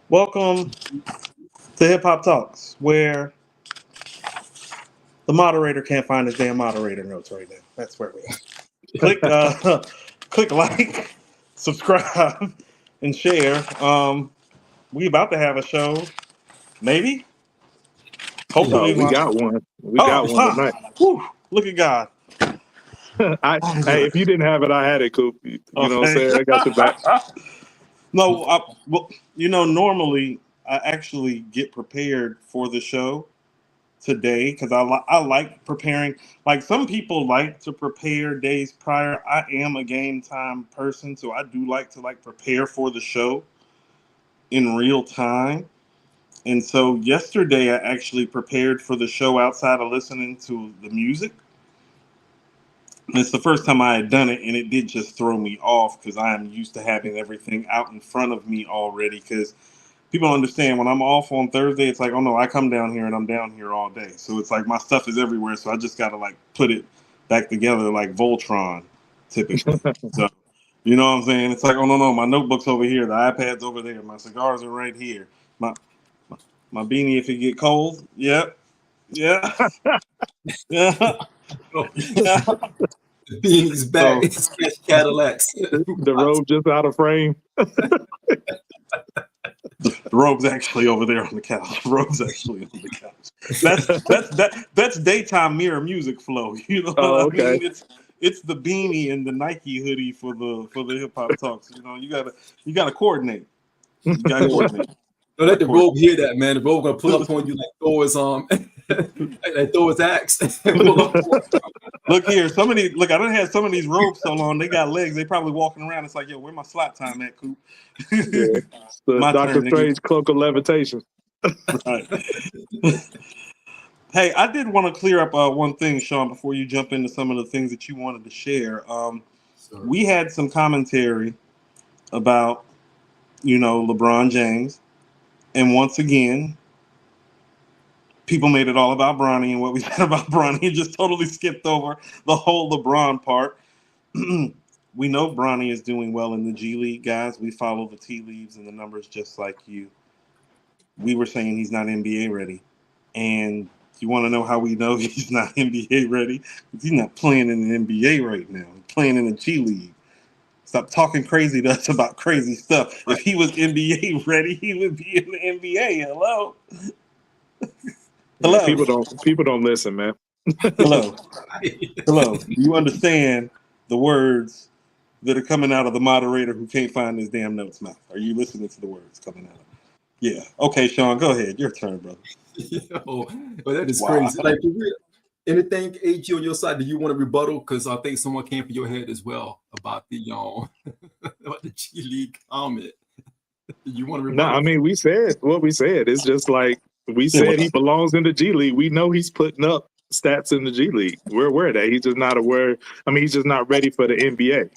Welcome to Hip Hop Talks, where the moderator can't find his damn moderator notes right now. That's where we are. Click like, subscribe, and share. We about to have a show, maybe. Hopefully, we got one. We got one tonight. Whew, look at God. Hey, if you didn't have it, I had it, Coop. You know what I'm saying? I got your back. No, normally I actually get prepared for the show today because I like preparing. Like some people like to prepare days prior. I am a game time person, so I do like to prepare for the show in real time. And so yesterday I actually prepared for the show outside of listening to the music. And it's the first time I had done it, and it did just throw me off because I am used to having everything out in front of me already. Because people understand when I'm off on Thursday, it's like, oh no, I come down here and I'm down here all day. So it's like my stuff is everywhere. So I just got to put it back together like Voltron, typically. So, you know what I'm saying? It's like, oh no, my notebook's over here. The iPad's over there. My cigars are right here. My beanie, if it get cold. Yep. Yeah. Yeah. Yeah. The beanie's back. It's Cadillacs. The robe just out of frame. The robe's actually over there on the couch. The robe's actually on the couch. That's daytime mirror music flow. You know what I mean? It's the beanie and the Nike hoodie for the hip hop talks. You know, you gotta coordinate. You gotta coordinate. Don't let the robe hear that, man. The robe gonna pull up on you like Thor's like Thor's axe. Look here, I done had some of these robes so long, they got legs. They probably walking around. It's like, yo, where my slot time at, Coop? Yeah. The Dr. Strange cloak of levitation. Right. Hey, I did want to clear up one thing, Shawn, before you jump into some of the things that you wanted to share. We had some commentary about, LeBron James. And once again, people made it all about Bronny and what we said about Bronny and just totally skipped over the whole LeBron part. We know Bronny is doing well in the G League, guys. We follow the tea leaves and the numbers just like you. We were saying he's not NBA ready. And you want to know how we know he's not NBA ready? He's not playing in the NBA right now. He's playing in the G League. Stop talking crazy to us about crazy stuff. If he was NBA ready, he would be in the NBA. Hello? Hello? People don't listen, man. Hello? Hello? You understand the words that are coming out of the moderator who can't find his damn notes mouth? Are you listening to the words coming out? Yeah. Okay, Shawn, go ahead. Your turn, brother. Yo, but that is crazy. Like, anything, AG, on your side, do you want to rebuttal? Because I think someone came for your head as well about the about the G League comment. You want to rebuttal? No, I mean, we said what we said. It's just like we said he belongs in the G League. We know he's putting up stats in the G League. We're aware of that. He's just not aware. I mean, he's just not ready for the NBA.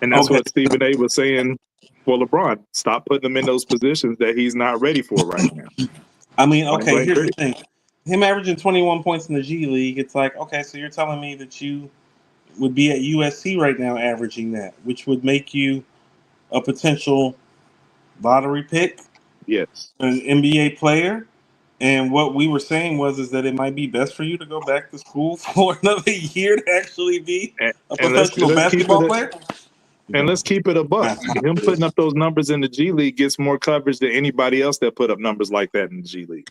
And that's what Stephen A was saying for LeBron. Stop putting him in those positions that he's not ready for right now. I mean, okay, here's the thing. Him averaging 21 points in the G League, it's like, okay, so you're telling me that you would be at USC right now averaging that, which would make you a potential lottery pick? Yes. An NBA player? And what we were saying is that it might be best for you to go back to school for another year to actually be a professional basketball player? And let's keep it a buck. Him putting up those numbers in the G League gets more coverage than anybody else that put up numbers like that in the G League.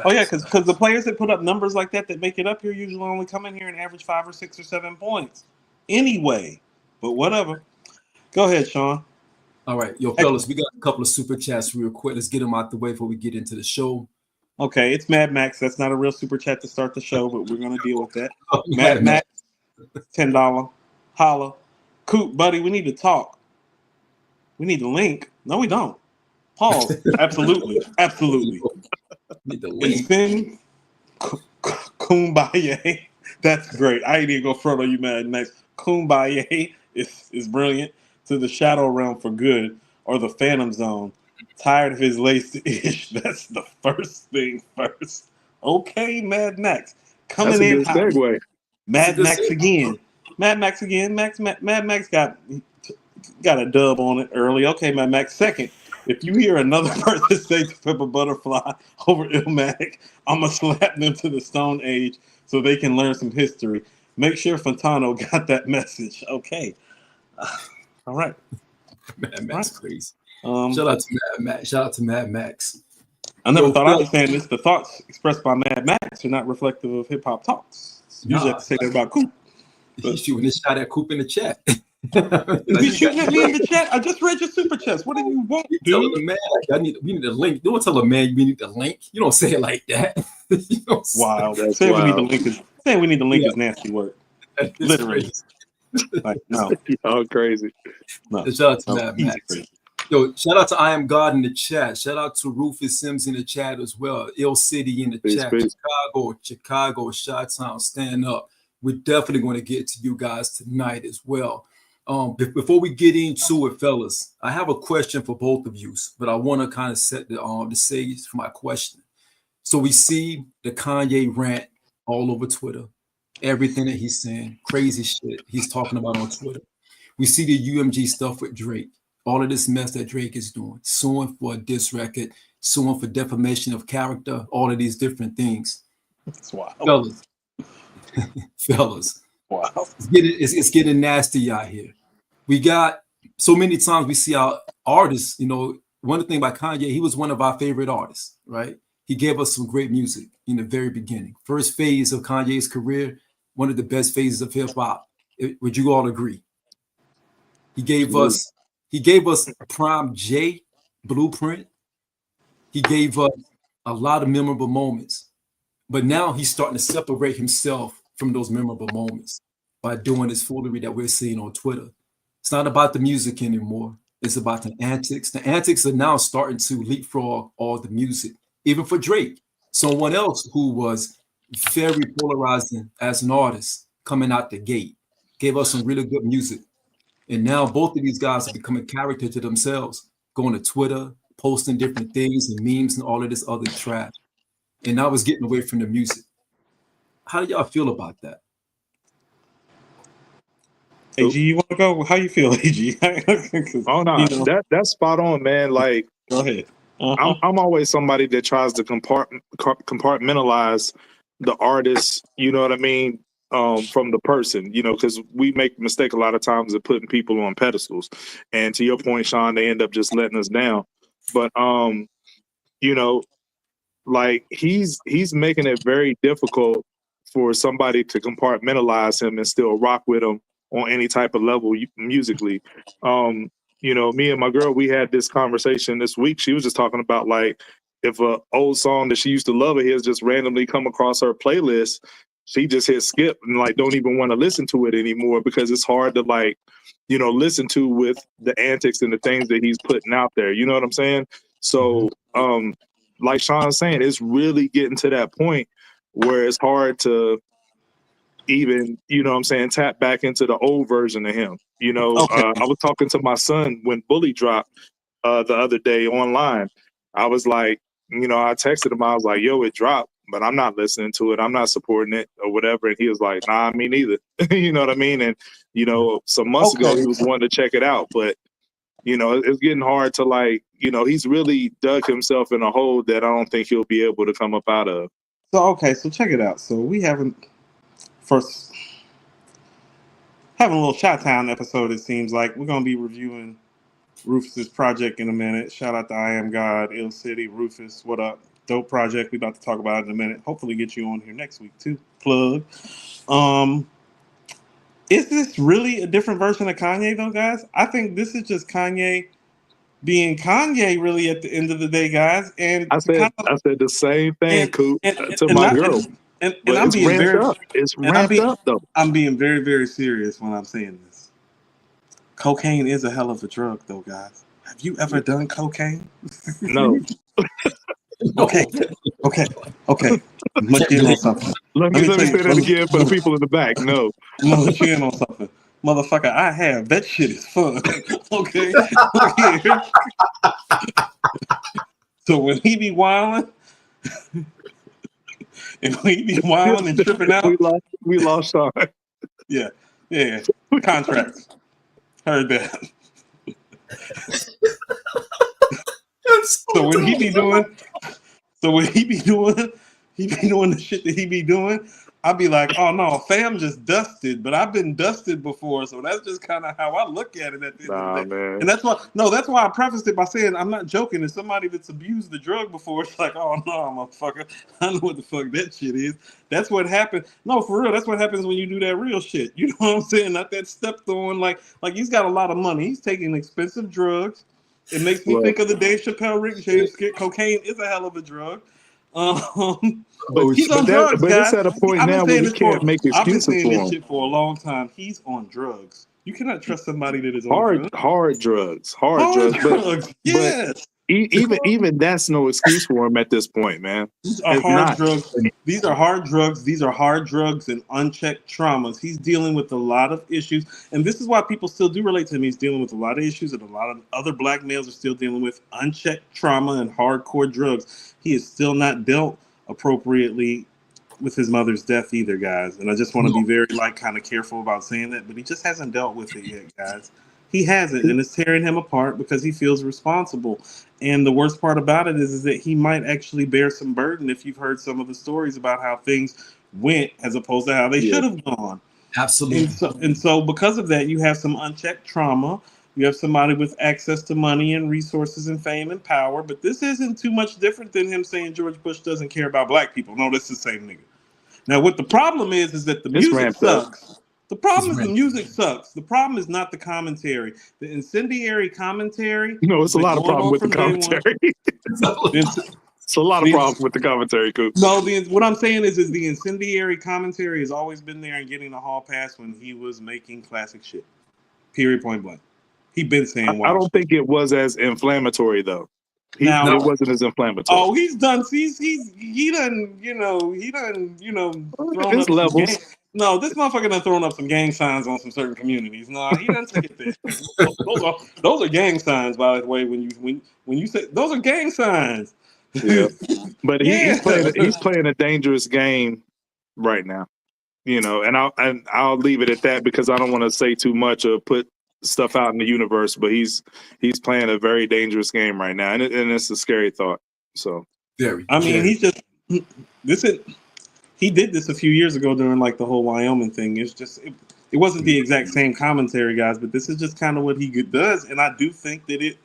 Oh, yeah, because the players that put up numbers like that make it up here usually only come in here and average 5 or 6 or 7 points. Anyway, but whatever. Go ahead, Shawn. All right. Yo, fellas, we got a couple of super chats real quick. Let's get them out the way before we get into the show. Okay, it's Mad Max. That's not a real super chat to start the show, but we're going to deal with that. Mad Max, $10. Holla. Coop, buddy, we need to talk. We need the link. No, we don't. Pause. Absolutely. Absolutely. It's been Kumbaya. That's great. I ain't even go front on you, Mad Max. Kumbaya is brilliant. To the Shadow Realm for good, or the Phantom Zone. Tired of his laced ish. That's the first thing first. Okay, Mad Max. Coming in hot. Segue. Mad Max again. Mad Max again. Mad Max got a dub on it early. Okay, Mad Max. Second, If you hear another person say to Pepper Butterfly over Illmatic, I'm going to slap them to the Stone Age so they can learn some history. Make sure Fontano got that message. Okay. All right. Mad Max crazy. Um, Shout out to Mad Max. Shout out to Mad Max. I never thought I'd be saying this. The thoughts expressed by Mad Max are not reflective of hip hop talks. Usually have to say that about Coop. He's shooting a shot at Coop in the chat. You shooting at me in the chat? I just read your super chats. What do you want, dude? Tell the man, we need a link. Don't tell a man we need the link. You don't say it like that. Wow. Saying we need the link is nasty work. Literally. Like, no. Y'all crazy. No. Shout out to Mad Max. Yo, shout out to I Am God in the chat. Shout out to Rufus Sims in the chat as well. Ill City in the chat. Peace. Chicago, Shoutout, stand up. We're definitely going to get to you guys tonight as well. Before we get into it, fellas, I have a question for both of you, but I want to kind of set the stage for my question. So we see the Kanye rant all over Twitter, everything that he's saying, crazy shit he's talking about on Twitter. We see the UMG stuff with Drake, all of this mess that Drake is doing, suing for a diss record, suing for defamation of character, all of these different things. That's wild. Fellas, wow, it's getting nasty out here. We got so many times we see our artists, you know, one thing about Kanye, he was one of our favorite artists, right? He gave us some great music in the very beginning. First phase of Kanye's career, one of the best phases of hip hop. Would you all agree? He gave us Prhyme J Blueprint. He gave us a lot of memorable moments. But now he's starting to separate himself from those memorable moments by doing this foolery that we're seeing on Twitter. It's not about the music anymore. It's about the antics. The antics are now starting to leapfrog all the music, even for Drake, someone else who was very polarizing as an artist coming out the gate, gave us some really good music. And now both of these guys are becoming character to themselves, going to Twitter, posting different things and memes and all of this other trash. And now it's getting away from the music. How do y'all feel about that? AG, you want to go? How you feel, AG? Oh no, that's spot on, man. Like, go ahead. I'm always somebody that tries to compartmentalize the artist. You know what I mean? From the person, you know, because we make a mistake a lot of times of putting people on pedestals. And to your point, Shawn, they end up just letting us down. But you know, like he's making it very difficult for somebody to compartmentalize him and still rock with him on any type of level musically. You know, me and my girl, we had this conversation this week. She was just talking about like if a old song that she used to love of his just randomly come across her playlist, she just hit skip and like don't even want to listen to it anymore because it's hard to like, you know, listen to with the antics and the things that he's putting out there. You know what I'm saying? So like Shawn's saying, it's really getting to that point where it's hard to even, you know what I'm saying, tap back into the old version of him. You know, I was talking to my son when Bully dropped the other day online. I was like, you know, I texted him, I was like, yo, it dropped, but I'm not listening to it. I'm not supporting it or whatever. And he was like, nah, me neither. You know what I mean? And, you know, some months ago, he was wanting to check it out. But, you know, it's getting hard to like, you know, he's really dug himself in a hole that I don't think he'll be able to come up out of. So, so check it out. So we having a little Shoutout episode, it seems like. We're going to be reviewing Rufus's project in a minute. Shout out to I Am God, Ill City, Rufus, what up? Dope project. We about to talk about it in a minute. Hopefully get you on here next week too. Plug. Is this really a different version of Kanye though, guys? I think this is just Kanye being Kanye really at the end of the day, guys. And I said the same thing, Coop, to my girl. And I'm being ramped up though. I'm being very, very serious when I'm saying this. Cocaine is a hell of a drug though, guys. Have you ever done cocaine? No. Okay. Let you in on something. Let me say that again for the people in the back. No. I'm gonna let you in on something. Motherfucker, I have. That shit is fun. Okay? Look here. So when he be wilding, and when he be wilding and tripping out. We lost Shawn. Yeah. Contracts. Heard that. So when he be doing the shit that he be doing, I'd be like, oh no, fam just dusted, but I've been dusted before, so that's just kind of how I look at it at the end of the day. Man. And that's why I prefaced it by saying I'm not joking. As somebody that's abused the drug before, it's like, oh no, motherfucker, I know what the fuck that shit is. That's what happened. No, for real, that's what happens when you do that real shit. You know what I'm saying? Not that stepped on. Like he's got a lot of money. He's taking expensive drugs. It makes me think of the Dave Chappelle, Rick James skit. Cocaine is a hell of a drug. But he's on drugs, guys. It's at a point now where we can't make excuses for him. I've been saying this shit for a long time. He's on drugs. You cannot trust somebody that is on drugs. Hard drugs. Yes. But even that's no excuse for him at this point, man. These are hard drugs. These are hard drugs. These are hard drugs and unchecked traumas. He's dealing with a lot of issues. And this is why people still do relate to him. He's dealing with a lot of issues that a lot of other black males are still dealing with. Unchecked trauma and hardcore drugs. He is still not dealt appropriately with his mother's death either, guys. And I just want to be very kind of careful about saying that, but he just hasn't dealt with it yet, guys. He hasn't, and it's tearing him apart because he feels responsible. And the worst part about it is that he might actually bear some burden if you've heard some of the stories about how things went as opposed to how they should have gone. Absolutely. And so because of that, you have some unchecked trauma. You have somebody with access to money and resources and fame and power. But this isn't too much different than him saying George Bush doesn't care about black people. No, this is the same nigga. Now, what the problem is that the music sucks. The problem is the music sucks. The problem is not the commentary. The incendiary commentary. It's a lot of problem with the commentary. It's a lot of problems with the commentary, Coop. No, what I'm saying is the incendiary commentary has always been there and getting a hall pass when he was making classic shit. Period, point blank. He been saying I don't think it was as inflammatory though. It wasn't as inflammatory. Oh, he's done. He done thrown his up levels. No, this motherfucker done thrown up some gang signs on some certain communities. No, he doesn't take it there. Those are gang signs, by the way. When you say those are gang signs. Yeah, but he's playing a dangerous game right now. And I'll leave it at that because I don't want to say too much or put stuff out in the universe. But he's playing a very dangerous game right now, and it's a scary thought. So he's just he did this a few years ago during the whole Wyoming thing. It's just it wasn't the exact same commentary, guys, but this is just kind of what he does, and I do think that it,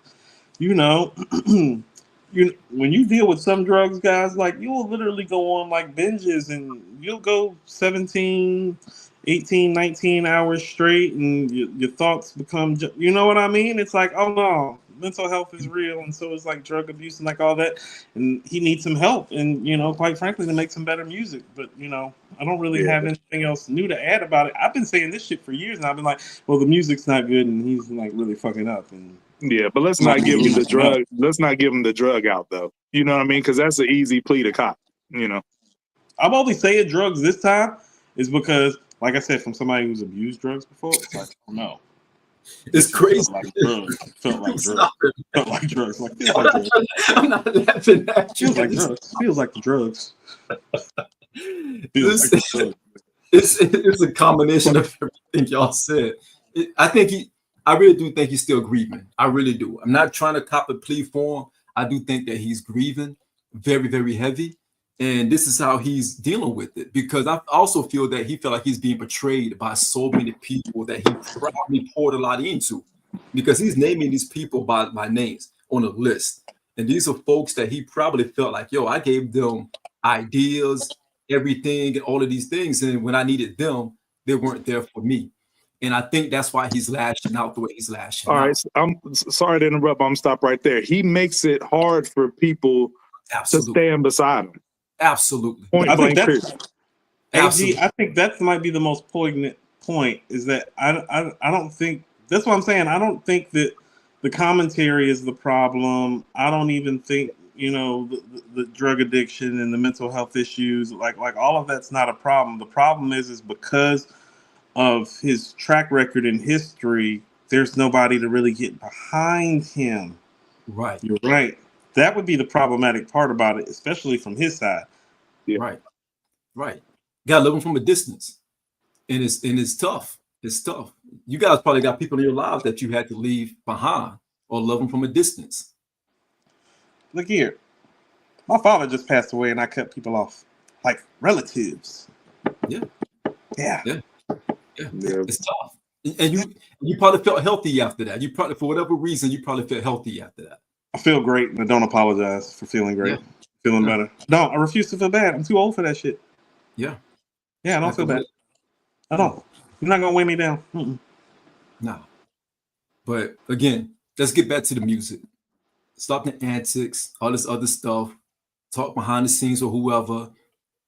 when you deal with some drugs, guys, you will literally go on binges and you'll go 17, 18, 19 hours straight and your thoughts become, you know what I mean? It's like, oh no, mental health is real. And so is drug abuse and all that. And he needs some help and, quite frankly, to make some better music. But, I don't really have anything else new to add about it. I've been saying this shit for years and I've been like, well, the music's not good and he's really fucking up. And yeah, but let's not give him the drug. Let's not give him the drug out though. You know what I mean? Because that's an easy plea to cop. I'm only saying drugs this time is because, like I said, from somebody who's abused drugs before, it's like, oh no. It's crazy. Felt like drugs. I'm not laughing at you. Feels like the drugs. It's a combination of everything y'all said. I really do think he's still grieving. I really do. I'm not trying to cop a plea for him. I do think that he's grieving very, very heavy. And this is how he's dealing with it. Because I also feel that he felt like he's being betrayed by so many people that he probably poured a lot into. Because he's naming these people by names on a list. And these are folks that he probably felt like, yo, I gave them ideas, everything, and all of these things. And when I needed them, they weren't there for me. And I think that's why he's lashing out the way he's lashing out. All right. I'm sorry to interrupt. I'm going to stop right there. He makes it hard for people to stand beside him. Absolutely. I think that might be the most poignant point is that I don't think, that's what I'm saying. I don't think that the commentary is the problem. I don't even think, the drug addiction and the mental health issues, like all of that's not a problem. The problem is because of his track record and history, there's nobody to really get behind him. Right. You're right. That would be the problematic part about it, especially from his side. Yeah. Right. Gotta love him from a distance. And it's tough. It's tough. You guys probably got people in your lives that you had to leave behind or love them from a distance. look here. My father just passed away, and I cut people off like relatives. Yeah. Yeah. It's tough. And you probably felt healthy after that. You probably, for whatever reason, you probably felt healthy after that. I feel great, and I don't apologize for feeling great. Feeling better. No, I refuse to feel bad. I'm too old for that shit. Yeah. Yeah, I don't feel bad. I don't. You're not gonna weigh me down. No. But again, let's get back to the music. Stop the antics, all this other stuff. Talk behind the scenes or whoever.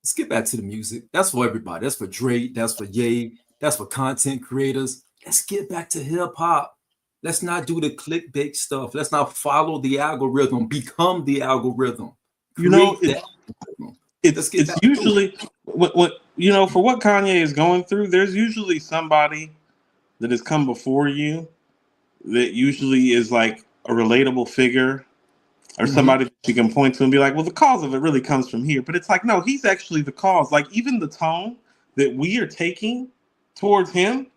Let's get back to the music. That's for everybody. That's for Drake. That's for Ye. That's for content creators. Let's get back to hip hop. Let's not do the clickbait stuff. Let's not follow the algorithm. Become the algorithm. You know, it's usually what you know, for what Kanye is going through. There's usually somebody that has come before you that usually is like a relatable figure or somebody that you can point to and be like, well, the cause of it really comes from here. But it's like, no, he's actually the cause. Like, even the tone that we are taking towards him,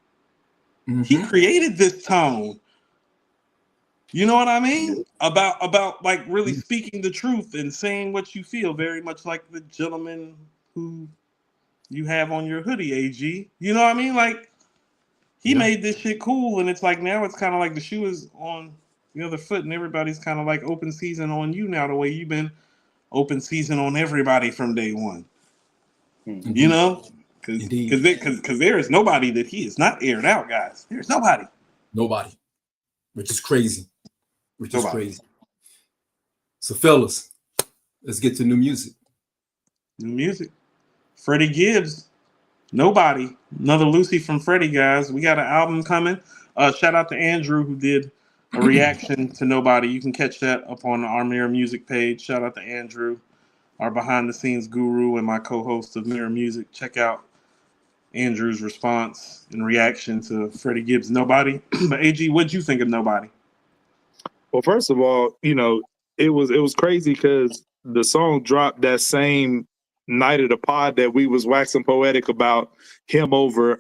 he created this tone. You know what I mean? About like really speaking the truth and saying what you feel, very much like the gentleman who you have on your hoodie, AG. You know what I mean? Like, he made this shit cool, and it's like now it's kind of like the shoe is on the other foot, and everybody's kind of like open season on you now, the way you've been open season on everybody from day one. You know? Because there is nobody that he has not aired out, guys. There's nobody. Nobody. Which is crazy. So, fellas, let's get to new music. New music. Freddie Gibbs. Nobody. Another Lucy from Freddie, guys. We got an album coming. Shout out to Andrew, who did a reaction to Nobody. You can catch that up on our Mirror Music page. Shout out to Andrew, our behind-the-scenes guru and my co-host of Mirror Music. Check out Andrew's response and reaction to Freddie Gibbs' Nobody. But AG, what'd you think of Nobody? Well, first of all, you know, it was crazy because the song dropped that same night of the pod that we was waxing poetic about him over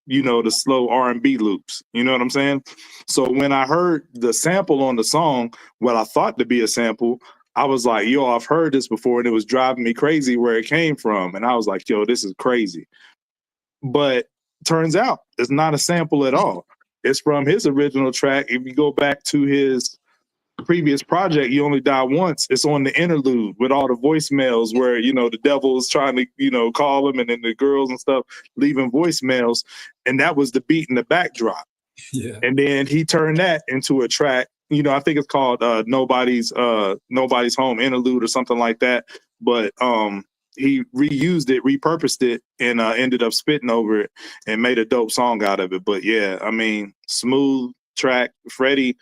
you know, the slow R&B loops. You know what I'm saying? So when I heard the sample on the song, what I thought to be a sample, I was like, yo, I've heard this before, and it was driving me crazy where it came from. And I was like, yo, this is crazy. But turns out it's not a sample at all. It's from his original track. If you go back to his previous project, You Only Die Once, it's on the interlude with all the voicemails where, you know, the devil is trying to, you know, call him, and then the girls and stuff leaving voicemails. And that was the beat in the backdrop. Yeah. And then he turned that into a track, you know, I think it's called Nobody's Home Interlude or something like that. But he reused it, repurposed it, and ended up spitting over it and made a dope song out of it. But yeah, I mean, smooth track. Freddie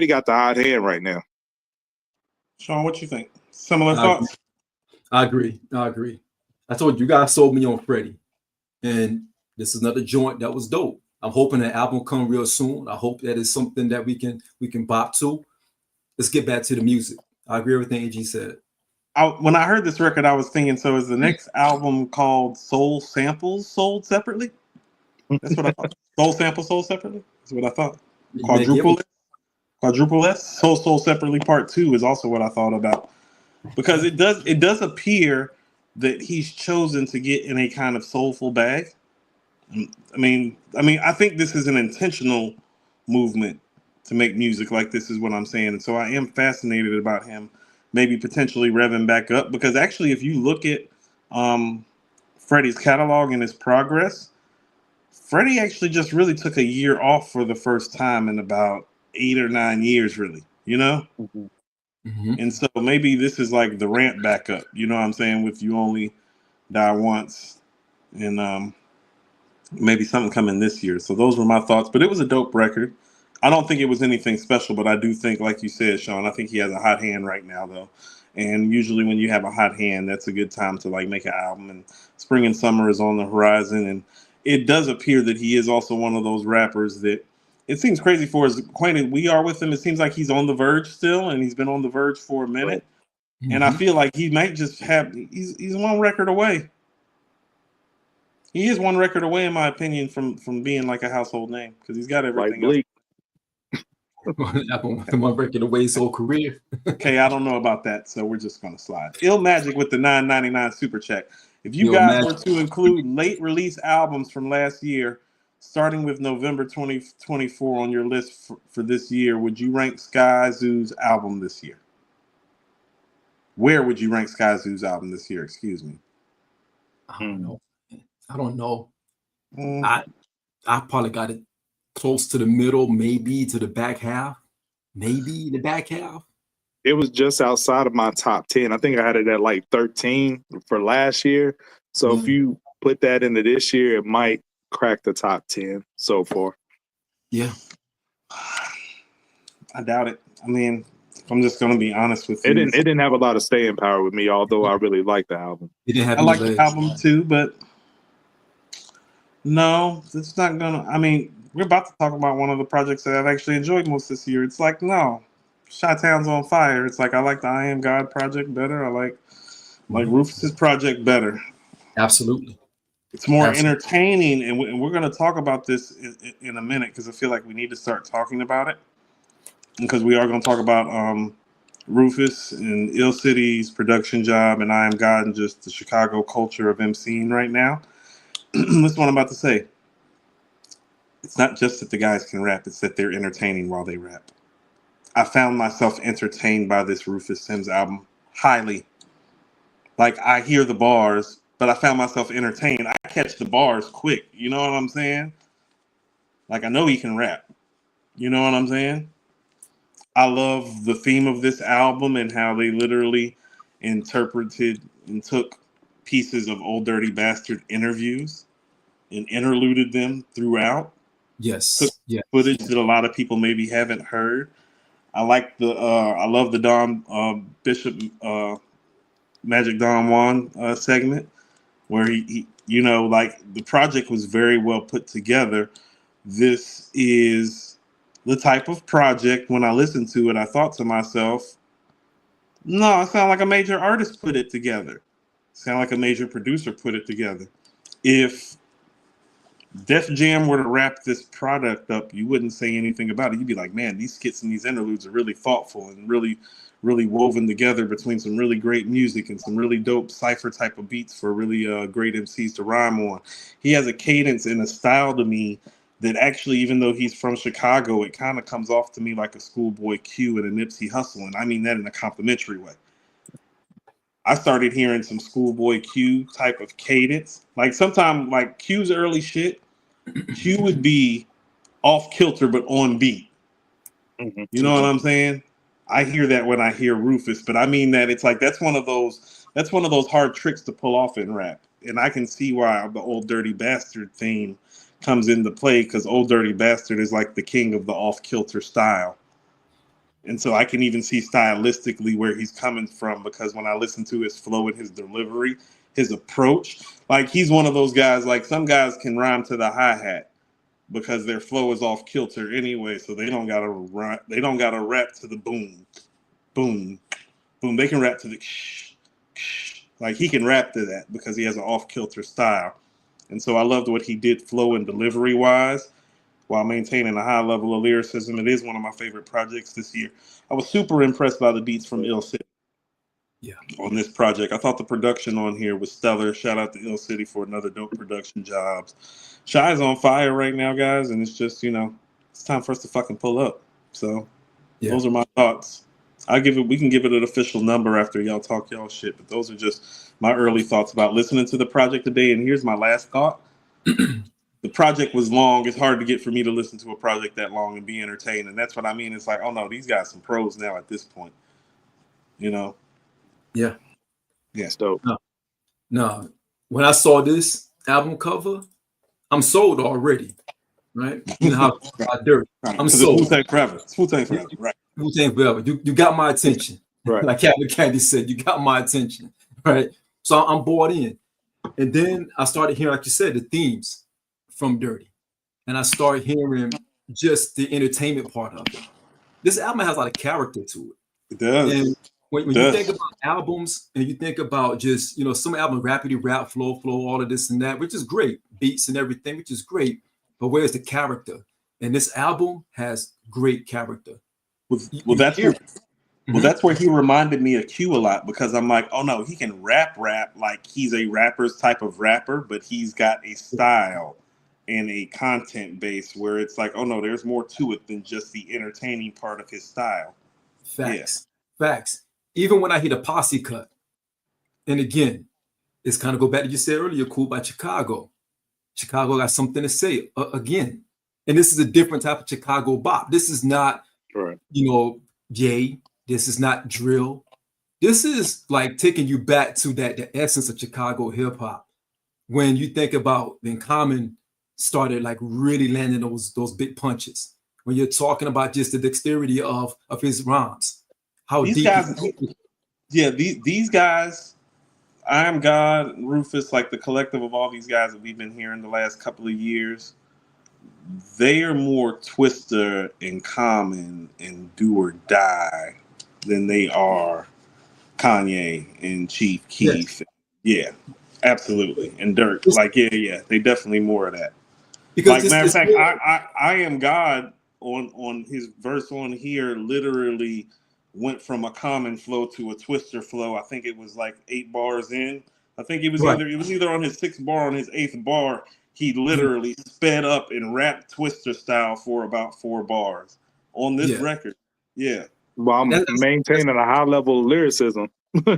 got the hot hand right now. Shawn, what you think? Similar thoughts? I agree. I told you guys sold me on Freddie. And this is another joint that was dope. I'm hoping that album come real soon. I hope that is something that we can bop to. Let's get back to the music. I agree with everything AG said. When I heard this record, I was thinking, so is the next album called Soul Samples Sold Separately? That's what I thought. Soul Samples Sold Separately? That's what I thought. Quadruple S? Soul Separately Part 2 is also what I thought about. Because it does appear that he's chosen to get in a kind of soulful bag. I mean, I think this is an intentional movement to make music like this, is what I'm saying. And so I am fascinated about him maybe potentially revving back up, because actually if you look at Freddie's catalog and his progress, Freddie actually just really took a year off for the first time in about 8 or 9 years, really, you know? And so maybe this is like the ramp back up, you know what I'm saying, with You Only Die Once, and maybe something coming this year. So those were my thoughts, but it was a dope record. I don't think it was anything special, but I do think, like you said, Shawn, I think he has a hot hand right now, though. And usually when you have a hot hand, that's a good time to like make an album, and spring and summer is on the horizon. And it does appear that he is also one of those rappers that, it seems crazy for as acquainted we are with him, it seems like he's on the verge still, and he's been on the verge for a minute. And I feel like he might just have, he's one record away. He is one record away, in my opinion, from being like a household name, because he's got everything else. I'm breaking away his whole career. Okay, I don't know about that, so we're just gonna slide. Ill Magic with the $9.99 super check. If you Yo, guys Magic. were to include late release albums from last year, starting with November 2024 on your list for this year, would you rank Sky Zoo's album this year? Where would you rank Sky Zoo's album this year? Excuse me. I don't know. I don't know. Mm. I probably got it close to the middle, maybe to the back half. Maybe the back half. It was just outside of my top 10. I think I had it at like 13 for last year. So if you put that into this year, it might crack the top 10 so far. Yeah. I doubt it. I mean, I'm just going to be honest with you. It didn't have a lot of staying power with me, although I really like the album. It didn't have I like the album too, but no, it's not going to. I mean, we're about to talk about one of the projects that I've actually enjoyed most this year. It's like, no, Chi-Town's on fire. It's like I like the I Am God project better. I like Rufus's project better. Absolutely. It's more entertaining, and we're going to talk about this in a minute because I feel like we need to start talking about it because we are going to talk about Rufus and Ill City's production job and I Am God and just the Chicago culture of MCing right now. That's what I'm about to say. It's not just that the guys can rap, it's that they're entertaining while they rap. I found myself entertained by this Rufus Sims album highly. Like, I hear the bars, but I found myself entertained. I catch the bars quick. You know what I'm saying? Like, I know he can rap. You know what I'm saying? I love the theme of this album and how they literally interpreted and took pieces of Old Dirty Bastard interviews and interluded them throughout. Yes. Took footage that a lot of people maybe haven't heard. I like I love the Don Bishop Magic Don Juan segment where he like the project was very well put together. This is the type of project when I listened to it, I thought to myself, no, it sounds like a major artist put it together. Sound like a major producer put it together. If Def Jam were to wrap this product up, you wouldn't say anything about it. You'd be like, man, these skits and these interludes are really thoughtful and really, really woven together between some really great music and some really dope cypher type of beats for really great MCs to rhyme on. He has a cadence and a style to me that actually, even though he's from Chicago, it kind of comes off to me like a Schoolboy Q and a Nipsey Hussle, and I mean that in a complimentary way. I started hearing some Schoolboy Q type of cadence. Like sometimes, like Q's early shit, Q would be off kilter but on beat. Mm-hmm. You know what I'm saying? I hear that when I hear Rufus, but I mean that it's like that's one of those hard tricks to pull off in rap, and I can see why the Old Dirty Bastard theme comes into play because Old Dirty Bastard is like the king of the off kilter style. And so I can even see stylistically where he's coming from because when I listen to his flow and his delivery, his approach, like he's one of those guys, like some guys can rhyme to the hi-hat because their flow is off kilter anyway, so they don't gotta rap to the boom, boom, boom. They can rap to the like he can rap to that because he has an off kilter style. And so I loved what he did flow and delivery wise, while maintaining a high level of lyricism. It is one of my favorite projects this year. I was super impressed by the beats from Ill City on this project. I thought the production on here was stellar. Shout out to Ill City for another dope production jobs. Shy's on fire right now, guys, and it's just, it's time for us to fucking pull up. So those are my thoughts. We can give it an official number after y'all talk y'all shit, but those are just my early thoughts about listening to the project today. And here's my last thought. The project was long. It's hard to get for me to listen to a project that long and be entertained. And that's what I mean. It's like, oh no, these guys some pros now at this point. Yeah. Yeah. It's dope. No. When I saw this album cover, I'm sold already. Right? You know how dirty. I'm sold. Wu-Tang Forever. Wu-Tang Forever. Right. Wu-Tang Forever. You got my attention. Right. Like Captain Candy said, you got my attention. Right. So I'm bought in. And then I started hearing, like you said, the themes from Dirty. And I started hearing just the entertainment part of it. This album has a lot of character to it. It does. And when you think about albums and you think about just, some albums, rapidy rap, flow, all of this and that, which is great, beats and everything, which is great. But where's the character? And this album has great character. Well, that's where he reminded me of Q a lot, because I'm like, oh no, he can rap like he's a rapper's type of rapper, but he's got a style and a content base where it's like, oh no, there's more to it than just the entertaining part of his style. Facts. Even when I hear the posse cut, and again, it's kind of go back to you said earlier, Cool, about Chicago. Chicago got something to say again. And this is a different type of Chicago bop. This is not, Jay. This is not drill. This is like taking you back to the essence of Chicago hip hop. When you think about when Common started like really landing those big punches. When you're talking about just the dexterity of his rhymes, how these deep. These guys, I Am God, Rufus, like the collective of all these guys that we've been hearing the last couple of years, they are more Twister and Common and Do or Die than they are Kanye and Chief Keef. Yes. Yeah, absolutely. And Dirk. Like, yeah, they definitely more of that. Because like, matter of fact, I Am God on his verse on here literally went from a Common flow to a Twister flow. I think it was like 8 bars in. I think it was either on his 6th bar or on his 8th bar. He literally sped up and rapped Twister style for about 4 bars on this record. Yeah. Well, I'm maintaining a high level of lyricism. So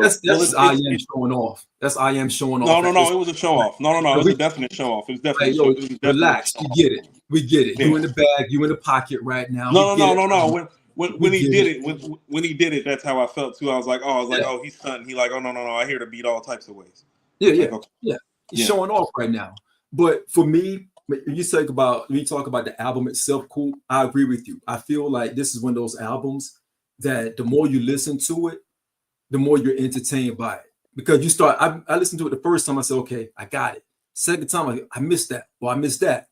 that's I Am showing off. That's I Am showing off. No, it was a show off. No, it was a definite show off. It was definitely relax. We get it. Yeah. You in the bag. You in the pocket right now. No. When he did it, that's how I felt too. I was like, oh, he's stunting. He like, oh no, I hear the beat all types of ways. Yeah. He's showing off right now. But for me, when you talk about the album itself, Cool, I agree with you. I feel like this is one of those albums that the more you listen to it, the more you're entertained by it. Because you start, I listened to it the first time, I said, okay, I got it. Second time, I missed that. Well, I missed that.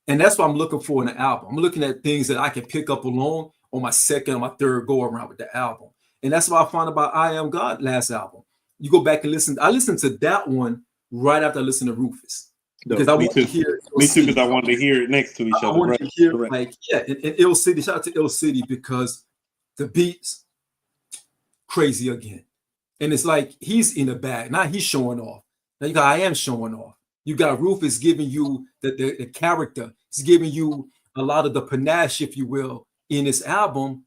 And that's what I'm looking for in an album. I'm looking at things that I can pick up along on my second or my third go around with the album. And that's what I found about I Am God last album. You go back and listen. I listened to that one right after I listened to Rufus. Because I wanted to hear it. Me too, because I wanted to hear it next to each other. I wanted to hear in Ill City. Shout out to Ill City because the beats crazy again. And it's like he's in the bag. Now he's showing off. Now you got I Am showing off. You got Rufus giving you the character. He's giving you a lot of the panache, if you will, in this album.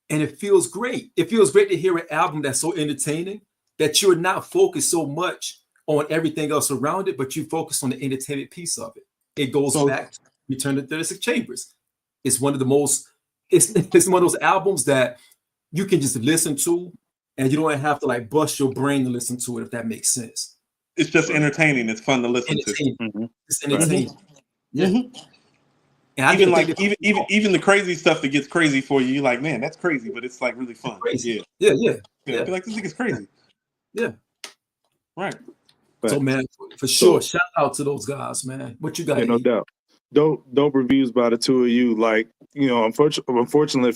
And it feels great. It feels great to hear an album that's so entertaining that you're not focused so much on everything else around it, but you focus on the entertainment piece of it. It goes back to Return to 36 Chambers. It's one of the most, it's one of those albums that you can just listen to and you don't have to like bust your brain to listen to it, if that makes sense. It's just entertaining. It's fun to listen to. Mm-hmm. It's entertaining. Mm-hmm. Yeah. And even the crazy stuff that gets crazy for you, you're like, man, that's crazy, but it's like really fun. Crazy. Yeah. Be like, this nigga's crazy. Yeah. Right. So man, for sure, shout out to those guys, man. What you got? Yeah, no doubt. Dope reviews by the two of you. Like, unfortunately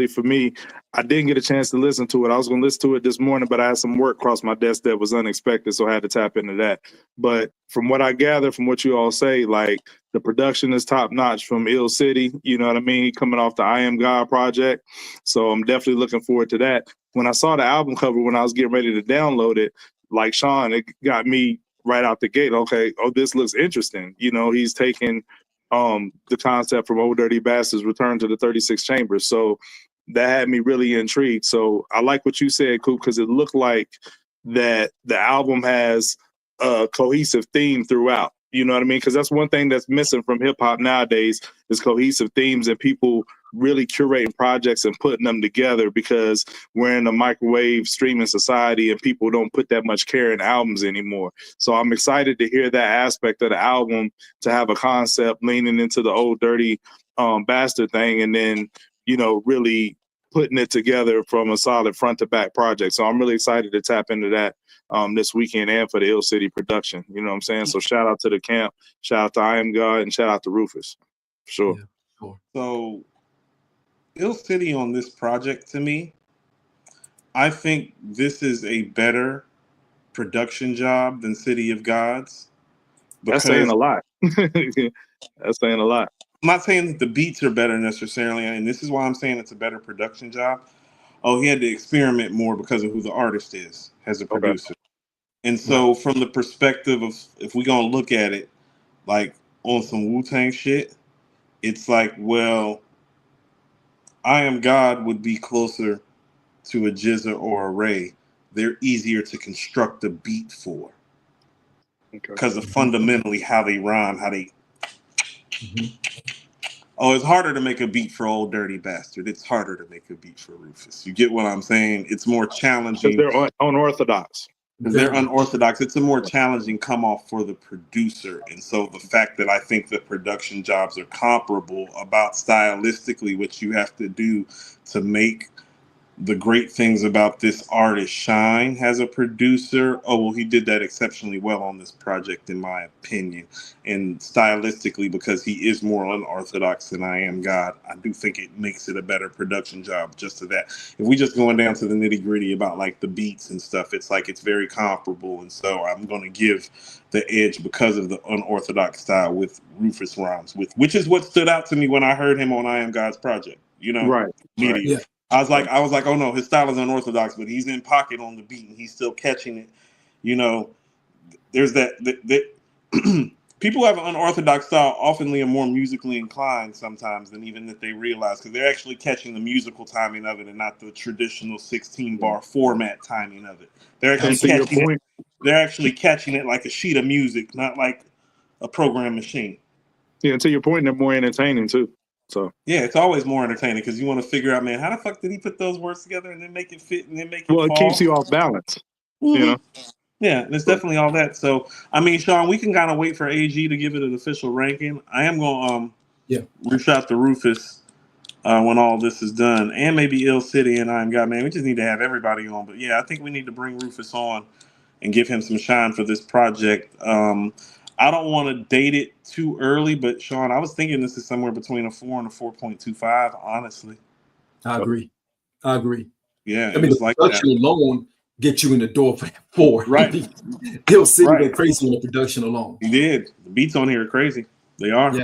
for me, I didn't get a chance to listen to it. I was going to listen to it this morning, but I had some work cross my desk that was unexpected, so I had to tap into that. But from what I gather, from what you all say, like the production is top notch from Ill City. You know what I mean? Coming off the I Am God project, so I'm definitely looking forward to that. When I saw the album cover, when I was getting ready to download it, like Shawn, it got me right out the gate. Okay, this looks interesting. He's taking the concept from Old Dirty Bastard's Return to the 36 Chambers. So that had me really intrigued. So I like what you said, Coop, because it looked like that the album has a cohesive theme throughout. You know what I mean? Because that's one thing that's missing from hip hop nowadays is cohesive themes and people really curating projects and putting them together, because we're in a microwave streaming society and people don't put that much care in albums anymore. So I'm excited to hear that aspect of the album, to have a concept leaning into the Old Dirty Bastard thing, and then, really putting it together from a solid front to back project. So I'm really excited to tap into that this weekend and for the Ill City production. You know what I'm saying? So shout out to the camp, shout out to I Am God, and shout out to Rufus. For sure. Yeah, sure. So Ill City on this project, to me, I think this is a better production job than City of Gods. That's saying a lot. That's saying a lot. not saying that the beats are better necessarily, and this is why I'm saying it's a better production job. Oh, he had to experiment more because of who the artist is as a producer. And so from the perspective of, if we're going to look at it like on some Wu-Tang shit, it's like, well, I Am God would be closer to a Jizza or a Ray. They're easier to construct a beat for because of fundamentally how they rhyme, how they... Oh, it's harder to make a beat for Old Dirty Bastard. It's harder to make a beat for Rufus. You get what I'm saying? It's more challenging. Because they're unorthodox. They're unorthodox. It's a more challenging come off for the producer. And so the fact that I think the production jobs are comparable about stylistically what you have to do to make the great things about this artist shine as a producer. Oh, well, he did that exceptionally well on this project, in my opinion. And stylistically, because he is more unorthodox than I Am God, I do think it makes it a better production job just to that. If we just going down to the nitty gritty about like the beats and stuff, it's like it's very comparable. And so I'm going to give the edge because of the unorthodox style with Rufus rhymes, which is what stood out to me when I heard him on I Am God's project, you know, right. Yeah. I was like, oh no, his style is unorthodox, but he's in pocket on the beat and he's still catching it. You know, there's that people who have an unorthodox style often are more musically inclined sometimes than even that they realize, because they're actually catching the musical timing of it and not the traditional 16-bar format timing of it. They're actually catching it. They're actually catching it like a sheet of music, not like a program machine. Yeah, and to your point, they're more entertaining too. So yeah, it's always more entertaining because you want to figure out, man, how the fuck did he put those words together and then make it fit and then make it fall? Well, it keeps you off balance, you know? Yeah, and it's definitely all that. So, I mean, Shawn, we can kind of wait for AG to give it an official ranking. I am going to reach out to Rufus when all this is done, and maybe Ill City and I Am God, man. We just need to have everybody on. But yeah, I think we need to bring Rufus on and give him some shine for this project. I don't want to date it too early, but Shawn, I was thinking this is somewhere between a 4 and a 4.25, honestly. I agree. Yeah, I mean, the production alone get you in the door for 4. Right. Ill City went crazy on the production alone. He did. The beats on here are crazy. They are. Yeah.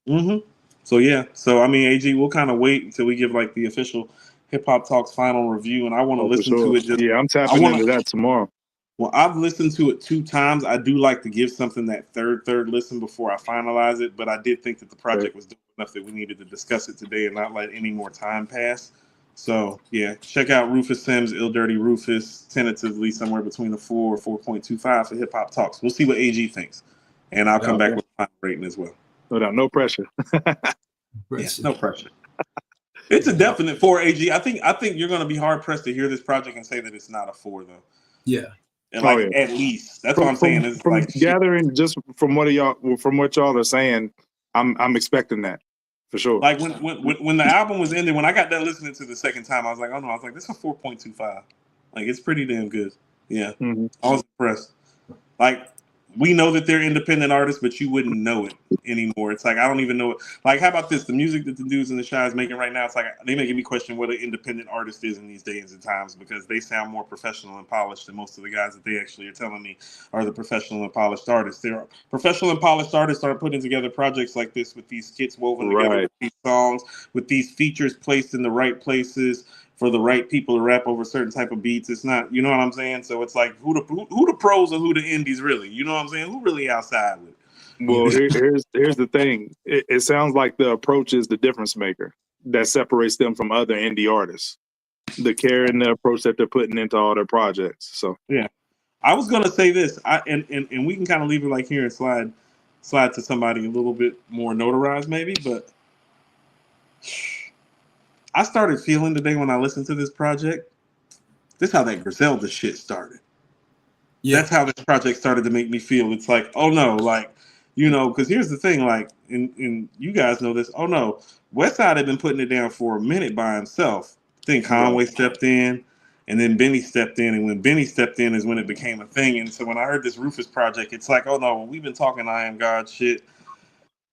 Mm-hmm. So, yeah. So, I mean, AG, we'll kind of wait until we give, like, the official Hip Hop Talks final review, and I want to listen to it. I'm tapping into that tomorrow. Well, I've listened to it 2 times. I do like to give something that third listen before I finalize it, but I did think that the project was dope enough that we needed to discuss it today and not let any more time pass. So, yeah, check out Rufus Sims, Ill Dirty Rufus, tentatively somewhere between a 4 or 4.25 for Hip Hop Talks. We'll see what AG thinks, and I'll come back with a rating as well. No pressure. Yeah, no pressure. It's a definite 4, AG. I think you're going to be hard-pressed to hear this project and say that it's not a 4, though. Yeah. And at least that's what I'm saying. Is from like gathering just from what y'all are saying, I'm expecting that for sure. Like when the album was ending, when I got done listening to the second time, I was like, oh no, I was like, this is a 4.25. Like it's pretty damn good. Yeah, I was impressed. Like we know that they're independent artists, but you wouldn't know it anymore. It's like I don't even know it. Like, how about this? The music that the dudes in the Shy is making right now, it's like they making me question what an independent artist is in these days and times, because they sound more professional and polished than most of the guys that they actually are telling me are the professional and polished artists. They're professional and polished artists are putting together projects like this with these skits woven together, with these songs, with these features placed in the right places for the right people to rap over certain type of beats. It's not, you know what I'm saying? So it's like who the pros and who the indies really? You know what I'm saying? Who really outside with it? Well, here's the thing. It sounds like the approach is the difference maker that separates them from other indie artists. The care and the approach that they're putting into all their projects. So yeah, I was gonna say this, and we can kind of leave it like here and slide to somebody a little bit more notarized maybe, but I started feeling today when I listened to this project. This is how that Griselda shit started. Yeah. That's how this project started to make me feel. It's like, oh no, like, you know, because here's the thing, like, and you guys know this. Oh no, Westside had been putting it down for a minute by himself. Then Conway stepped in, and then Benny stepped in, and when Benny stepped in is when it became a thing. And so when I heard this Rufus project, it's like, oh no, we've been talking I Am God shit.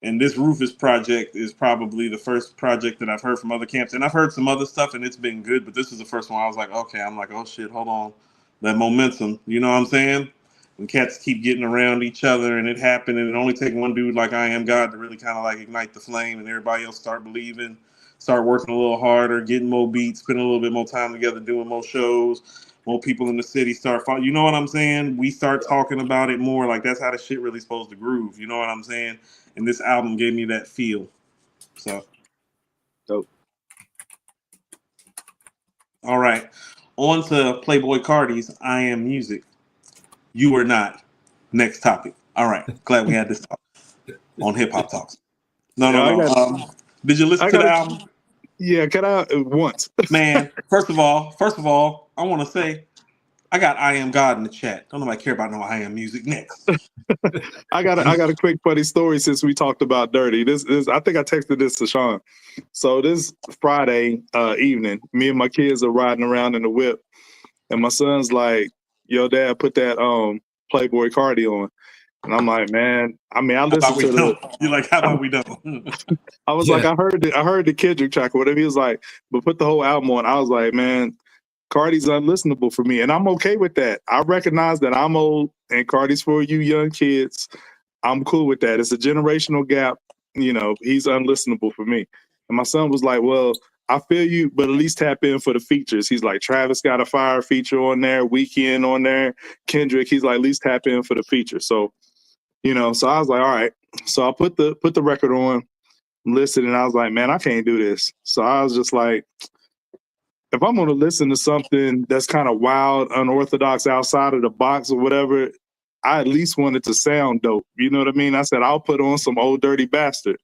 And this Rufus project is probably the first project that I've heard from other camps. And I've heard some other stuff, and it's been good. But this is the first one I was like, okay, I'm like, oh, shit, hold on. That momentum, you know what I'm saying? when cats keep getting around each other and it happened, and it only take one dude like I Am God to really kind of like ignite the flame, and everybody else start believing, start working a little harder, getting more beats, spending a little bit more time together, doing more shows, more people in the city start following. You know what I'm saying? We start talking about it more. Like, that's how the shit really supposed to groove. You know what I'm saying? And this album gave me that feel. So, dope. All right. On to Playboi Carti's I Am Music. You Were Not. Next topic. All right. Glad we had this talk on Hip Hop Talks. No. Did you listen to the album? Yeah, can I once? Man, first of all, I want to say I got I Am God in the chat. Don't nobody care about no I Am Music. Next. I got a quick funny story since we talked about Dirty. This I think I texted this to Shawn. So this Friday evening, me and my kids are riding around in the whip, and my son's like, "Yo, Dad, put that Playboi Carti on." And I'm like, man, I mean, I listened to the. You're like, how about we don't? I was like, I heard the Kendrick track or whatever. He was like, but put the whole album on. I was like, man, Carti's unlistenable for me, and I'm okay with that. I recognize that I'm old, and Carti's for you young kids. I'm cool with that. It's a generational gap. You know, he's unlistenable for me. And my son was like, well, I feel you, but at least tap in for the features. He's like, Travis got a fire feature on there, Weekend on there, Kendrick. He's like, at least tap in for the feature. So, you know, so I was like, all right. So I put the record on, listened, and I was like, man, I can't do this. So I was just like, if I'm going to listen to something that's kind of wild, unorthodox, outside of the box or whatever, I at least want it to sound dope. You know what I mean? I said, I'll put on some Old Dirty Bastard.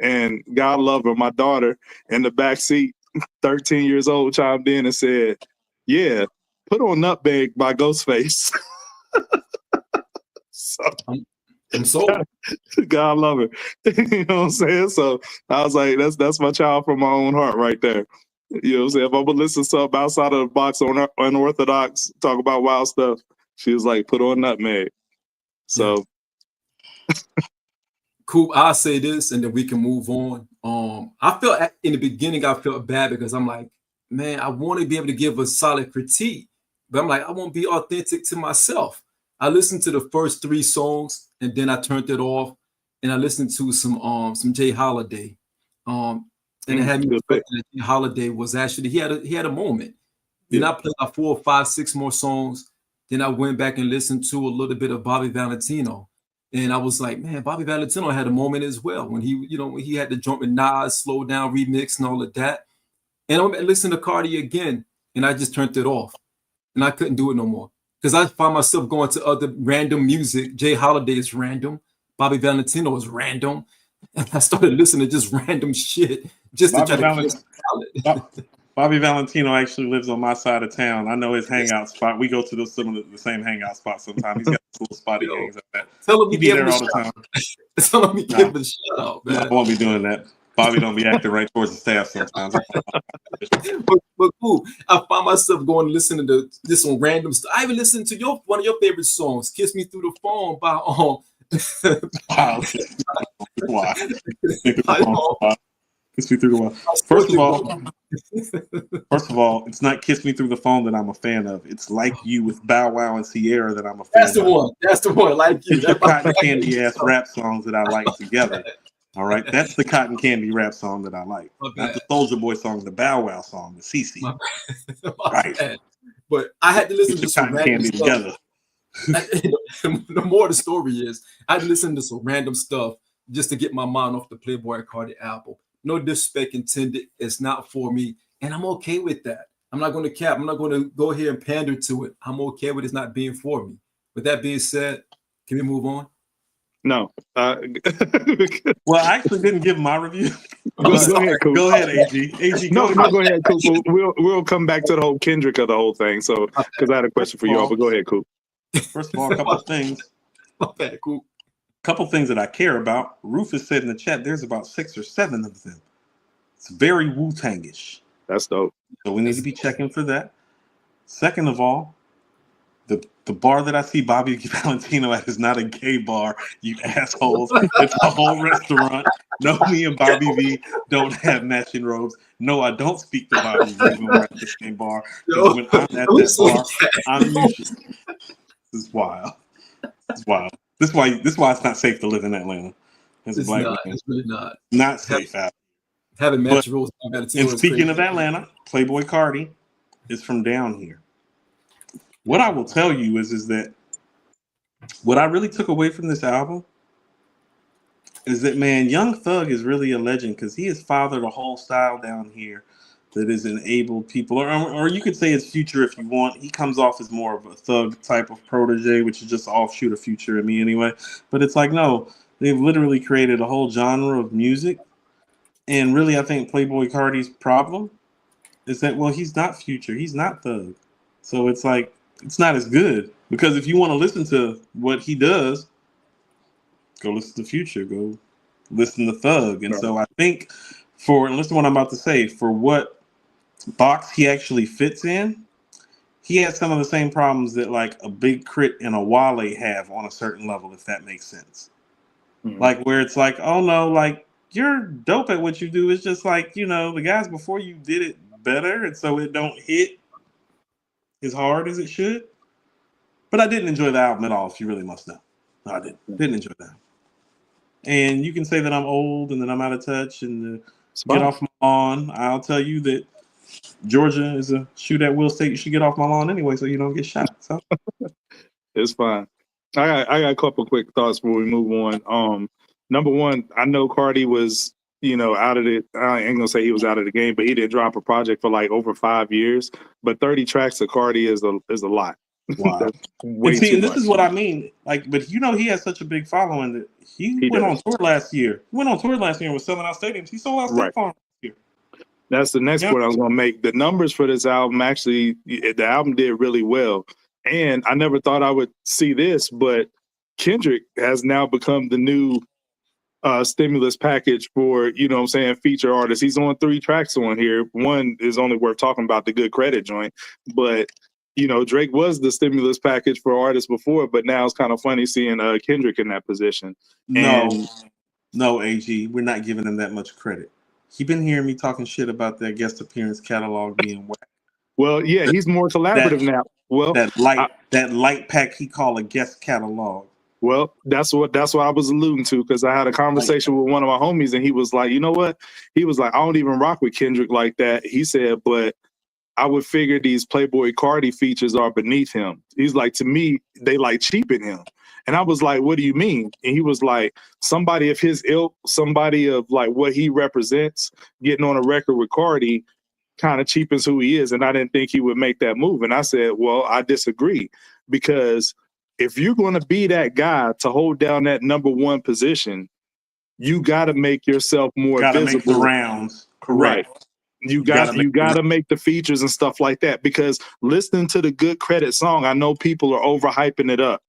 And God love her, my daughter in the back seat, 13 years old, chimed in and said, yeah, put on Nutbag by Ghostface. So God love her. You know what I'm saying? So I was like, that's my child from my own heart right there. You know what I'm saying? If I'm gonna listen to something outside of the box on unorthodox, talk about wild stuff, she was like, put on Nutmeg. So Coop, I'll say this and then we can move on. I felt in the beginning I felt bad because I'm like, man, I want to be able to give a solid critique, but I'm like, I won't be authentic to myself. I listened to the first 3 songs and then I turned it off and I listened to some Jay Holiday. And it had me reflecting that Jay Holiday was actually he had a moment. Then I played like 4 or 5, 6 more songs. Then I went back and listened to a little bit of Bobby Valentino. And I was like, man, Bobby Valentino had a moment as well when he had the jump with Nas, Slow Down remix and all of that. And I listened to Carti again and I just turned it off. And I couldn't do it no more. Because I found myself going to other random music. Jay Holiday is random. Bobby Valentino is random. And I started listening to just random shit just to try to Bobby Valentino actually lives on my side of town. I know his hangout spot. We go to some of the same hangout spots sometimes. He's got a cool spot he hangs at. He be there all the time. Tell him to give him a shout out, man. I won't be doing that. Bobby don't be acting right towards the staff sometimes. but cool. I found myself going listening to this on random stuff. I even listened to one of your favorite songs, "Kiss Me Through the Phone" by Kiss Me Through the Phone. First of all, it's not "Kiss Me Through the Phone" that I'm a fan of. It's "Like You" with Bow Wow and Sierra that I'm a fan That's the one. That's the one. Like You. It's the cotton candy ass rap songs that I like together. All right, that's the cotton candy rap song that I like. Not the Soulja Boy song, the Bow Wow song, the CC. Right. But I had to listen to some cotton candy together. The more the story is, I had to listen to some random stuff just to get my mind off the Playboi Carti album. No disrespect intended. It's not for me. And I'm okay with that. I'm not going to cap. I'm not going to go here and pander to it. I'm okay with it not being for me. With that being said, can we move on? No. Well, I actually didn't give my review. Go ahead, Coop. Go ahead, AG. AG, go ahead, Coop. We'll come back to the whole Kendrick of the whole thing. So, because I had a question for y'all, but go ahead, Coop. First of all, a couple of things. Coop. Couple things that I care about. Rufus said in the chat, there's about 6 or 7 of them. It's very Wu-Tangish. That's dope. So we need to be checking for that. Second of all, the bar that I see Bobby Valentino at is not a gay bar, you assholes. It's a whole restaurant. No, me and Bobby V don't have matching robes. No, I don't speak to Bobby V when we're at the same bar. Because when I'm at that bar, I'm usually... This is wild. It's wild. This is why it's not safe to live in Atlanta. As a It's black not. man. It's really not. Not safe out. Having But- match rules on Valentino And is speaking crazy. of Atlanta, Playboi Carti is from down here. What I will tell you is that what I really took away from this album is that, man, Young Thug is really a legend because he has fathered a whole style down here that has enabled people, or you could say it's Future if you want. He comes off as more of a Thug type of protege, which is just offshoot of Future in me anyway. But it's like, no, they've literally created a whole genre of music. And really, I think Playboi Carti's problem is that, well, he's not Future. He's not Thug. So it's like, it's not as good. Because if you want to listen to what he does, go listen to Future. Go listen to Thug. And so I think and listen to what I'm about to say, for what box he actually fits in, he has some of the same problems that like a Big Crit and a Wale have on a certain level, if that makes sense. Mhm. Like where it's like, oh no, like you're dope at what you do. It's just like, the guys before you did it better, and so it don't hit as hard as it should. But I didn't enjoy the album at all, if you really must know. No, I didn't enjoy that. And you can say that I'm old and that I'm out of touch and get off my lawn. I'll tell you that Georgia is a shoot at Will State. You should get off my lawn anyway so you don't get shot. So It's fine. I got a couple quick thoughts before we move on. Number one, I know Carti was, out of it. I ain't gonna say he was out of the game, but he didn't drop a project for like over 5 years. But 30 tracks of Carti is a lot. wow. That's way And see, too and this much. is what I mean. Like, but he has such a big following that he went on tour last year. He went on tour last year and was selling out stadiums. He sold out State Farm last year. That's the next point I was going to make. The numbers for this album, actually, the album did really well. And I never thought I would see this, but Kendrick has now become the new stimulus package for, feature artists. He's on 3 tracks on here. One is only worth talking about, the Good Credit joint. But, Drake was the stimulus package for artists before, but now it's kind of funny seeing Kendrick in that position. No, AG, we're not giving him that much credit. He been hearing me talking shit about that guest appearance catalog being whack. Well, yeah, he's more collaborative now. Well, that light pack he call a guest catalog. Well, that's what I was alluding to, because I had a conversation with one of my homies, and he was like, you know what? He was like, I don't even rock with Kendrick like that. He said, but I would figure these Playboi Carti features are beneath him. He's like, to me, they like cheapen him. And I was like, what do you mean? And he was like, somebody of his ilk, somebody of like what he represents, getting on a record with Carti kind of cheapens who he is. And I didn't think he would make that move. And I said, well, I disagree, because if you're going to be that guy to hold down that number one position, you got to make yourself more visible. Make the rounds. Correct. Right. You got to make the features and stuff like that, because listening to the Good Credit song, I know people are overhyping it up,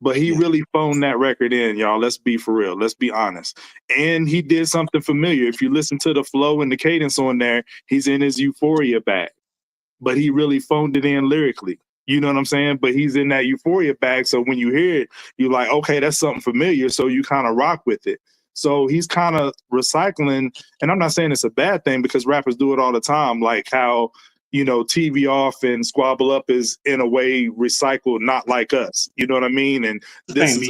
but he really phoned that record in, y'all. Let's be for real. Let's be honest. And he did something familiar. If you listen to the flow and the cadence on there, he's in his Euphoria bag, but he really phoned it in lyrically. You know what I'm saying? But he's in that Euphoria bag. So when you hear it, you're like, okay, that's something familiar. So you kind of rock with it. So he's kind of recycling, and I'm not saying it's a bad thing, because rappers do it all the time, like how, TV Off and Squabble Up is in a way recycled, not like us. You know what I mean? And this is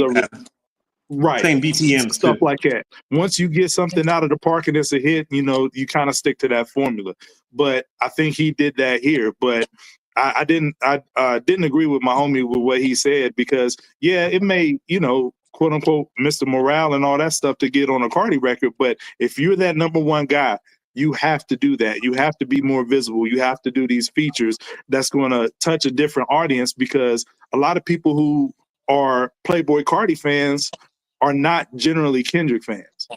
right. Same BPM stuff too. Like that. Once you get something out of the park and it's a hit, you kind of stick to that formula. But I think he did that here. But I didn't agree with my homie with what he said, because it may, quote unquote, Mr. Morale and all that stuff to get on a Carti record. But if you're that number one guy, you have to do that. You have to be more visible. You have to do these features that's going to touch a different audience, because a lot of people who are Playboi Carti fans are not generally Kendrick fans.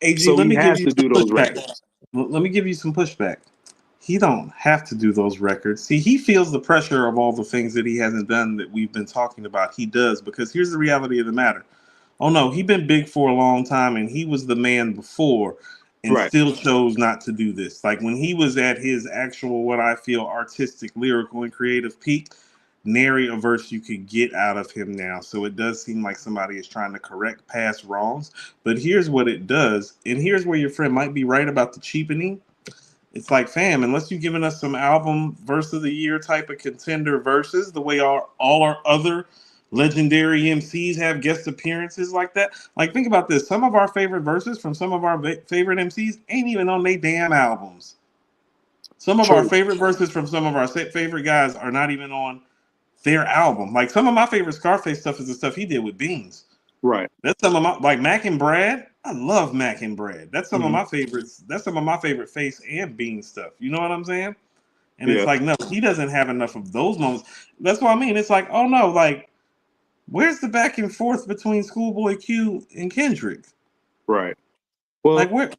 AG, so let me give you to do those records. Let me give you some pushback. He don't have to do those records. See, he feels the pressure of all the things that he hasn't done that we've been talking about. He does, because here's the reality of the matter. Oh no, he's been big for a long time, and he was the man before, and still chose not to do this. Like when he was at his actual, what I feel, artistic, lyrical, and creative peak, nary a verse you could get out of him now. So it does seem like somebody is trying to correct past wrongs. But here's what it does, and here's where your friend might be right about the cheapening. It's like, fam, unless you've given us some album verse of the year type of contender verses, the way all our other legendary MCs have guest appearances like that. Like, think about this. Some of our favorite verses from some of our favorite MCs ain't even on their damn albums. Some of our favorite verses from some of our favorite guys are not even on their album. Like, some of my favorite Scarface stuff is the stuff he did with Beans. Right. That's some of my, like, Mac and Brad. I love Mac and Brad. That's some of my favorites. That's some of my favorite Face and Beans stuff. You know what I'm saying? And it's like, no, he doesn't have enough of those moments. That's what I mean. It's like, oh no, like, where's the back and forth between Schoolboy Q and Kendrick? Right. Well, like, where?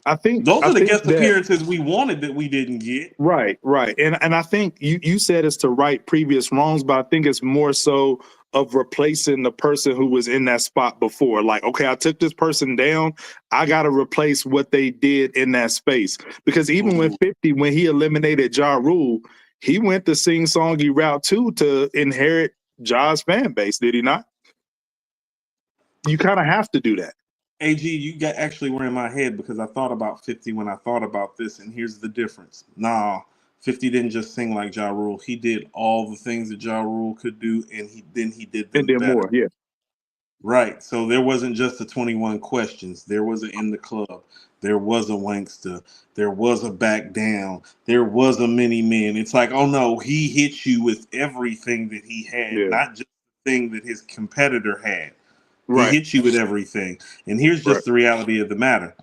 I think those are the guest appearances we wanted that we didn't get. Right. And I think you said it's to right previous wrongs, but I think it's more so of replacing the person who was in that spot before. Like, okay, I took this person down. I got to replace what they did in that space. Because even when 50, when he eliminated Ja Rule, he went the sing-songy route too to inherit Ja's fan base, did he not? You kind of have to do that. AG, you actually were in my head because I thought about 50 when I thought about this, and here's the difference. Nah, 50 didn't just sing like Ja Rule. He did all the things that Ja Rule could do, and he did them better. More, yeah. Right. So there wasn't just the 21 Questions. There was an In the Club. There was a Wankster. There was a Back Down. There was a Many Men. It's like, oh no, he hit you with everything that he had, not just the thing that his competitor had. He hit you with everything. And here's just the reality of the matter.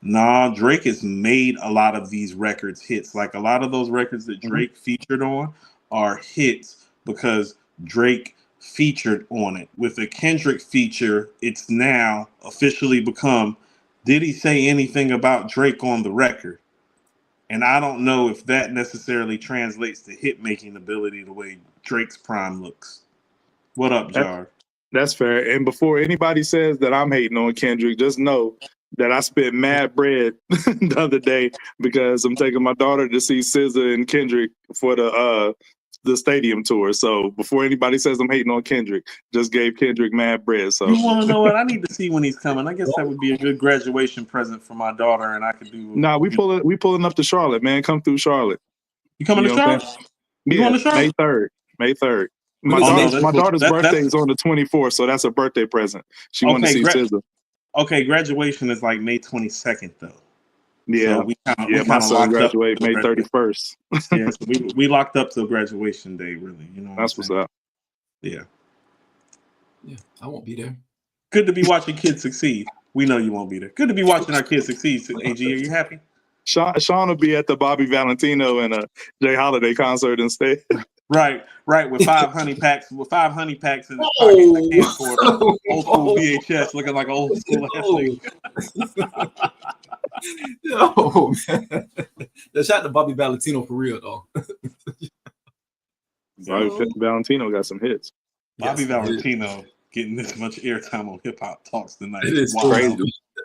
Nah, Drake has made a lot of these records hits. Like, a lot of those records that Drake featured on are hits because Drake featured on it. With a Kendrick feature, it's now officially become, did he say anything about Drake on the record? And I don't know if that necessarily translates to hit making ability the way Drake's Prhyme looks. What up, Jar? That's fair. And before anybody says that I'm hating on Kendrick, just know that I spent mad bread the other day because I'm taking my daughter to see SZA and Kendrick for the stadium tour. So before anybody says I'm hating on Kendrick, just gave Kendrick mad bread. So you want to know what? I need to see when he's coming. I guess that would be a good graduation present for my daughter, and I could do. Nah, we pulling up to Charlotte, man. Come through Charlotte. You coming to Charlotte? You going to Charlotte? May 3rd. My daughter's birthday is on the 24th, so that's a birthday present. She wanted to see SZA. Okay, graduation is like May 22nd, though. Yeah, so my son graduated May 31st. Yeah, so we locked up till graduation day, really. You know, that's what's up. Yeah, I won't be there. Good to be watching kids succeed. We know you won't be there. Good to be watching our kids succeed. AG, are you happy? Shawn will be at the Bobby Valentino and a Jay Holiday concert instead. Right, with 5 honey packs, in his pockets, the camcorder, old school VHS, looking like old school. Yo, man. Shout out to Bobby Valentino for real, though. Bobby Valentino got some hits. Bobby Valentino getting this much airtime on Hip Hop Talks tonight. It is crazy.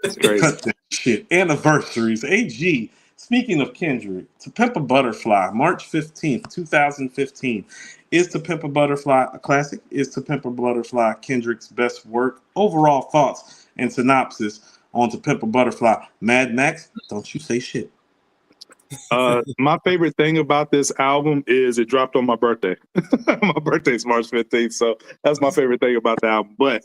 It's crazy. Cut that shit. Anniversaries. AG. Speaking of Kendrick, To Pimp a Butterfly, March 15th, 2015. Is To Pimp a Butterfly a classic? Is To Pimp a Butterfly Kendrick's best work? Overall thoughts and synopsis on To Pimp a Butterfly. Mad Max, don't you say shit. My favorite thing about this album is it dropped on my birthday. My birthday's March 15th, so that's my favorite thing about the album. But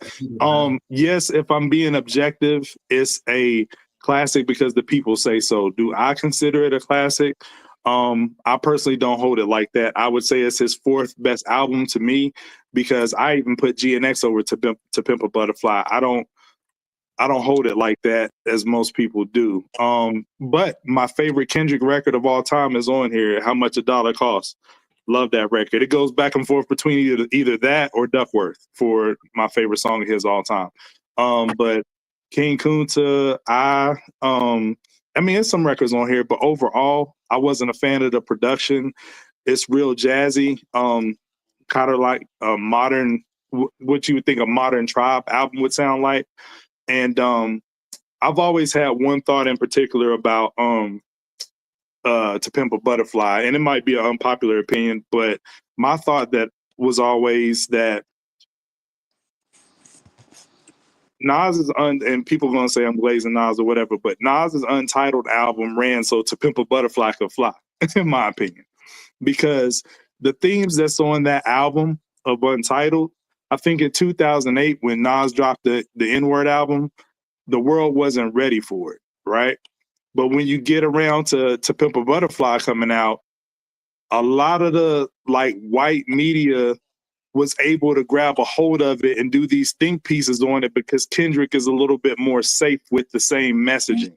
yes, if I'm being objective, it's a classic because the people say so. Do I consider it a classic? I personally don't hold it like that. I would say it's his 4th best album to me because I even put GNX over to Pimp a Butterfly. I don't hold it like that as most people do. But my favorite Kendrick record of all time is on here, How Much a Dollar Costs. Love that record. It goes back and forth between either that or Duckworth for my favorite song of his all time. But King Kunta, I mean, there's some records on here, but overall, I wasn't a fan of the production. It's real jazzy, kind of like a modern, what you would think a modern Tribe album would sound like. And I've always had one thought in particular about To Pimp a Butterfly, and it might be an unpopular opinion, but my thought that was always that Nas is and people are gonna say I'm glazing Nas or whatever, but Nas's Untitled album ran so To Pimp a Butterfly could fly, in my opinion, because the themes that's on that album of Untitled. I think in 2008 when Nas dropped the N-Word album, the world wasn't ready for it, right? But when you get around to Pimp a Butterfly coming out, a lot of the like white media was able to grab a hold of it and do these think pieces on it because Kendrick is a little bit more safe with the same messaging.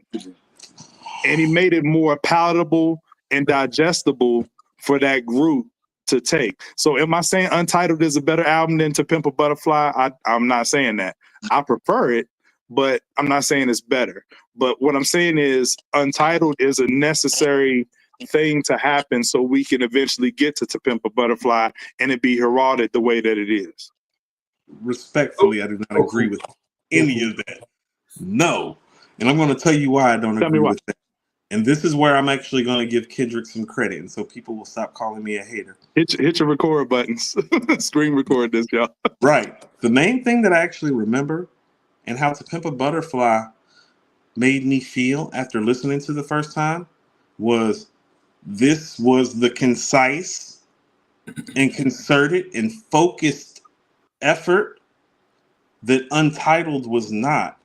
And he made it more palatable and digestible for that group to take. So am I saying Untitled is a better album than To Pimp a Butterfly? I'm not saying that. I prefer it, but I'm not saying it's better. But what I'm saying is Untitled is a necessary thing to happen so we can eventually get to Pimp a Butterfly and it be heralded the way that it is. Respectfully, I do not agree with any of that. No. And I'm going to tell you why I don't agree with that. And this is where I'm actually going to give Kendrick some credit, and so people will stop calling me a hater. Hit your record buttons. Screen record this, y'all. Right. The main thing that I actually remember and how To Pimp a Butterfly made me feel after listening to the first time was this was the concise and concerted and focused effort that Untitled was not.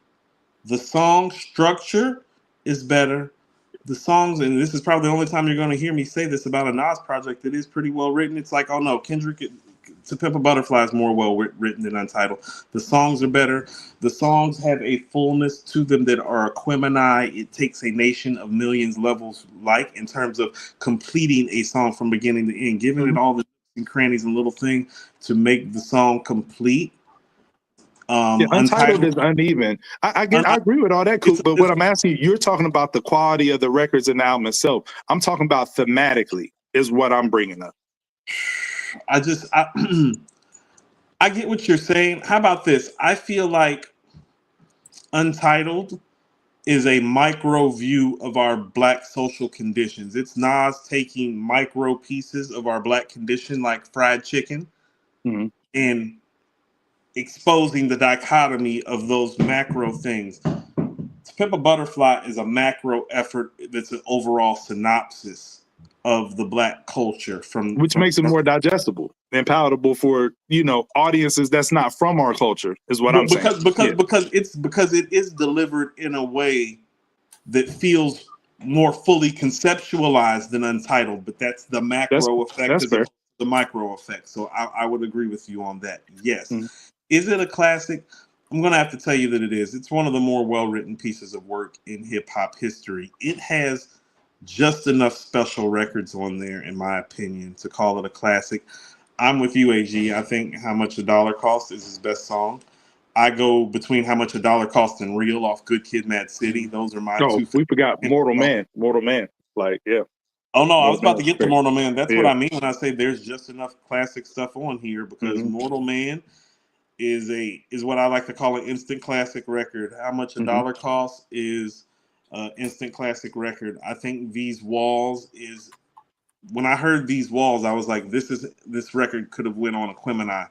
The song structure is better. The songs, and this is probably the only time you're going to hear me say this about a Nas project that is pretty well written. It's like, oh no, Kendrick To Pimp a Butterfly is more well written than Untitled. The songs are better. The songs have a fullness to them that are Aquemini. It takes a nation of millions levels, like in terms of completing a song from beginning to end, giving it all the crannies and little things to make the song complete. Untitled is uneven. I agree with all that, Coop, but what I'm asking you, you're talking about the quality of the records and the album itself. I'm talking about thematically is what I'm bringing up. I get what you're saying. How about this? I feel like Untitled is a micro view of our Black social conditions. It's Nas taking micro pieces of our Black condition, like fried chicken, and exposing the dichotomy of those macro things. To Pimp a Butterfly is a macro effort that's an overall synopsis of the Black culture, which makes it more digestible and palatable for audiences that's not from our culture. Is what I'm saying. Because it is delivered in a way that feels more fully conceptualized than Untitled, but that's the macro effect as opposed to the micro effect. So I would agree with you on that. Yes. Is it a classic? I'm going to have to tell you that it is. It's one of the more well-written pieces of work in hip-hop history. It has just enough special records on there, in my opinion, to call it a classic. I'm with you, AG. I think How Much a Dollar Costs is his best song. I go between How Much a Dollar Costs and Real off Good Kid, Mad City. Those are my two. We forgot Mortal Man. Mortal Man. Like, yeah. Oh, no, I was about to get to Mortal Man. That's what I mean when I say there's just enough classic stuff on here, because Mortal Man is what I like to call an instant classic record. How Much a Dollar Costs is an instant classic record. I think These Walls is, when I heard These Walls, I was like, this record could have went on Aquemini,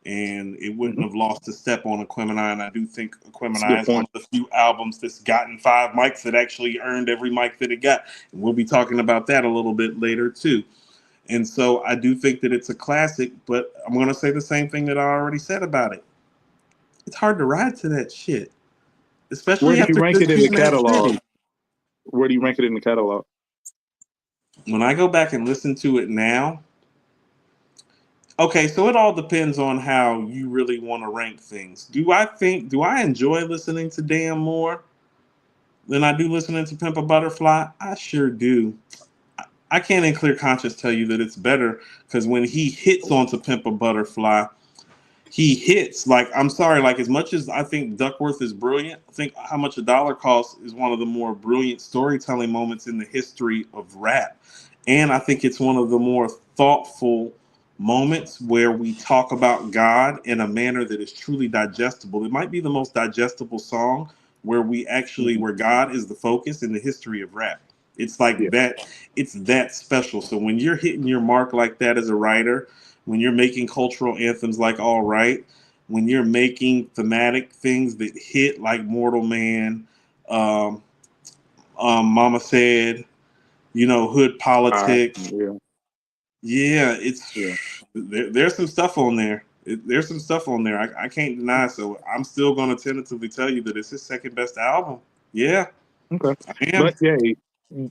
and it wouldn't have lost a step on Aquemini. And I do think Aquemini is one of the few albums that's gotten 5 mics that actually earned every mic that it got. And we'll be talking about that a little bit later too. And so I do think that it's a classic, but I'm going to say the same thing that I already said about it. It's hard to ride to that shit, especially Where do you rank it in the catalog? City. Where do you rank it in the catalog? When I go back and listen to it now, okay, so it all depends on how you really want to rank things. Do I enjoy listening to Damn more than I do listening to Pimp a Butterfly? I sure do. I can't in clear conscience tell you that it's better, because when he hits onto Pimp a Butterfly, he hits. Like, I'm sorry, like, as much as I think Duckworth is brilliant, I think How Much a Dollar Costs is one of the more brilliant storytelling moments in the history of rap. And I think it's one of the more thoughtful moments where we talk about God in a manner that is truly digestible. It might be the most digestible song where we actually, where God is the focus in the history of rap. It's like that. It's that special. So when you're hitting your mark like that as a writer, when you're making cultural anthems like All Right, when you're making thematic things that hit like Mortal Man, Mama Said, Hood Politics. There's some stuff on there. There's some stuff on there. I can't deny. So I'm still going to tentatively tell you that it's his second best album. Yeah. Okay. I am. But yeah,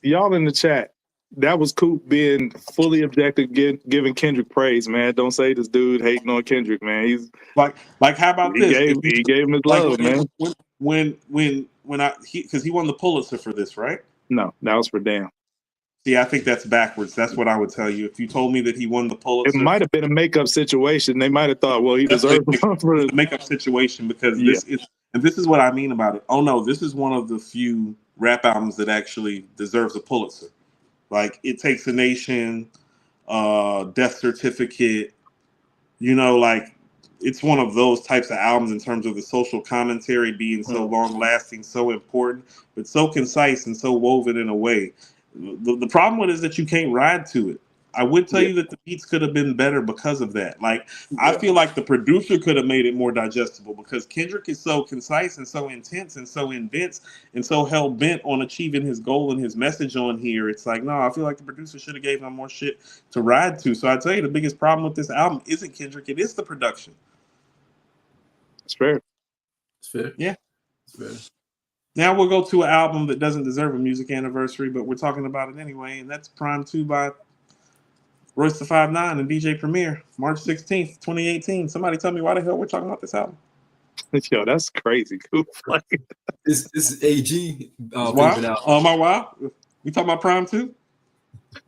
y'all in the chat, that was Coop being fully objective, giving Kendrick praise, man. Don't say this dude hating on Kendrick, man. He's like how about he this? Gave him his love, man. Because he won the Pulitzer for this, right? No, that was for Damn. See, I think that's backwards. That's what I would tell you. If you told me that he won the Pulitzer, it might have been a makeup situation. They might have thought, well, he deserved one for the makeup situation because this is what I mean about it. Oh no, this is one of the few rap albums that actually deserves a Pulitzer. Like It Takes a Nation, Death Certificate. Like it's one of those types of albums in terms of the social commentary being so long lasting, so important, but so concise and so woven in a way. The problem with it is that you can't ride to it. I would tell you that the beats could have been better because of that. I feel like the producer could have made it more digestible because Kendrick is so concise and so intense and so intense and so hell bent on achieving his goal and his message on here. It's like, no, I feel like the producer should have gave him more shit to ride to. So I tell you, the biggest problem with this album isn't Kendrick; it is the production. It's fair. It's fair. Yeah, it's fair. Now we'll go to an album that doesn't deserve a music anniversary, but we're talking about it anyway, and that's Prhyme 2 by Royce the 5'9" and DJ Premier, March 16th, 2018. Somebody tell me why the hell we're talking about this album. Yo, that's crazy. This is AG. Wow. My wow. We talking about Prhyme 2?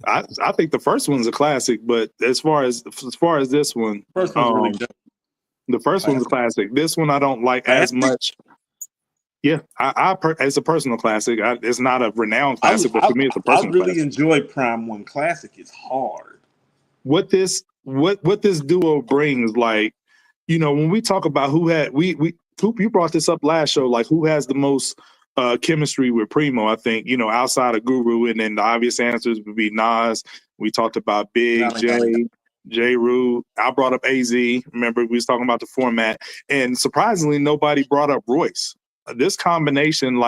I think the first one's a classic, but as far as this one, first one's really good. The first one's a classic. This one I don't like as much. Yeah, it's a personal classic. It's not a renowned classic, but for me, it's a personal classic. I really enjoy Prhyme 1 Classic. It's hard. What this duo brings, when we talk about who had Coop, you brought this up last show, like who has the most chemistry with Primo, I think, outside of Guru, and then the obvious answers would be Nas. We talked about Big, J. Rue. I brought up AZ. Remember, we was talking about the format. And surprisingly, nobody brought up Royce. This combination,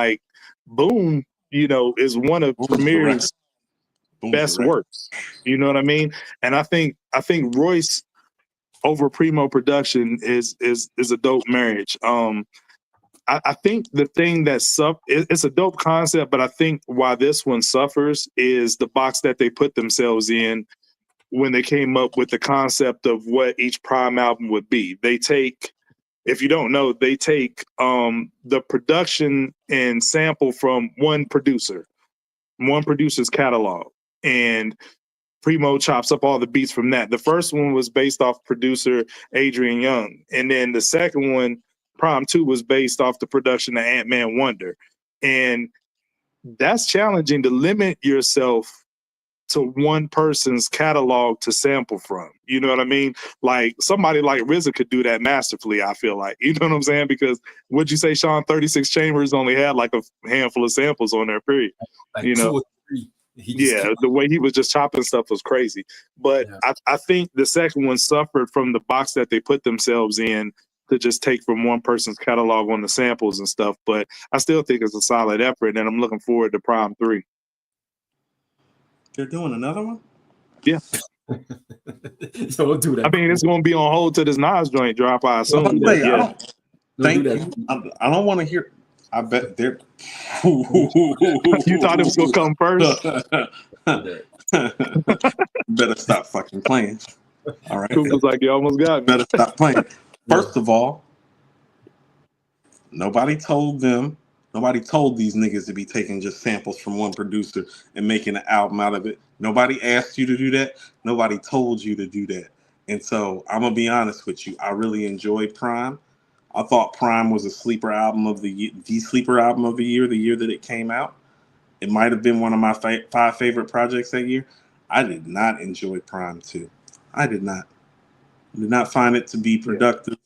Boom, is one of Premier's best works. You know what I mean? And I think Royce over Primo production is a dope marriage. I think the thing it's a dope concept, but I think why this one suffers is the box that they put themselves in when they came up with the concept of what each Prhyme album would be. They take, if you don't know, the production and sample from one producer's catalog, and Primo chops up all the beats from that. The first one was based off producer Adrian Young, and then the second one, Prhyme 2, was based off the production of Ant-Man Wonder. And that's challenging to limit yourself to one person's catalog to sample from. You know what I mean? Like somebody like RZA could do that masterfully, I feel like. You know what I'm saying? Because what'd you say, Shawn? 36 Chambers only had like a handful of samples on there, period. Like 2 or 3. The way he was just chopping stuff was crazy. But I think the second one suffered from the box that they put themselves in to just take from one person's catalog on the samples and stuff. But I still think it's a solid effort, and I'm looking forward to Prhyme 3. They're doing another one? Yeah. So we'll do that. I mean, it's going to be on hold till this Nas joint drop, I assume. I don't want to hear. I bet they're. You thought it was going to come first? Better stop fucking playing. All right. Coop was like, you almost got me. Better stop playing. First of all, nobody told these niggas to be taking just samples from one producer and making an album out of it. Nobody asked you to do that. Nobody told you to do that. And so I'm going to be honest with you. I really enjoyed Prhyme. I thought Prhyme was a sleeper album of the year, the sleeper album of the year that it came out. It might have been one of my 5 favorite projects that year. I did not enjoy Prhyme 2. I did not. I did not find it to be productive.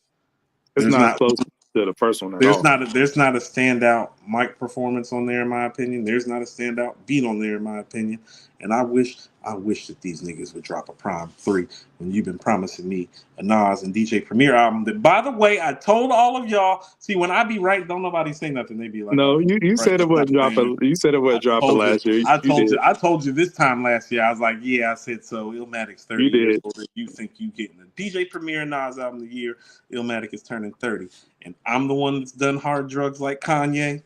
It's not close to the first one at all. There's not a standout mic performance on there, in my opinion. There's not a standout beat on there, in my opinion. And I wish that these niggas would drop a Prhyme 3 when you've been promising me a Nas and DJ Premier album. That, by the way, I told all of y'all. See, when I be right, don't nobody say nothing. They be like, no, oh, you said it wasn't dropping. You said it wasn't dropping last year. I told you this time last year. I was like, yeah, I said so. Illmatic's 30 years older. You think you getting a DJ Premier Nas album of the year? Illmatic is turning 30, and I'm the one that's done hard drugs like Kanye.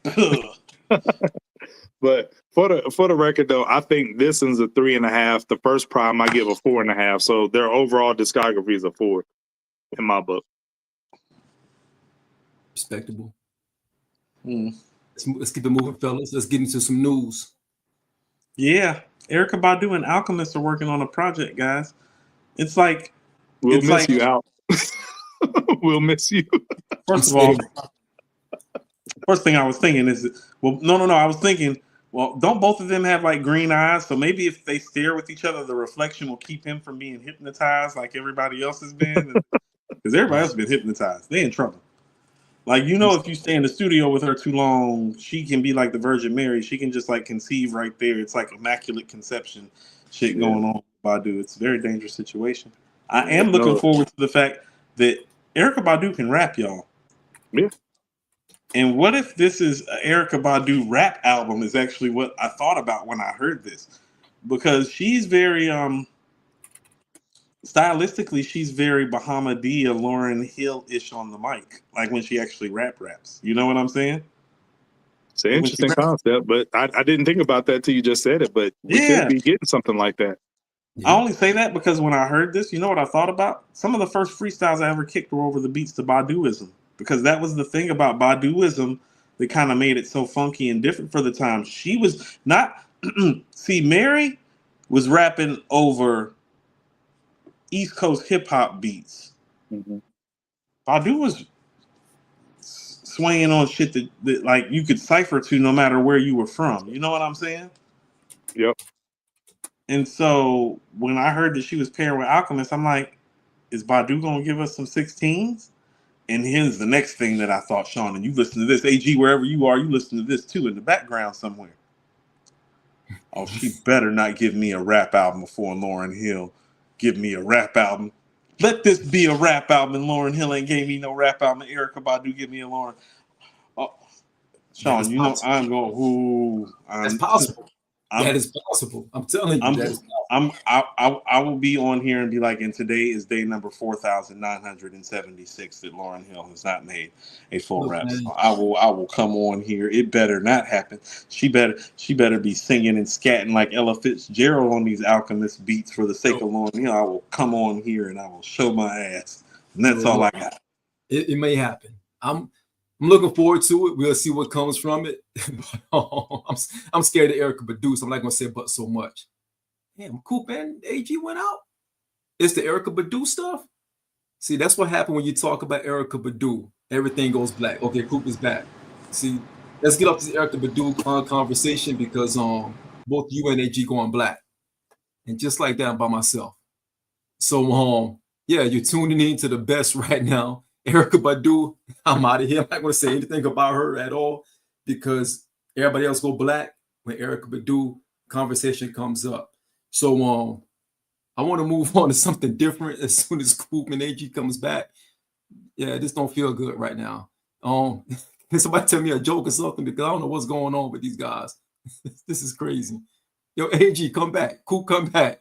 But for the record, though, I think this one's a 3.5. The first Prhyme I give a 4.5. So their overall discography is a 4 in my book. Respectable. Let's keep it moving, fellas. Let's get into some news. Yeah, Erykah Badu and Alchemist are working on a project, guys. It's like we'll miss you, Al. We'll miss you. First of all, first thing I was thinking is, well, no. I was thinking, well, don't both of them have like green eyes? So maybe if they stare with each other, the reflection will keep him from being hypnotized like everybody else has been. Because everybody else has been hypnotized. They in trouble. Like, you know, if you stay in the studio with her too long, she can be like the Virgin Mary. She can just like conceive right there. It's like immaculate conception shit going on with Badu. It's a very dangerous situation. I am looking forward to the fact that Erykah Badu can rap, y'all. Yeah. And what if this is an Erykah Badu rap album is actually what I thought about when I heard this? Because she's very stylistically, she's very Bahamadia, Lauryn Hill-ish on the mic, like when she actually raps. You know what I'm saying? It's an interesting concept, but I didn't think about that till you just said it, but we could be getting something like that. I only say that because when I heard this, you know what I thought about? Some of the first freestyles I ever kicked were over the beats to Baduizm, because that was the thing about Baduizm that kind of made it so funky and different for the time. She was not... See, Mary was rapping over East Coast hip-hop beats. Badu was swaying on shit that like you could cipher to no matter where you were from. You know what I'm saying? Yep. And so when I heard that she was pairing with Alchemist, I'm like, is Badu gonna give us some 16s? And here's the next thing that I thought, Shawn, and you listen to this, AG, wherever you are, you listen to this too in the background somewhere. Oh, she better not give me a rap album before Lauryn Hill give me a rap album. Let this be a rap album, and Lauryn Hill ain't gave me no rap album. And Erykah Badu give me a Lauryn. Oh, Shawn, you know I'm going. Ooh, that's possible. That is possible. I'm telling you. I will be on here and be like, and today is day number 4,976 that Lauryn Hill has not made a full rap song. I will come on here. It better not happen. She better be singing and scatting like Ella Fitzgerald on these Alchemist beats for the sake of Lauryn Hill. I will come on here and I will show my ass. And that's all I got. It may happen. I'm looking forward to it. We'll see what comes from it. I'm scared of Erykah Badu, so I'm not going to say but so much. Damn, Coop and AG went out. It's the Erykah Badu stuff. See, that's what happened when you talk about Erykah Badu. Everything goes black. Okay, Coop is back. See, let's get off this Erykah Badu conversation because both you and AG going black. And just like that, I'm by myself. So, yeah, you're tuning in to the best right now. Erykah Badu, I'm out of here. I'm not going to say anything about her at all because everybody else go black when Erykah Badu conversation comes up. So I want to move on to something different as soon as Coop and AG comes back. Yeah, this don't feel good right now. Can somebody tell me a joke or something because I don't know what's going on with these guys. This is crazy. Yo, AG, come back. Coop, come back.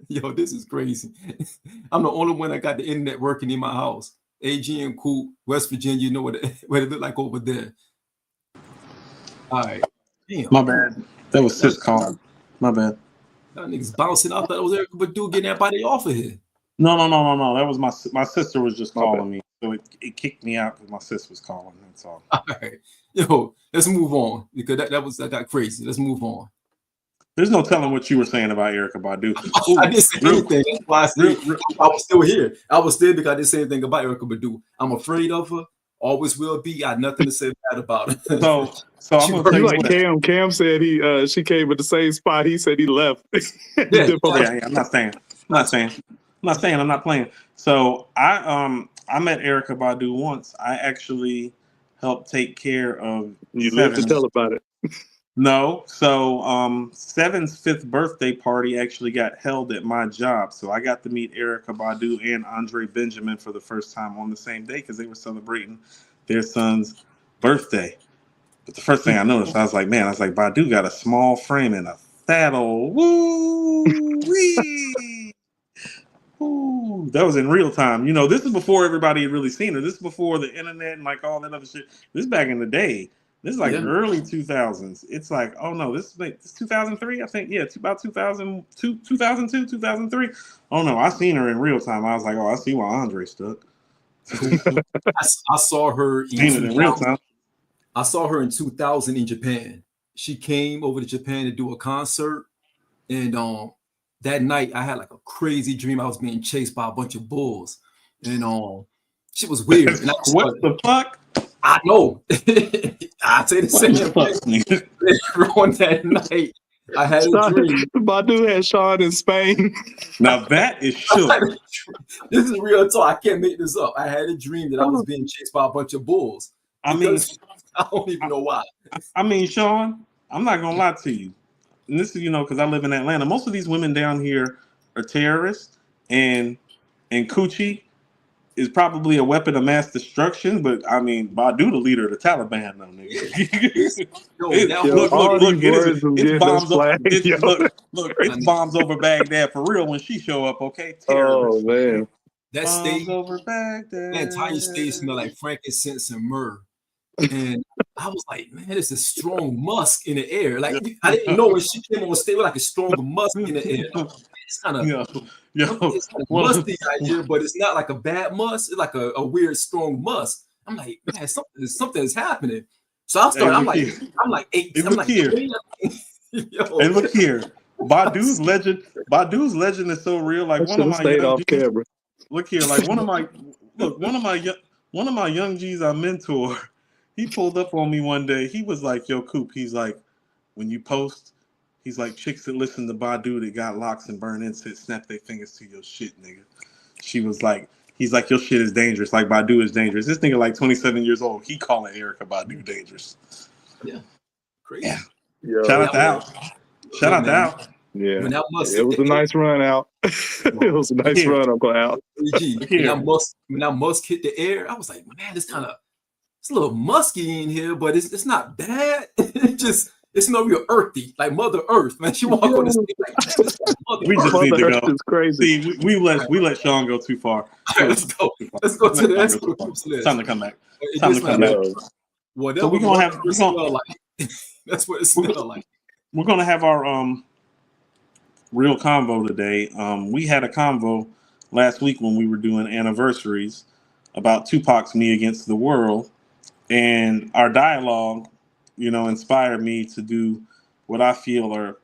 Yo, this is crazy. I'm the only one that got the internet working in my house. AG and Coop, West Virginia, you know what it look like over there. All right. Damn. My bad. That was Sis calling. My bad. That niggas bouncing out. That was Erykah Badu getting everybody off of here. No. That was my sister was just calling me. So it kicked me out because my sister was calling. That's all. All right. Yo, let's move on because that got crazy. Let's move on. There's no telling what you were saying about Erykah Badu. Ooh, I didn't say anything. That's why I was still here. I was still because I didn't say anything about Erykah Badu. I'm afraid of her. Always will be. I had nothing to say bad about her. So I'm gonna tell you like what. Cam said she came at the same spot. He said he left. Yeah, I'm not saying. I'm not playing. So I met Erykah Badu once. I actually helped take care of. You lived to tell about it. No, so Seven's fifth birthday party actually got held at my job, so I got to meet Erykah Badu and Andre Benjamin for the first time on the same day because they were celebrating their son's birthday. But the first thing I noticed, I was like, man, Badu got a small frame and a fat old woo wee. Ooh, that was in real time. This is before everybody had really seen her. This is before the internet and like all that other shit. This is back in the day. This is like early 2000s. It's like, oh no, this is 2003, I think. Yeah, about 2002, 2002, 2003. Oh no, I seen her in real time. I was like, oh, I see why Andre stuck. I saw her in real time. I saw her in 2000 in Japan. She came over to Japan to do a concert, and that night I had like a crazy dream. I was being chased by a bunch of bulls, and shit was weird. And what the fuck? I know. I say the same thing. On that night, I had a dream. Badu had Shawn in Spain. Now that is shook. This is real talk. I can't make this up. I had a dream that I was being chased by a bunch of bulls. I don't even know why. I mean, Shawn, I'm not gonna lie to you. And this is, because I live in Atlanta. Most of these women down here are terrorists, and coochie is probably a weapon of mass destruction. But I mean, Badu, the leader of the Taliban, though, nigga. It's bombs over. It's bombs over Baghdad for real when she show up. Okay, terrorists. Oh man, that state over Baghdad. That entire state smelled like frankincense and myrrh. And I was like, man, there's a strong musk in the air. Like I didn't know when she came on stage with like a strong musk in the air. It's kind of musty out here, but it's not like a bad musk. It's like a weird strong musk. I'm like, man, something is happening. So I started. I'm like 8. I'm like, here. And look here, Badu's legend is so real. Like one of my young G's, look here, like one of my young G's I mentor. He pulled up on me one day. He was like, yo, Coop, he's like, when you post, he's like, chicks that listen to Badu that got locks and burn incense, snap their fingers to your shit, nigga. She was like, he's like, your shit is dangerous. Like, Badu is dangerous. This nigga like 27 years old. He calling Erykah Badu dangerous. Yeah. Crazy. Yeah. Shout out to Al. Shout out to Al. Yeah. It was a nice run out. It was a nice run, Uncle Al. When that musk hit the air, I was like, man, it's a little musky in here, but it's not bad. It's no real earthy, like Mother Earth, man. She walk on this thing like we just need to go. Is crazy. See, we let Shawn go too far. Right, let's go to the next list. Time to come back. Time to come back. Whatever. So we're gonna have. That's what it smells like. We're gonna have our real convo today. We had a convo last week when we were doing anniversaries about Tupac's "Me Against the World." And our dialogue, inspired me to do what I feel are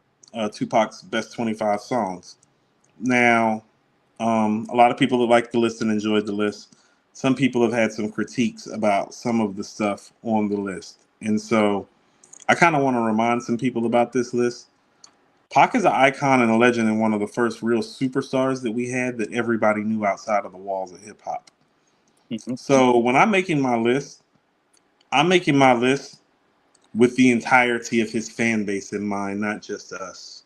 Tupac's best 25 songs. Now, a lot of people that like the list and enjoyed the list. Some people have had some critiques about some of the stuff on the list. And so I kind of want to remind some people about this list. Pac is an icon and a legend and one of the first real superstars that we had that everybody knew outside of the walls of hip hop. Mm-hmm. So when I'm making my list with the entirety of his fan base in mind, not just us.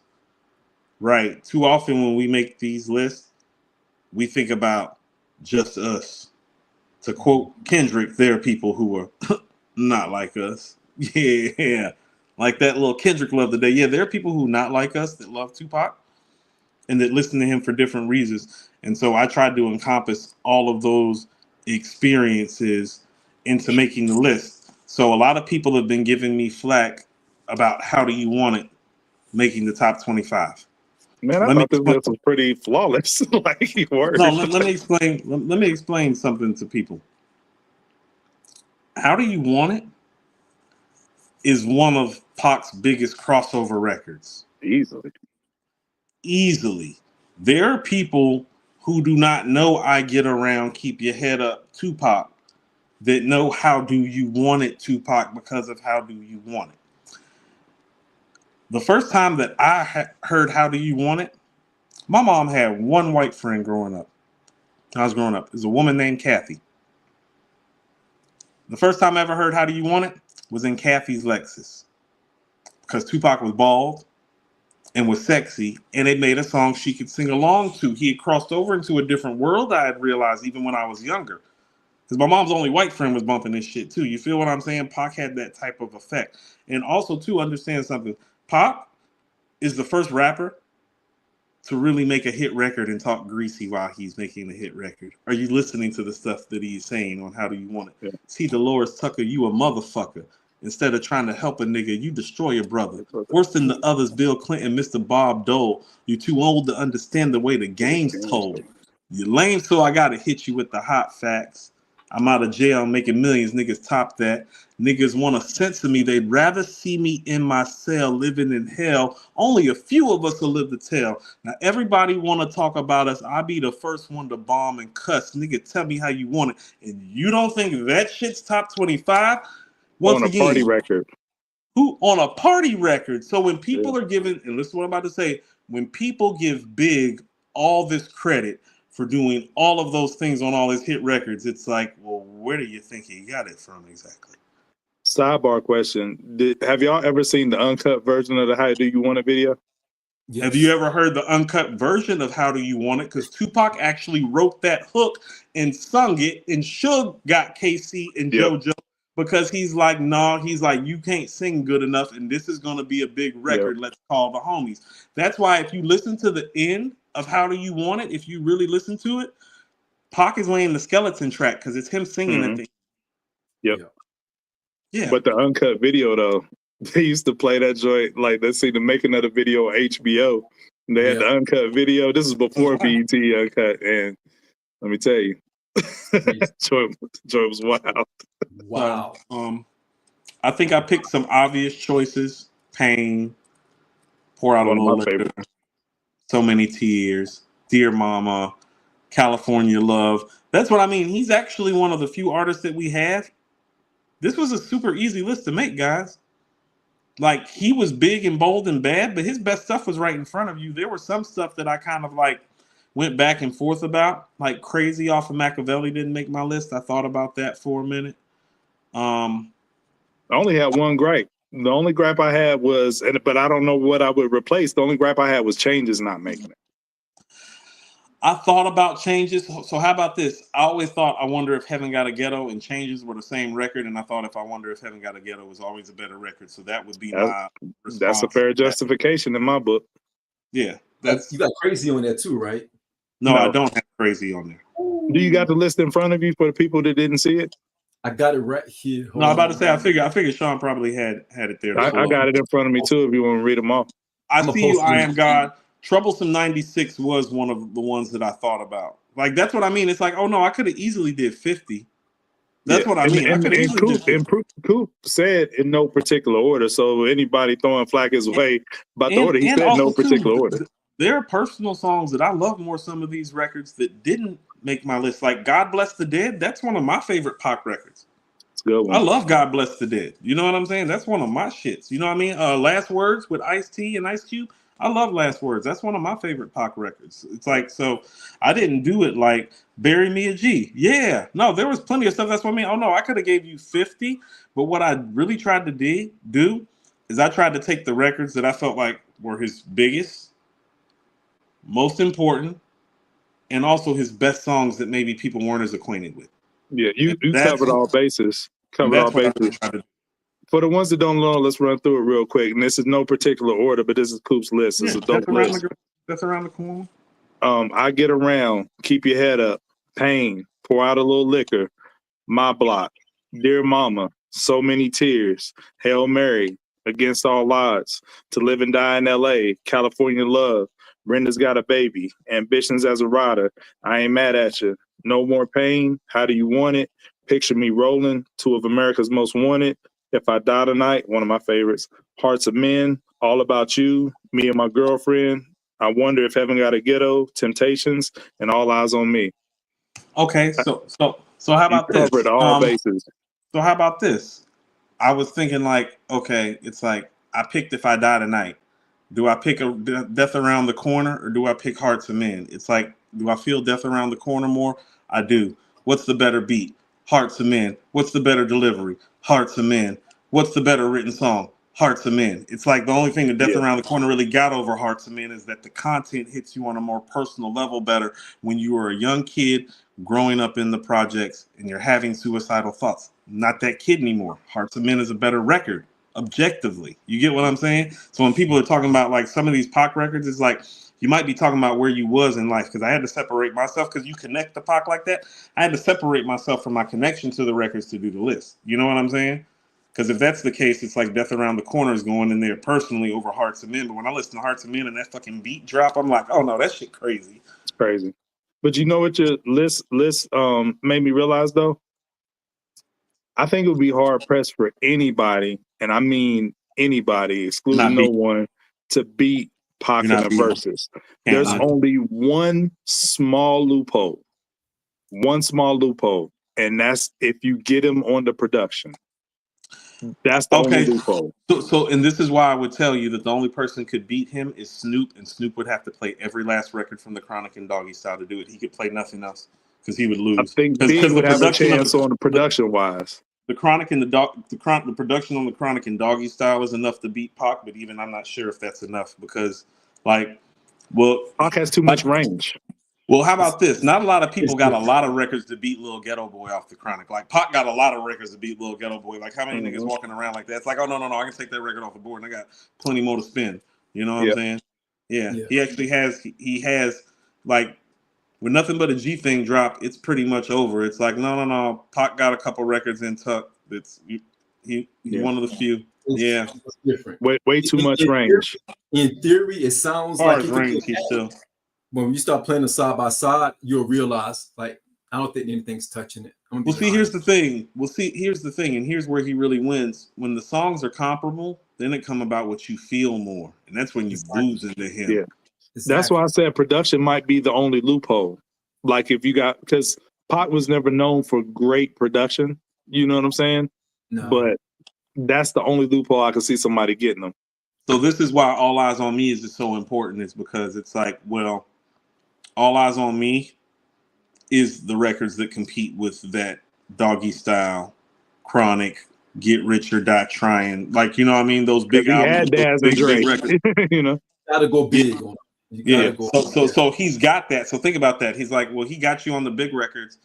Right. Too often when we make these lists, we think about just us. To quote Kendrick, there are people who are not like us. Yeah. Like that little Kendrick love today. Yeah, there are people who not like us that love Tupac and that listen to him for different reasons. And so I tried to encompass all of those experiences into making the list. So a lot of people have been giving me flack about how do you want it making the top 25. Man, I thought this list was pretty flawless. Like you were. No, let me explain. Let me explain something to people. How Do You Want It is one of Pac's biggest crossover records. Easily. There are people who do not know I Get Around, Keep Your Head Up, Tupac, that know How Do You Want It, Tupac, because of How Do You Want It. The first time that I heard How Do You Want It, my mom had one white friend growing up. I was growing up. It was a woman named Kathy. The first time I ever heard How Do You Want It was in Kathy's Lexus. because Tupac was bald and was sexy, and it made a song she could sing along to. He had crossed over into a different world, I had realized, even when I was younger. Because my mom's only white friend was bumping this shit, too. You feel what I'm saying? Pac had that type of effect. And also, too, understand something. Pac is the first rapper to really make a hit record and talk greasy while he's making the hit record. Are you listening to the stuff that he's saying on How Do You Want It? Yeah. See, Dolores Tucker, you a motherfucker. Instead of trying to help a nigga, you destroy your brother. Worse than the others, Bill Clinton, Mr. Bob Dole. You too old to understand the way the game's told. You're lame, so I gotta hit you with the hot facts. I'm out of jail making millions, niggas top that. Niggas want to censor me. They'd rather see me in my cell living in hell. Only a few of us will live to tell. Now everybody want to talk about us. I'll be the first one to bomb and cuss. Nigga, tell me how you want it. And you don't think that shit's top 25? Once on a party record. Who on a party record? So when people are giving, and listen to what I'm about to say, when people give Big all this credit for doing all of those things on all his hit records, it's like, well, where do you think he got it from exactly? Sidebar question. Have y'all ever seen the uncut version of the How Do You Want It video? Yes. Have you ever heard the uncut version of How Do You Want It? Because Tupac actually wrote that hook and sung it, and Suge got KC and JoJo because he's like, nah, he's like, you can't sing good enough, and this is going to be a big record. Let's call the homies. That's why if you listen to the end of How Do You Want It, if you really listen to it, Pac is laying the skeleton track because it's him singing at the end. Yeah. But the uncut video, though, they used to play that joint, like, let's see, the making of the video on HBO. And they had the uncut video. This is before BET Uncut. And let me tell you, joint was wild. Wow. I think I picked some obvious choices. Pain, Pour Out a Little Liquor, So Many Tears, Dear Mama, California Love. That's what I mean. He's actually one of the few artists that we have. This was a super easy list to make, guys. Like, he was big and bold and bad, but his best stuff was right in front of you. There was some stuff that I kind of like went back and forth about. Like Crazy off of Machiavelli didn't make my list. I thought about that for a minute. I only had one gripe. The only gripe I had was, but I don't know what I would replace. The only gripe I had was Changes not making it. I thought about Changes. So how about this? I always thought I Wonder If Heaven Got a Ghetto and Changes were the same record, and I thought if I Wonder If Heaven Got a Ghetto was always a better record. So that would be my response. That's a fair justification in my book. Yeah. You got Crazy on there too, right? No, I don't have Crazy on there. Do you got the list in front of you for the people that didn't see it? I got it right here. I'm about to say, I figured Shawn probably had it there. I got it in front of me too if you want to read them off. I See You, I Am God. Troublesome 96 was one of the ones that I thought about. Like, that's what I mean. It's like, oh no, I could have easily did 50. That's what I mean. And Coop said in no particular order. So anybody throwing flack his way about the order, he said no particular order. There are personal songs that I love more. Some of these records that didn't make my list, like God Bless the Dead. That's one of my favorite Pac records. It's a good one. I love God Bless the Dead. You know what I'm saying? That's one of my shits. You know what I mean? Last Words with Ice-T and Ice Cube. I love Last Words. That's one of my favorite Pac records. It's like, so I didn't do it like Bury Me a G. Yeah. No, there was plenty of stuff. That's what I mean. Oh no, I could have gave you 50. But what I really tried to do is I tried to take the records that I felt like were his biggest, most important, and also his best songs that maybe people weren't as acquainted with. Yeah, you covered all bases. For the ones that don't know, let's run through it real quick. And this is no particular order, but this is Coop's list. It's a dope list. That's around the corner. I Get Around, Keep Your Head Up, Pain, Pour Out a Little Liquor, My Block, Dear Mama, So Many Tears, Hail Mary, Against All Odds, To Live and Die in L.A., California Love, Brenda's Got a Baby, Ambitions as a Rider, I Ain't Mad at You, No More Pain, How Do You Want It, Picture Me Rolling, Two of America's Most Wanted, If I Die Tonight, one of my favorites, Hearts of Men, All About You, Me and My Girlfriend, I Wonder If Heaven Got a Ghetto, Temptations, and All Eyes on Me. Okay, so how about this? Covered all bases. So how about this? I was thinking like, okay, it's like I picked If I Die Tonight. Do I pick a Death Around the Corner or do I pick Hearts of Men? It's like, do I feel Death Around the Corner more? I do. What's the better beat? Hearts of Men. What's the better delivery? Hearts of Men. What's the better written song? Hearts of Men. It's like the only thing that Death Yeah. Around the Corner really got over Hearts of Men is that the content hits you on a more personal level better when you were a young kid growing up in the projects and you're having suicidal thoughts. Not that kid anymore. Hearts of Men is a better record, objectively. You get what I'm saying? So when people are talking about like some of these Pac records, it's like you might be talking about where you was in life, because I had to separate myself, because you connect to Pac like that. I had to separate myself from my connection to the records to do the list. You know what I'm saying? Because if that's the case, it's like Death Around the Corner is going in there personally over Hearts of Men. But when I listen to Hearts of Men and that fucking beat drop, I'm like, oh no, that shit crazy. It's crazy. But you know what your list made me realize though? I think it would be hard pressed for anybody, and I mean anybody, excluding no one, to beat Pac in a versus. There's only one small loophole, and that's if you get him on the production. That's the only loophole. So, and this is why I would tell you that the only person could beat him is Snoop, and Snoop would have to play every last record from the Chronic and Doggy Style to do it. He could play nothing else because he would lose. I think Big would have a chance on the production wise. The Chronic and the production on the Chronic and Doggy Style is enough to beat Pac, but even I'm not sure if that's enough because, like, well, Pac has too much range. Well, how about this? Not a lot of people got a lot of records to beat Lil Ghetto Boy off the Chronic. Like Pac got a lot of records to beat Lil Ghetto Boy. Like how many niggas walking around like that? It's like, oh no, I can take that record off the board, and I got plenty more to spin. You know what I'm saying? Yeah. He actually has. He has like when Nothing But a G Thing dropped, it's pretty much over. It's like no. Pac got a couple records in tuck. It's he one of the few. It's different. Way too much range. In theory, it sounds like range. He's still. When you start playing them side by side, you'll realize, like, I don't think anything's touching it. Well, see, here's the thing. And here's where he really wins. When the songs are comparable, then it come about what you feel more, and that's when you lose into him. Yeah, that's why I said production might be the only loophole. Like if you got, because Pac was never known for great production. You know what I'm saying? No. But that's the only loophole I can see somebody getting them. So this is why All Eyes on Me is just so important. Is because it's like, well, All Eyes on Me is the records that compete with that Doggy Style, Chronic, Get Rich or Die Trying. Like, you know what I mean? Those big albums, those big records. You know? Gotta go big on it. So he's got that. So think about that. He's like, well, he got you on the big records.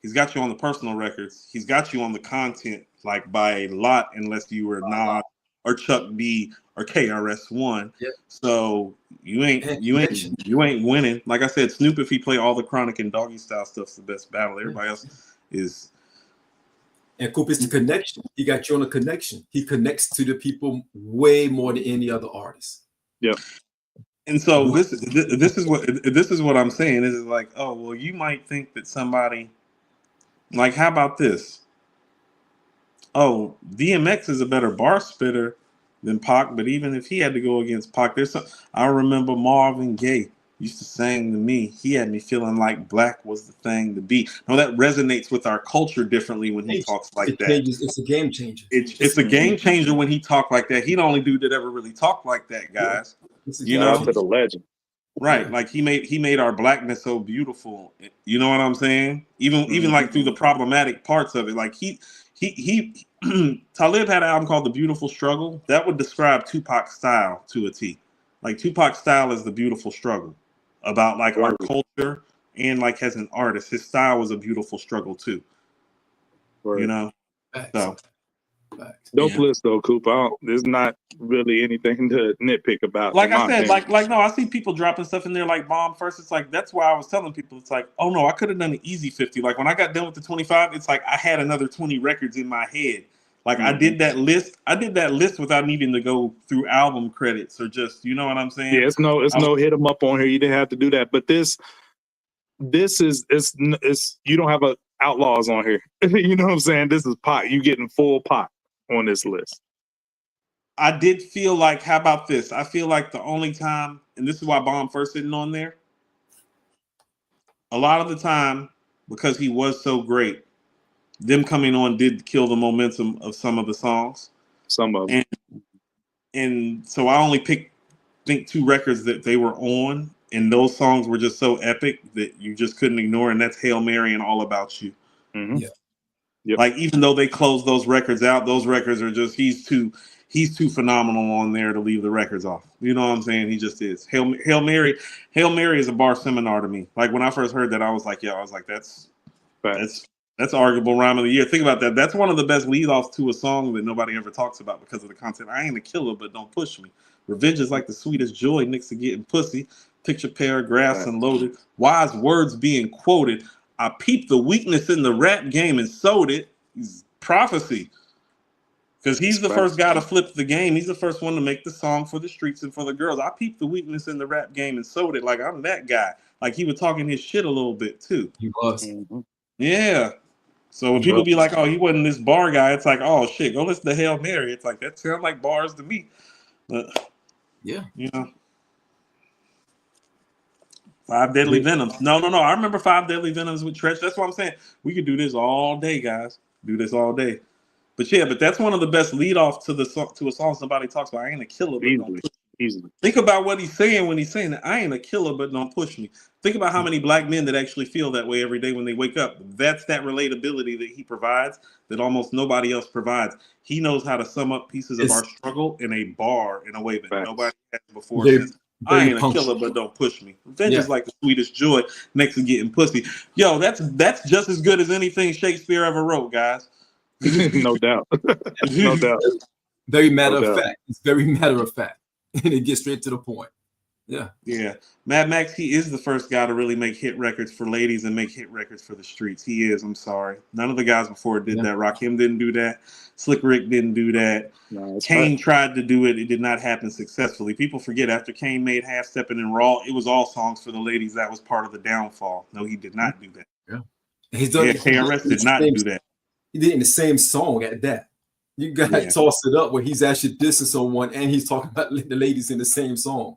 He's got you on the personal records. He's got you on the content, like by a lot, unless you were Nas or Chuck B or KRS-One. Yep. So you ain't winning. Like I said, Snoop, if he play all the Chronic and Doggy Style stuff's the best battle. Everybody else is. And Coop is the connection. He got you on a connection. He connects to the people way more than any other artist. Yeah. And so this is what I'm saying. Is like, oh well, you might think that somebody, like, how about this? Oh, DMX is a better bar spitter than Pac, but even if he had to go against Pac, I remember Marvin Gaye used to sing to me, he had me feeling like black was the thing to be. Now that resonates with our culture differently when he talks like that. It's a game changer. It's a game changer when he talk like that. He the only dude that ever really talked like that, guys. You know, to the legend. Right, like he made our blackness so beautiful. You know what I'm saying? Even like through the problematic parts of it. Like he Talib had an album called The Beautiful Struggle that would describe Tupac's style to a T. Like Tupac's style is the beautiful struggle about like our culture and like as an artist, his style was a beautiful struggle too. Right. You know, so. Dope list though, Coop. There's not really anything to nitpick about. Like I said, like no, I see people dropping stuff in there like Bomb First. It's like that's why I was telling people. It's like, oh no, I could have done an easy 50. Like when I got done with the 25, it's like I had another 20 records in my head. Like I did that list. I did that list without needing to go through album credits or just, you know what I'm saying? Yeah, it's no hit 'em up on here. You didn't have to do that. But this is you don't have a Outlaws on here. You know what I'm saying? This is pot. You getting full pot on this list. I did feel like, how about this? I feel like the only time, and this is why Bomb First sitting on there, a lot of the time, because he was so great, them coming on did kill the momentum of some of the songs. Some of them. And so I only think 2 records that they were on, and those songs were just so epic that you just couldn't ignore, and that's Hail Mary and All About You. Mm-hmm. Yeah. Yep. Like even though they closed those records out, those records are just he's he's too phenomenal on there to leave the records off. You know what I'm saying? He just is. Hail Mary is a bar seminar to me. Like when I first heard that, I was like, that's arguable rhyme of the year. Think about that. That's one of the best lead-offs to a song that nobody ever talks about because of the content. I ain't a killer, but don't push me. Revenge is like the sweetest joy. Nicks are getting pussy. Picture paragraphs and loaded. Wise words being quoted. I peeped the weakness in the rap game and sowed it. Prophecy. Because he's the first guy to flip the game. He's the first one to make the song for the streets and for the girls. I peeped the weakness in the rap game and sowed it. Like, I'm that guy. Like, he was talking his shit a little bit, too. He was. Yeah. So when people be like, oh, he wasn't this bar guy, it's like, oh, shit, go listen to Hail Mary. It's like, that sounds like bars to me. But, yeah. You know. 5 Deadly Venoms. No. I remember 5 Deadly Venoms with Tretch. That's what I'm saying. We could do this all day, guys. Do this all day. But yeah, that's one of the best lead-offs to a song somebody talks about. I ain't a killer, but don't push me. Think about what he's saying when he's saying that. I ain't a killer, but don't push me. Think about how many black men that actually feel that way every day when they wake up. That's that relatability that he provides that almost nobody else provides. He knows how to sum up pieces of our struggle in a bar in a way that nobody has before. I ain't a killer, but don't push me. Revenge is like the sweetest joy next to getting pussy. Yo, that's just as good as anything Shakespeare ever wrote, guys. No doubt. No doubt. Very matter of fact. It's very matter of fact. And it gets straight to the point. Yeah. Yeah. Mad Max, he is the first guy to really make hit records for ladies and make hit records for the streets. He is. I'm sorry. None of the guys before did that. Rakim didn't do that. Slick Rick didn't do that. No, Kane tried to do it. It did not happen successfully. People forget after Kane made Half Steppin' and Raw, it was all songs for the ladies. That was part of the downfall. No, he did not do that. Yeah. He's done KRS did not do that. He did it in the same song at that. You got to toss it up where he's actually dissing someone and he's talking about the ladies in the same song.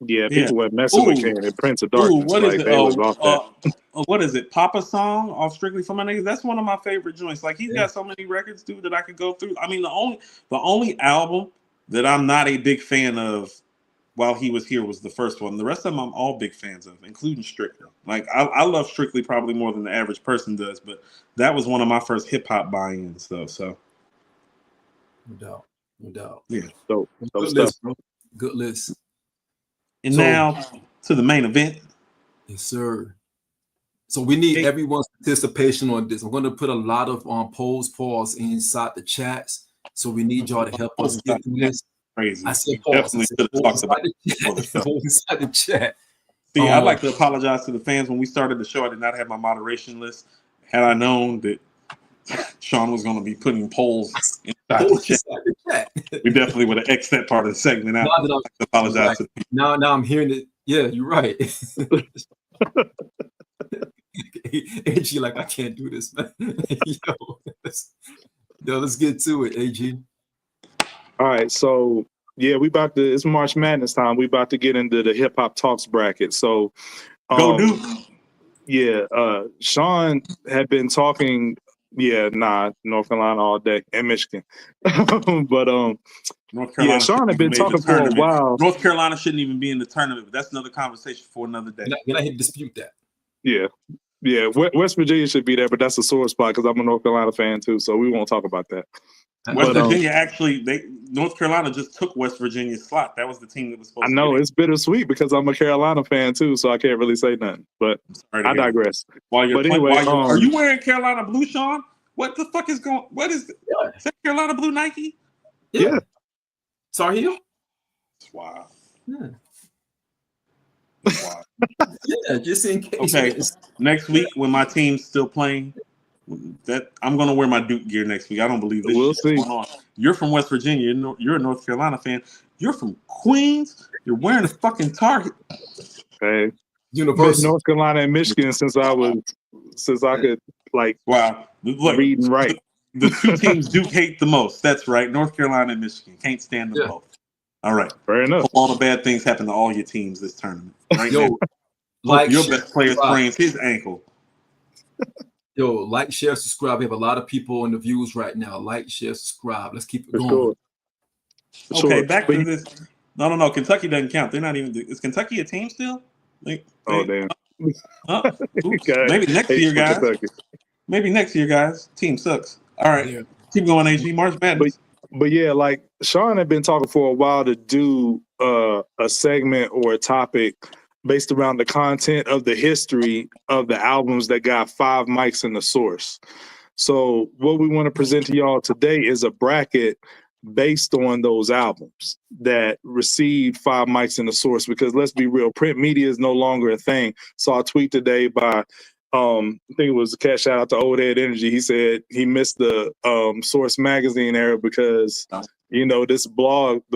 Yeah, people were messing with Kane and Prince of Darkness. What is it? What is it? Papa Song off Strictly for My Niggas. That's one of my favorite joints. Like he's got so many records, dude, that I could go through. I mean, the only album that I'm not a big fan of while he was here was the first one. The rest of them I'm all big fans of, including Strictly. Like I love Strictly probably more than the average person does, but that was one of my first hip hop buy-ins, though. So, no doubt. Yeah. So good list, bro. Good list. And now to the main event. Yes, sir. So we need everyone's participation on this. I'm going to put a lot of polls inside the chats. So we need y'all to help us get through this. Crazy. I said definitely should have talked about inside the chat. See, I'd like to apologize to the fans. When we started the show, I did not have my moderation list. Had I known that Shawn was going to be putting polls inside the chat, we definitely would have X'd that part of the segment out. I apologize to people. Now I'm hearing it. Yeah, you're right. AG, like, I can't do this, man. Yo, let's get to it, AG. All right, so yeah, it's March Madness time. We about to get into the hip hop talks bracket. So go Duke. Yeah, Shawn had been talking. North Carolina all day and Michigan. But North Carolina, Shawn had been talking for a while. North Carolina shouldn't even be in the tournament, but that's another conversation for another day. You're not here to dispute that. Yeah. West Virginia should be there, but that's a sore spot because I'm a North Carolina fan too, so we won't talk about that. West Virginia North Carolina just took West Virginia's slot. That was the team that was supposed to. I know it's bittersweet because I'm a Carolina fan too, so I can't really say nothing. But I digress. Are you wearing Carolina blue, Shawn? What the fuck is going? What is that Carolina blue Nike? Yeah. Tar Heel? Wow. Yeah. Wow. Yeah, just in case. Okay. Next week when my team's still playing, that I'm gonna wear my Duke gear next week. I don't believe this. We'll see. Going on. You're from West Virginia. You're a North Carolina fan. You're from Queens. You're wearing a fucking Target. Hey, University. North Carolina and Michigan since I could read and write. The two teams Duke hate the most. That's right. North Carolina and Michigan can't stand them both. All right. Fair enough. All the bad things happen to all your teams this tournament. Right now. Your best player sprains his ankle. Yo, like, share, subscribe. We have a lot of people in the views right now. Like, share, subscribe. Let's keep it going. Okay, back to this. No. Kentucky doesn't count. They're not even. Is Kentucky a team still? Damn. Maybe next year, guys. Maybe next year, guys. Team sucks. All right. Keep going, AG. March Madness. But yeah, like Shawn had been talking for a while to do a segment or a topic based around the content of the history of the albums that got 5 mics in the source. So what we want to present to y'all today is a bracket based on those albums that received 5 mics in the source, because let's be real, print media is no longer a thing. Saw a tweet today by I think it was a cat, shout out to Old Head Energy. He said he missed the Source magazine era because the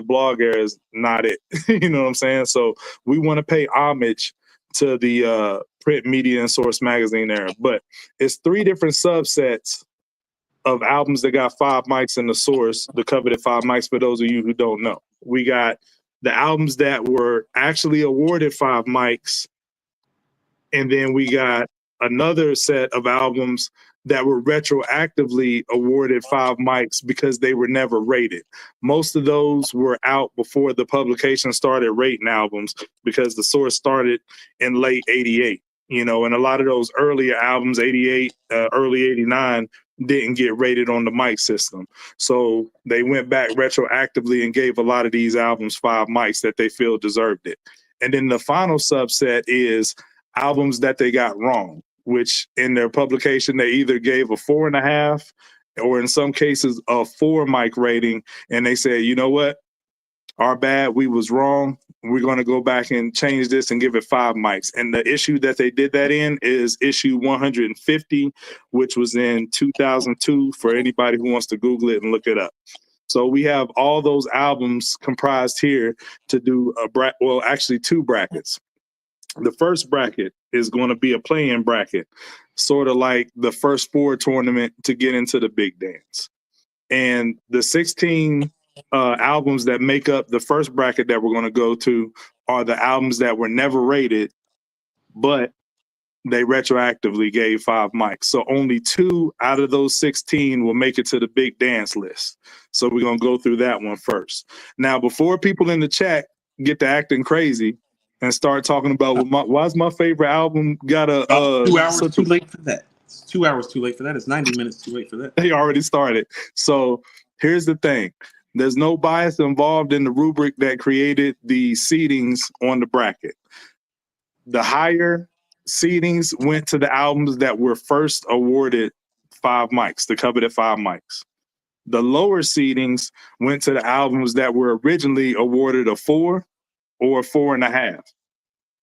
blog era is not it. You know what I'm saying? So we want to pay homage to the print media and Source magazine era, but it's 3 different subsets of albums that got 5 mics in the source, the coveted 5 mics. For those of you who don't know, we got the albums that were actually awarded 5 mics, and then we got another set of albums that were retroactively awarded 5 mics because they were never rated. Most of those were out before the publication started rating albums, because the source started in late 88, and a lot of those earlier albums, 88, early 89, didn't get rated on the mic system. So they went back retroactively and gave a lot of these albums 5 mics that they feel deserved it. And then the final subset is albums that they got wrong, which in their publication, they either gave a 4.5 or in some cases a 4 mic rating. And they said, you know what? Our bad, we was wrong. We're going to go back and change this and give it 5 mics. And the issue that they did that in is issue 150, which was in 2002, for anybody who wants to Google it and look it up. So we have all those albums comprised here to do actually 2 brackets. The first bracket is going to be a play-in bracket, sort of like the first 4 tournament to get into the big dance. And the 16 albums that make up the first bracket that we're going to go to are the albums that were never rated, but they retroactively gave 5 mics. So only 2 out of those 16 will make it to the big dance list. So we're going to go through that one first. Now, before people in the chat get to acting crazy and start talking about why's my favorite album got a 2 hours too late for that. It's 2 hours too late for that. It's 90 minutes too late for that. They already started. So here's the thing. There's no bias involved in the rubric that created the seedings on the bracket. The higher seedings went to the albums that were first awarded 5 mics, the coveted 5 mics. The lower seedings went to the albums that were originally awarded a 4 or 4.5.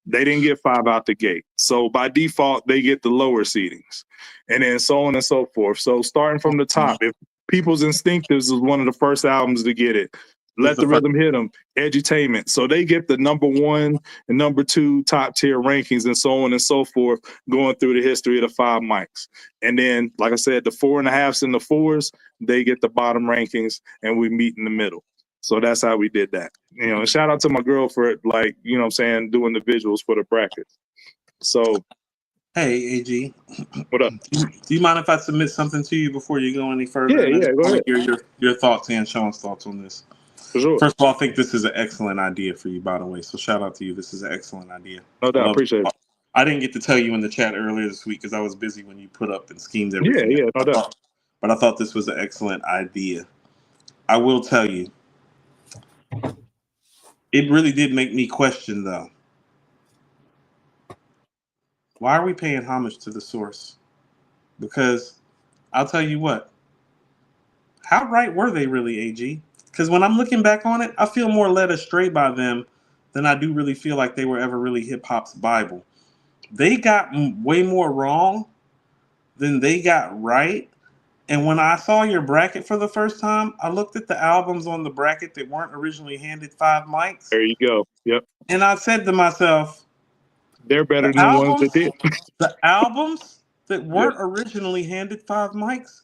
They didn't get 5 out the gate. So by default, they get the lower seedings. And then so on and so forth. So starting from the top, if People's Instinctives was one of the first albums to get it, Let the Rhythm Hit 'Em, Edutainment. So they get the number 1 and number 2 top tier rankings and so on and so forth, going through the history of the 5 mics. And then, like I said, the 4.5s and the 4s, they get the bottom rankings and we meet in the middle. So that's how we did that. And shout out to my girl for doing the visuals for the brackets. So, hey, AG. What up? Do you mind if I submit something to you before you go any further? Yeah, go ahead. Hear your thoughts and Shawn's thoughts on this. For sure. First of all, I think this is an excellent idea for you, by the way. So shout out to you. This is an excellent idea. No doubt. Appreciate it. I didn't get to tell you in the chat earlier this week because I was busy when you put up and schemed everything. Yeah, no doubt. But I thought this was an excellent idea. I will tell you, it really did make me question, though. Why are we paying homage to the source? Because I'll tell you what, how right were they really, AG? Because when I'm looking back on it, I feel more led astray by them than I do really feel like they were ever really hip-hop's Bible. They got way more wrong than they got right. And when I saw your bracket for the first time, I looked at the albums on the bracket that weren't originally handed 5 mics. There you go. Yep. And I said to myself, they're better than the ones that did. The albums that weren't originally handed 5 mics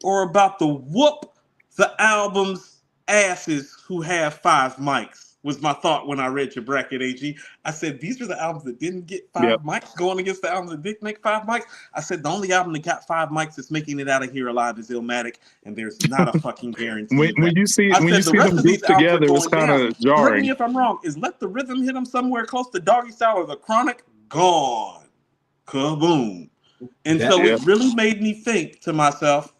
are about to whoop the albums' asses who have 5 mics, was my thought when I read your bracket, AG. I said, these are the albums that didn't get 5 mics going against the albums that did make 5 mics. I said, the only album that got 5 mics that's making it out of here alive is Illmatic, and there's not a fucking guarantee. when you see them grouped together, it's kind of jarring. Correct me if I'm wrong. Is Let the Rhythm Hit 'Em somewhere close to Doggy Style or The Chronic? Gone. Kaboom. And so it really made me think to myself,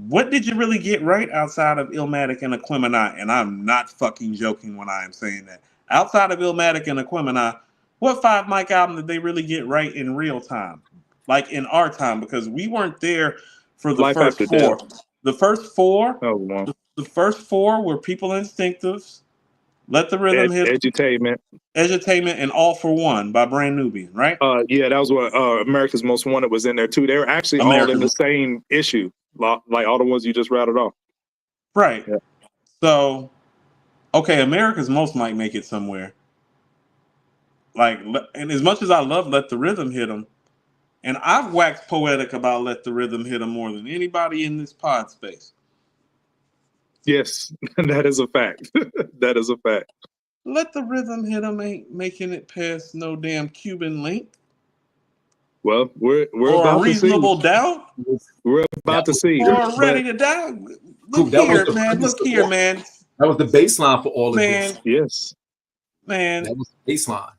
What did you really get right outside of Illmatic and Aquemini? And I'm not fucking joking when I am saying that. Outside of Illmatic and Aquemini, what 5 Mike album did they really get right in real time? Like in our time, because we weren't there for the Life first After 4. Death. The first 4, Oh, wow. the first 4 were People Instinctives, Let the Rhythm Hit, Edutainment, and All for One by Brand Nubian, right? Yeah, that was what America's Most Wanted was in there too. They were actually all in the same issue, like all the ones you just rattled off. Right. Yeah. So, okay, America's Most might make it somewhere. Like, and as much as I love Let the Rhythm Hit 'em, and I've waxed poetic about Let the Rhythm Hit 'em more than anybody in this pod space. Yes, that is a fact. That is a fact. Let the Rhythm Hit 'em ain't making it past no damn Cuban Link. Well, we're or about a reasonable doubt. We're about to see. Or Ready to Die. Look here, man. Look here, man. That was the baseline for all of this. Yes. Man. That was the baseline.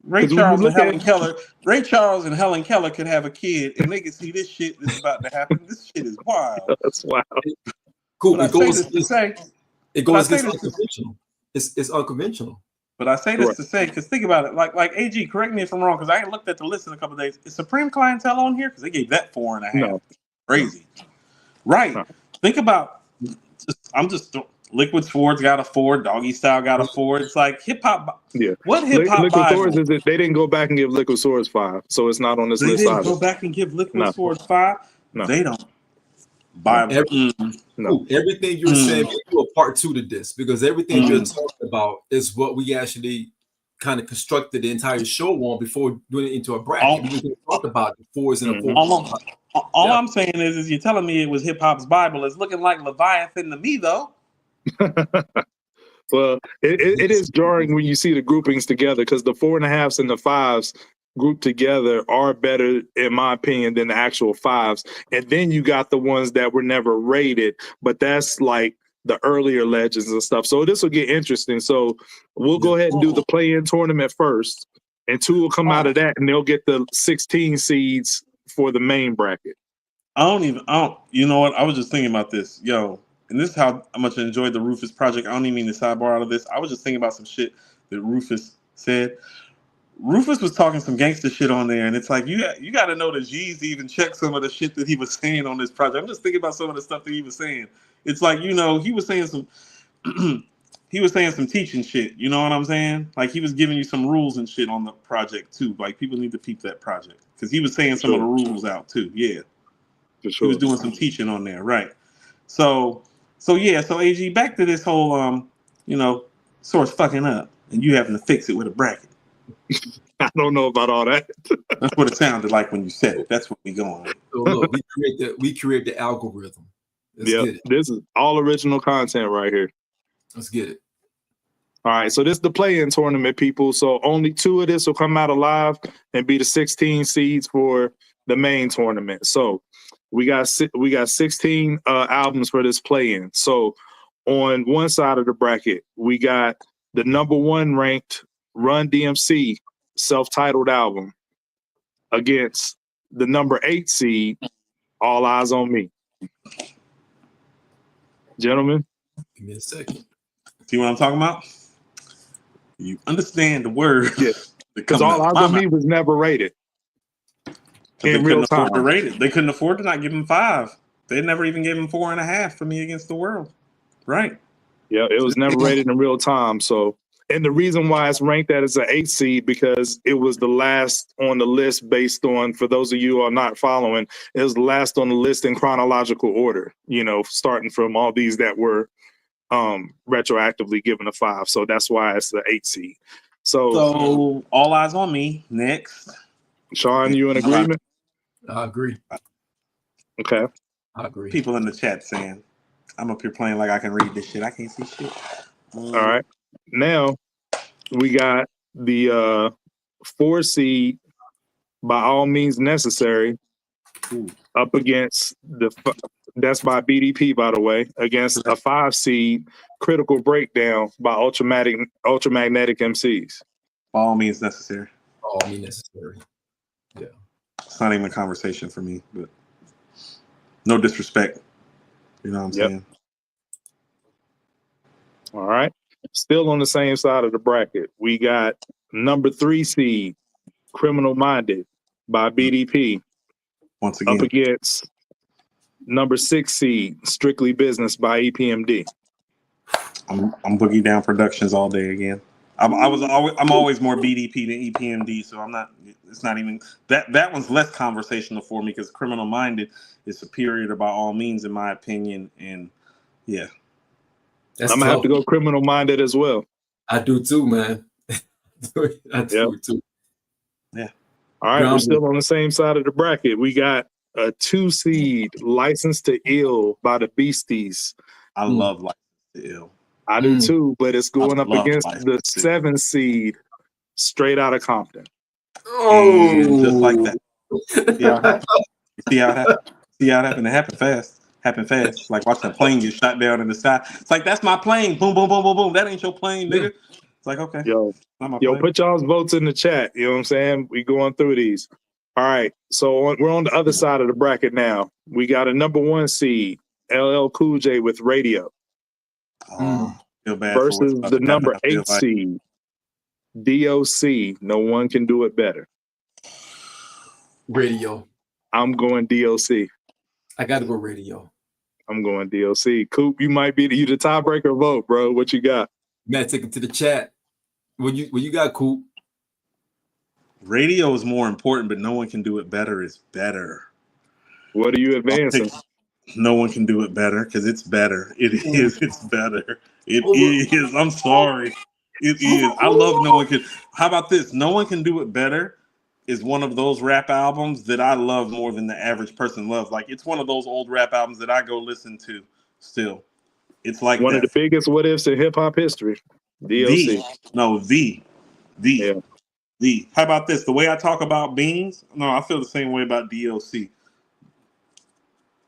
Ray Charles and Helen Keller. Ray Charles and Helen Keller could have a kid, and they could see this shit that's about to happen. This shit is wild. That's wild. Cool. It goes unconventional. It's unconventional. But I say this to say, because think about it, like AG, correct me if I'm wrong, because I ain't looked at the list in a couple of days. Is Supreme Clientele on here? Because they gave that 4.5. No. Crazy. Right. No. Think about, Liquid Swords got a 4, Doggy Style got a 4. It's like hip hop. Yeah. What hip hop Liquid Swords is that they didn't go back and give Liquid Swords 5, so it's not on this list. They didn't go back and give Liquid Swords 5. No. They don't. Everything you're saying, we do a part 2 to this, because everything you're talking about is what we actually kind of constructed the entire show on before doing it into a bracket. We can talk about the 4s and the 4s. All I'm saying is you're telling me it was hip hop's Bible. It's looking like Leviathan to me, though. Well, it is jarring when you see the groupings together, because the 4.5s and the 5s grouped together are better, in my opinion, than the actual 5s. And then you got the ones that were never rated, but that's like the earlier legends and stuff. So this will get interesting. So we'll go ahead and do the play-in tournament first, and 2 will come out of that, and they'll get the 16 seeds for the main bracket. You know what? I was just thinking about this. And this is how much I enjoyed the Rufus project. I don't even mean to sidebar out of this. I was just thinking about some shit that Rufus said. Rufus was talking some gangster shit on there, and it's like you got to know that G's even checked some of the shit that he was saying on this project. I'm just thinking about some of the stuff that he was saying. It's like, he was saying some teaching shit. You know what I'm saying? Like, he was giving you some rules and shit on the project too. Like, people need to peep that project, because he was saying some of the rules out too. Yeah, for sure. He was doing some teaching on there, right? So AG, back to this whole source fucking up and you having to fix it with a bracket. I don't know about all that. That's what it sounded like when you said it. That's what we going with. So look, we create the algorithm. Yeah, this is all original content right here. Let's get it. All right, so this is the play-in tournament, people. So only 2 of this will come out alive and be the 16 seeds for the main tournament. So we got 16 albums for this play-in. So on one side of the bracket, we got the number 1 ranked Run DMC self-titled album against the number 8 seed, All Eyes on Me. Gentlemen, give me a second. See what I'm talking about? You understand the word? Yeah, because All Eyes on Me was never rated. In real time, they couldn't afford to not give him 5. They never even gave him 4.5 for Me Against the World, right? Yeah, it was never rated in real time. So, and the reason why it's ranked that as an 8 seed, because it was the last on the list based on, for those of you who are not following, it was the last on the list in chronological order, starting from all these that were retroactively given a 5. So that's why it's the 8 seed. So All Eyes on Me next. Shawn, you in agreement? I agree. Okay. I agree. People in the chat saying, I'm up here playing like I can read this shit. I can't see shit. All right. Now we got the 4 seed, By All Means Necessary, up against that's by BDP, by the way, against a 5 seed, Critical Breakdown by Ultramagnetic MCs. By All Means Necessary. All Means Necessary. Yeah. It's not even a conversation for me, but no disrespect. You know what I'm saying? All right. Still on the same side of the bracket, we got number 3 seed, Criminal Minded by BDP, Once up again, against number 6 seed, Strictly Business by EPMD. I'm Boogie Down Productions all day again. I'm always more BDP than EPMD, so I'm not. It's not even that one's less conversational for me because Criminal Minded is superior to By All Means in my opinion, and yeah. That's I'm gonna have to go Criminal Minded as well. I do too, man. I do too. Yeah. All right, we're still on the same side of the bracket. We got a 2 seed, License to Ill by the Beasties. I love License to Ill. I do too, but it's going up against the License 7 seed, Straight Outta Compton. Oh, and just like that. See how it happened? See how it happened? It happened fast. Like watch that plane get shot down in the sky. It's like, that's my plane. Boom, boom, boom, boom, boom. That ain't your plane, nigga. It's like, okay. Yo, plane. Put y'all's votes in the chat. You know what I'm saying? We going through these. All right. So we're on the other side of the bracket now. We got a number 1 seed, LL Cool J with Radio. Feel bad versus the number 8 seed, DOC. No one can do it better. Radio. I'm going DOC. I got to go Radio. I'm going DOC. Coop, you might be the tiebreaker vote, bro. What you got? Man, take it to the chat. What you got, Coop? Radio is more important, but no one can do it better is better. What are you advancing? No one can do it better because it's better. It is. It's better. It is. I'm sorry. It is. I love No One Can. How about this? No One Can Do It Better is one of those rap albums that I love more than the average person loves. Like, it's one of those old rap albums that I go listen to still. It's like one of the biggest what ifs in hip hop history. DOC. How about this? The way I talk about Beans, no, I feel the same way about DOC.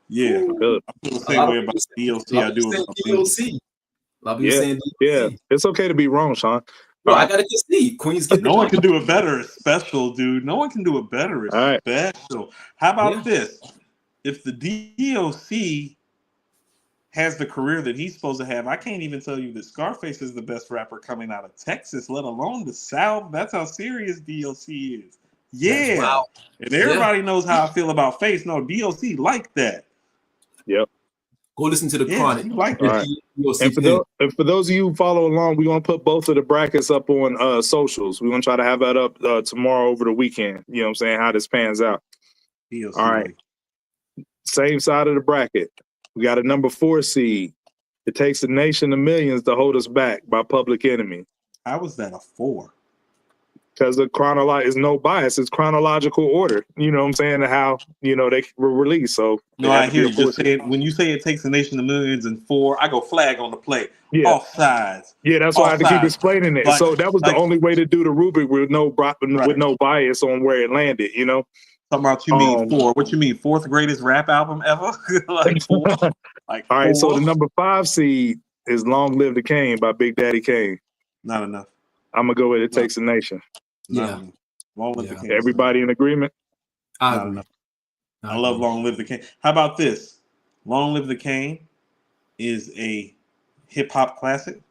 Yeah, I feel the same way about DOC. I do about DOC. Yeah, it's okay to be wrong, Shawn. Bro, I gotta see. Queens get no one can do it better. It's special, dude. No one can do it better. It's special. How about this? If the DOC has the career that he's supposed to have, I can't even tell you that Scarface is the best rapper coming out of Texas, let alone the South. That's how serious DOC is. Yeah. Wow. And everybody knows how I feel about Face. No, DOC like that. Yep. Go listen to the Chronic. Like that. And for those of you who follow along, we're going to put both of the brackets up on socials. We're going to try to have that up tomorrow over the weekend. You know what I'm saying? How this pans out. DOC all right. Same side of the bracket. We got a number 4 seed. It Takes the Nation of Millions to Hold Us Back by Public Enemy. How was that a 4? Because the is no bias. It's chronological order. You know what I'm saying? How, they were released. So no, I hear you. Just saying, when you say It Takes the Nation of Millions and 4, I go flag on the play. Yeah. Off sides. Yeah, that's why I had to keep explaining it. So that was the only way to do the rubric with no bias on where it landed, Talking about you mean 4. What you mean? 4th greatest rap album ever? Like 4? Like all right, 4? So the number 5 seed is Long Live the Kane by Big Daddy Kane. Not enough. I'm gonna go with It Takes a Nation. Yeah. Long Live the Kane. Everybody in agreement? Not enough. I love Long Live the Kane. How about this? Long Live the Kane is a hip hop classic.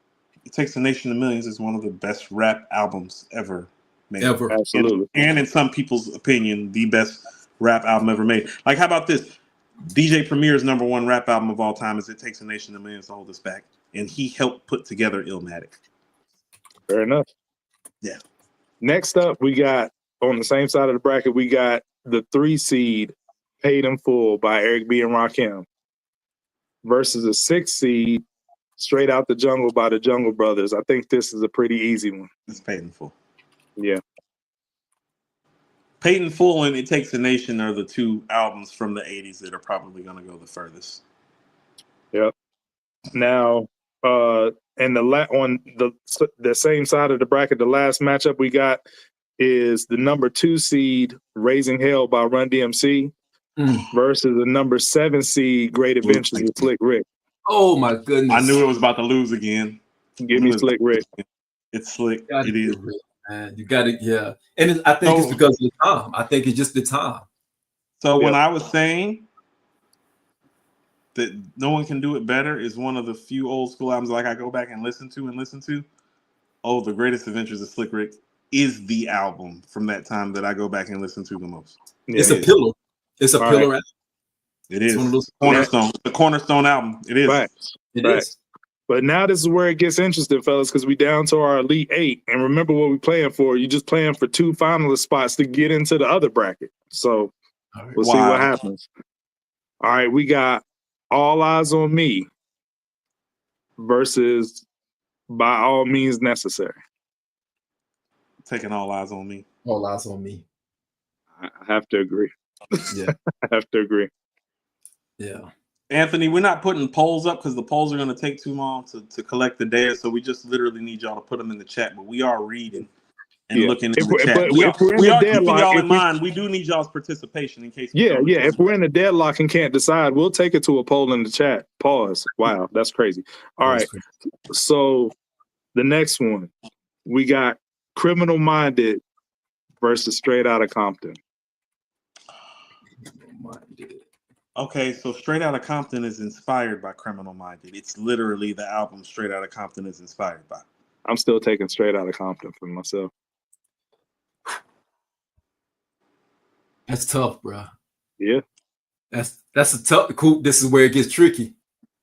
It Takes the Nation of Millions is one of the best rap albums ever made. Ever. Absolutely. And in some people's opinion, the best rap album ever made. Like, how about this? DJ Premier's number 1 rap album of all time is It Takes a Nation of Millions to Hold Us Back. And he helped put together Illmatic. Fair enough. Yeah. Next up, we got, on the same side of the bracket, we got the 3 seed, Paid in Full by Eric B. and Rakim, versus the 6 seed, Straight Out the Jungle by the Jungle Brothers. I think this is a pretty easy one. It's Paid in Full. Yeah. Paid in Full and It Takes a Nation are the 2 albums from the 80s that are probably going to go the furthest. Yep. Now, and on the same side of the bracket, the last matchup we got is the number 2 seed, Raising Hell by Run DMC, versus the number 7 seed, Great Adventures of Slick Rick. Oh my goodness! I knew it was about to lose again. Give me Slick Rick. It's Slick. It is. Man, you got it. Yeah, and I think it's because of the time. I think it's just the time. So when I was saying that No One Can Do It Better is one of the few old school albums like I go back and listen to. Oh, The Greatest Adventures of Slick Rick is the album from that time that I go back and listen to the most. Yeah, it's a pillar. It's a pillar. Right. It is. It's one of those cornerstone. The cornerstone album. It is. Facts. It is. But now this is where it gets interesting, fellas, because we down to our Elite Eight. And remember what we playing for. You just playing for 2 finalist spots to get into the other bracket. So we'll see what happens. All right, we got All Eyes on Me versus By All Means Necessary. Taking All Eyes on Me. All Eyes on Me. I have to agree. Yeah. I have to agree. Yeah. Anthony, we're not putting polls up because the polls are going to take too long to collect the data. So we just literally need y'all to put them in the chat. But we are reading and looking in the chat. We are keeping y'all in mind. We do need y'all's participation in case. If we're in a deadlock and can't decide, we'll take it to a poll in the chat. Pause. Wow, that's crazy. All right. So the next one, we got Criminal Minded versus Straight Outta Compton. Okay, so Straight Outta Compton is inspired by Criminal Minded. It's literally the album Straight Outta Compton is inspired by. I'm still taking Straight Outta Compton for myself. That's tough, bro. Yeah. That's a tough. Coop, this is where it gets tricky.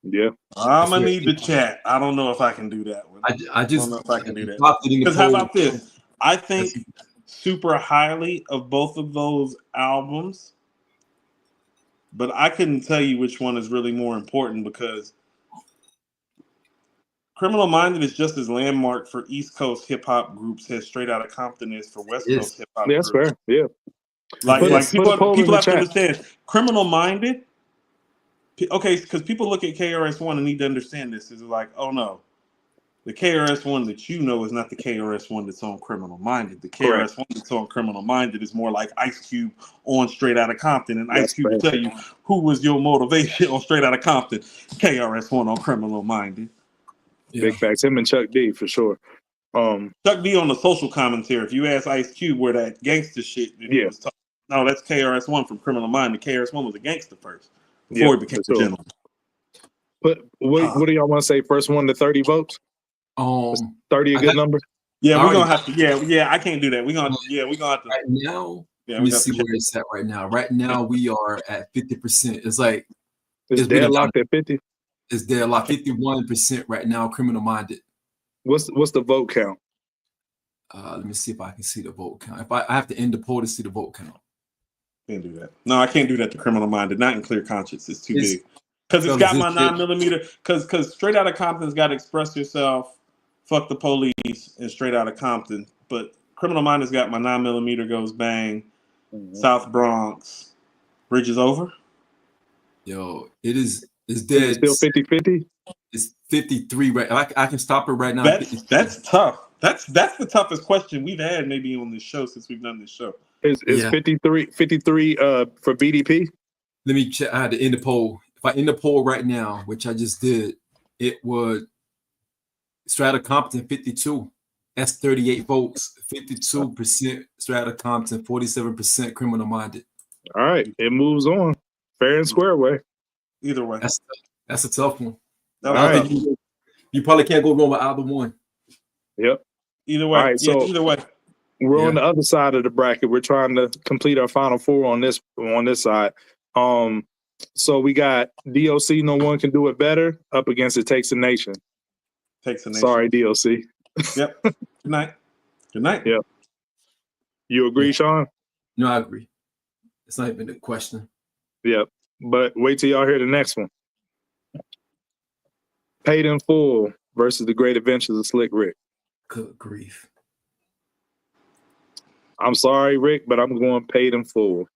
Yeah. I'm going to need the chat. I don't know if I can do that one. I don't know if I can do that. Because how about this? I think super highly of both of those albums, but I couldn't tell you which one is really more important because Criminal Minded is just as landmark for East Coast hip hop groups as Straight Outta Compton is for West Coast hip hop groups. That's fair. Yeah. Like people have to understand Criminal Minded. Okay, because people look at KRS-One and need to understand this. Is like, oh no, the KRS-One that you know is not the KRS-One that's on Criminal Minded. The KRS-One that's on Criminal Minded is more like Ice Cube on Straight Outta Compton, and Ice Cube will tell you who was your motivation on Straight Outta Compton. KRS-One on Criminal Minded. Yeah. Big facts. Him and Chuck D for sure. Chuck D on the social commentary. If you ask Ice Cube where that gangster shit, was no, that's KRS-One from Criminal Minded. KRS-One was a gangster first before he became a gentleman. But what do y'all want to say? First 1 to 30 votes. 30 a good number. Yeah, we're gonna have to. Yeah, I can't do that. We're gonna have to. Right now, let me see where it's at right now. Right now, we are at 50%. It's like it's deadlocked at 50. It's deadlocked 51% right now. Criminal Minded. What's the vote count? Let me see if I can see the vote count. If I have to end the poll to see the vote count. Can't do that. No, I can't do that to Criminal Minded. Not in Clear Conscience. It's too big. Because it's got my 9mm. Because Straight Outta Compton's got Express Yourself, Fuck the Police, and Straight Outta Compton. But Criminal Minded's got my 9mm Goes Bang, South Bronx, Bridge is Over. Yo, it's dead. It's still 50-50? It's 53 right. I can stop it right now. That's tough. That's the toughest question we've had maybe on this show since we've done this show. Is 53 for BDP? Let me check. I had to end the poll. If I end the poll right now, which I just did, it would Straight Outta Compton 52. That's 38 votes. 52% Straight Outta Compton, 47% Criminal Minded. All right, it moves on. Fair and square way. Either way. That's a tough one. All right. You probably can't go wrong with either one. Yep. Either way. Right, so either way. We're on the other side of the bracket. We're trying to complete our final 4 on this side. So we got DOC, No One Can Do It Better, up against It Takes a Nation. Takes a Nation. Sorry, DOC. Yep. Good night. Good night. Yep. You agree, Shawn? No, I agree. It's not even a question. Yep. But wait till y'all hear the next one. Paid in Full versus The Great Adventures of Slick Rick. Good grief. I'm sorry, Rick, but I'm going Paid in Full.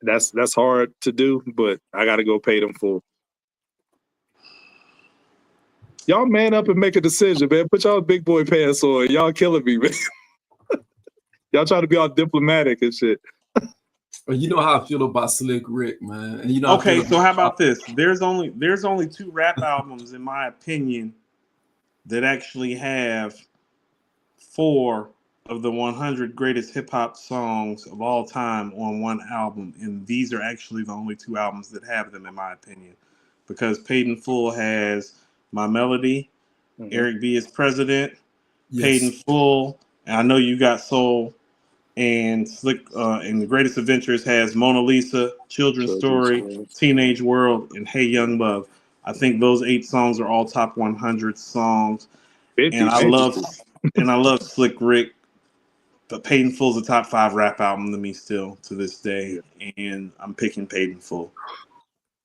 That's hard to do, but I got to go Paid in Full. Y'all man up and make a decision, man. Put y'all big boy pants on. Y'all killing me, man. Y'all trying to be all diplomatic and shit. Well, you know how I feel about Slick Rick, man. And you know. Okay, so how about this? There's only 2 rap albums, in my opinion, that actually have 4 of the 100 greatest hip hop songs of all time on one album, and these are actually the only two albums that have them, in my opinion, because Paid in Full has My Melody, Eric B is President, Paid in Full, and I Know You Got Soul, and Slick and The Greatest Adventures has Mona Lisa, Children's Story, Teenage World, and Hey Young Love. I think those 8 songs are all top 100 songs, 50, and I love Slick Rick. But Paid in Full is a top 5 rap album to me still to this day, and I'm picking Paid in Full.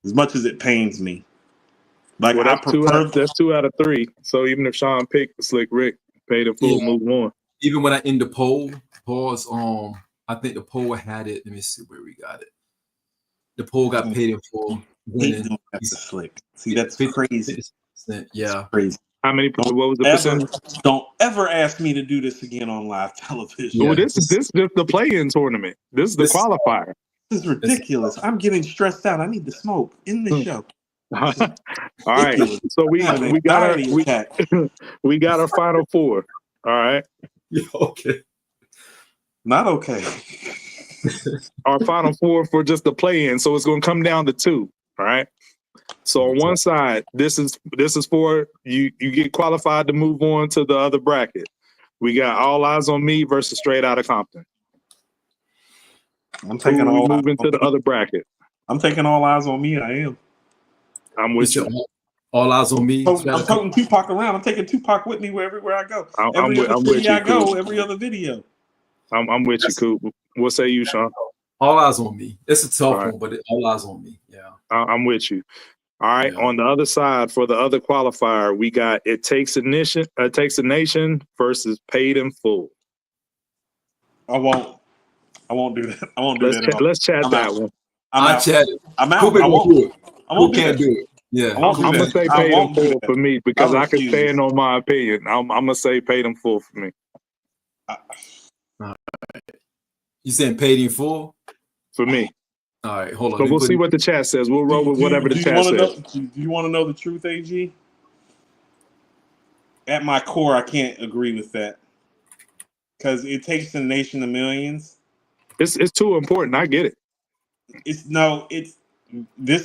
As much as it pains me, like well, I prefer. That's 2 out of 3. So even if Shawn picked Slick Rick, Paid in Full, move on. Even when I end the poll, I think the poll had it. Let me see where we got it. The poll got Paid in Full. Slick. See, that's crazy. Yeah, that's crazy. How many? What was the percentage? Don't ever ask me to do this again on live television. Well, this is just the play-in tournament. This is the qualifier. This is ridiculous. I'm getting stressed out. I need to smoke in the show. All right. So we got our final 4. All right. Yeah, okay. Not okay. Our final 4 for just the play-in. So it's going to come down to 2. All right. So on one side, this is for you get qualified to move on to the other bracket. We got All Eyes on Me versus Straight Outta Compton. I'm taking moving to the other bracket. I'm taking All Eyes on Me. I am. I'm with you. All Eyes on Me. I'm toting Tupac around. I'm taking Tupac with me everywhere I go. Every other video. I'm with you, Coop. What say you, Shawn? All Eyes on Me. It's a tough one, but All Eyes on Me. Yeah. I'm with you. All right. Yeah. On the other side, for the other qualifier, we got It Takes a Nation versus Paid in Full. I won't do that. I won't do that. Let's chat that one. I'm out. I won't can't do it. Yeah. I'm gonna say Paid in Full for me because I can stand on my opinion. I'm gonna say Paid in Full for me. All right. You saying Paid in Full? For me. All right, hold on. So we'll see what the chat says. We'll roll with whatever the chat says. Do you want to know the truth, AG? At my core, I can't agree with that because It Takes a Nation of Millions. It's too important. I get it. This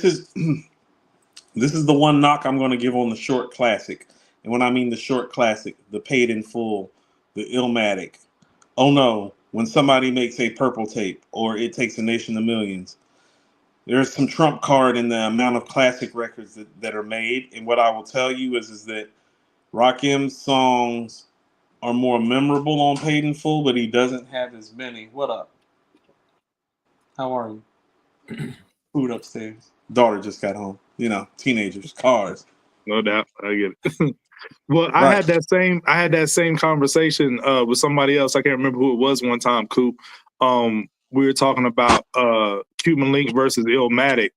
is the one knock I'm going to give on the short classic, and when I mean the short classic, the Paid in Full, the Illmatic. Oh no, when somebody makes a Purple Tape or It Takes a Nation of Millions. There's some trump card in the amount of classic records that are made. And what I will tell you is that Rakim's songs are more memorable on Paid in Full, but he doesn't have as many. What up? How are you? Food upstairs. Daughter just got home. Teenagers, cars. No doubt. I get it. Well, I had that same conversation with somebody else. I can't remember who it was one time, Coop. We were talking about Cuban Link versus Illmatic,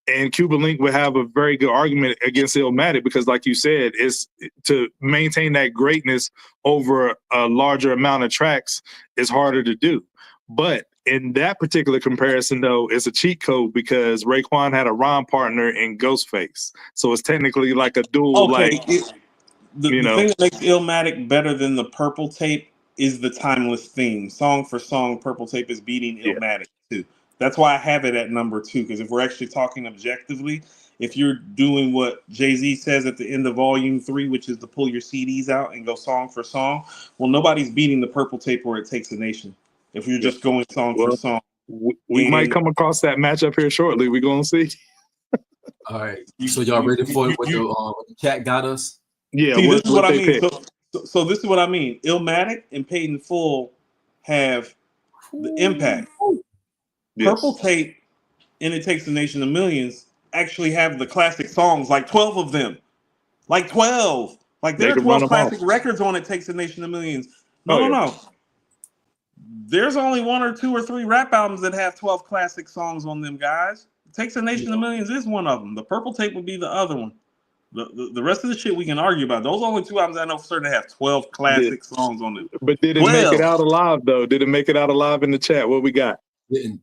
and Cuban Link would have a very good argument against Illmatic because, like you said, it's to maintain that greatness over a larger amount of tracks is harder to do. But in that particular comparison, though, it's a cheat code because Raekwon had a rhyme partner in Ghostface, so it's technically like a dual. Okay, the thing that makes Illmatic better than the Purple Tape is the timeless theme. Song for song, Purple Tape is beating Illmatic too. That's why I have it at number 2, because if we're actually talking objectively, if you're doing what Jay-Z says at the end of Volume 3, which is to pull your CDs out and go song for song, well, nobody's beating the Purple Tape or It Takes a Nation. If you're just going song for song. We might come across that matchup here shortly. We're going to see. All right. So y'all ready for what the chat got us? Yeah. See, this is what I mean. So this is what I mean. Illmatic and Paid in Full have the impact. Yes. Purple Tape and It Takes a Nation of Millions actually have the classic songs, like 12 of them. Like 12. Like there are 12 classic records on It Takes a Nation of Millions. No. There's only 1 or 2 or 3 rap albums that have 12 classic songs on them, guys. It Takes a Nation of Millions is one of them. The Purple Tape would be the other one. The rest of the shit we can argue about. Those only 2 albums I know for certain have 12 classic songs on them. But did it make it out alive, though? Did it make it out alive in the chat? What we got? It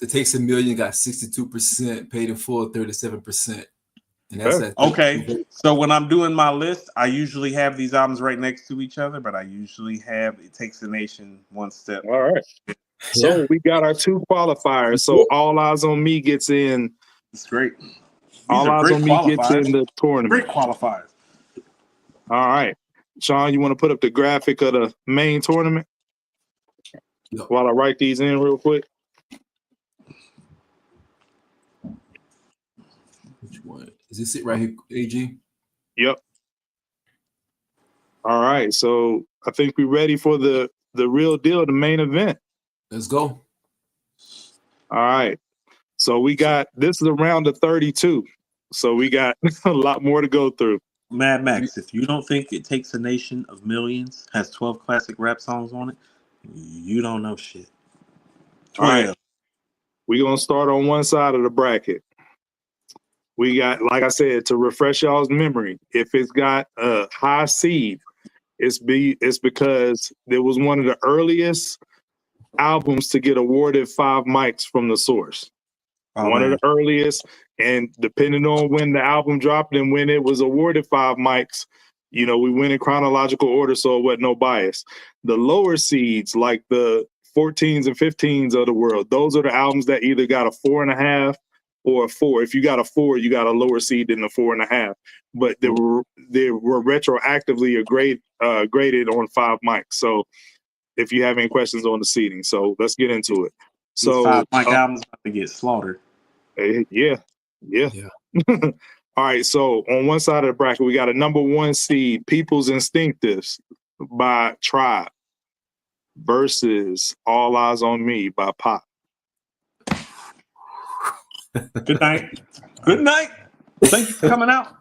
Takes a Million got 62%, Paid in Full 37%. And that's that. Okay, so when I'm doing my list, I usually have these albums right next to each other, but I usually have It Takes a Nation one step. All right. So we got our 2 qualifiers. So All Eyes on Me gets in. It's great. All Eyes on Me gets in the tournament. Great qualifiers. All right. Shawn, you want to put up the graphic of the main tournament? Yep. While I write these in real quick. Which one? Is this it right here, AG? Yep. All right. So I think we're ready for the real deal, the main event. Let's go. All right. So this is a round of 32. So we got a lot more to go through. Mad Max, if you don't think It Takes a Nation of Millions has 12 classic rap songs on it, you don't know shit. 12. All right. We're going to start on one side of the bracket. We got, like I said, to refresh y'all's memory, if it's got a high seed, it's because there was one of the earliest albums to get awarded 5 mics from the source. One of the earliest, and depending on when the album dropped and when it was awarded 5 mics, we went in chronological order, so it wasn't no bias. The lower seeds, like the 14s and 15s of the world, those are the albums that either got a 4.5 or a 4. If you got a 4, you got a lower seed than the 4.5. But they were retroactively graded on 5 mics. So if you have any questions on the seeding, so let's get into it. So 5 mic albums about to get slaughtered. Yeah. All right, so on one side of the bracket, we got a number 1 seed, People's Instinctives by Prhyme versus All Eyes on Me by Pop. Good night. Good night. Thank you for coming out.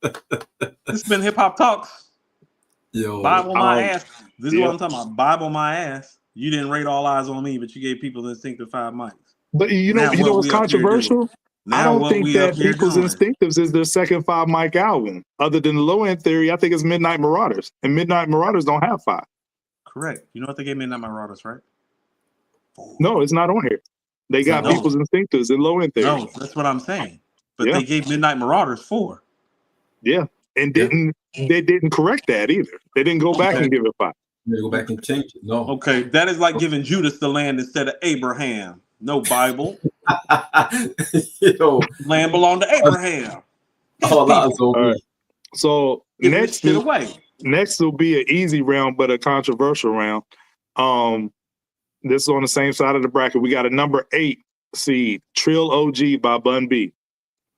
This has been Hip Hop Talks. Yo, Bible my ass. This is what I'm talking about. Bible my ass. You didn't rate All Eyes on Me, but you gave People's Instinctive 5 mics. But you know what's controversial? I don't think that People's Instinctives is their second 5 mic album. Other than the Low End Theory, I think it's Midnight Marauders. And Midnight Marauders don't have 5. Correct. You know what they gave Midnight Marauders, right? 4. No, it's not on here. They got People's Instinctives and Low End Theory. No, that's what I'm saying. But they gave Midnight Marauders 4. Yeah. And they didn't correct that either. They didn't go back and give it 5. They go back and change it. No. Okay, that is like giving Judas the land instead of Abraham. No Bible. Land belonged to Abraham. All right. So next will be an easy round, but a controversial round. This is on the same side of the bracket. We got a number 8 seed, Trill OG by Bun B,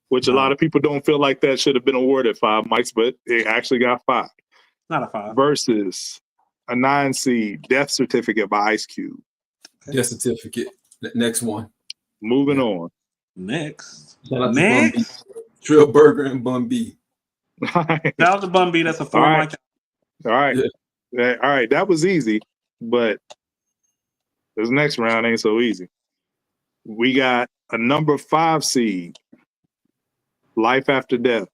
which a lot of people don't feel like that should have been awarded 5 mics, but it actually got 5. Not a 5. Versus a 9 seed, Death Certificate by Ice Cube. Death Certificate. Next one. Moving on. Next. Trill Burger and Bun B. That was a Bun B. That's a 4 mic. All right. Yeah. All right. That was easy, but this next round ain't so easy. We got a number 5 seed, Life After Death,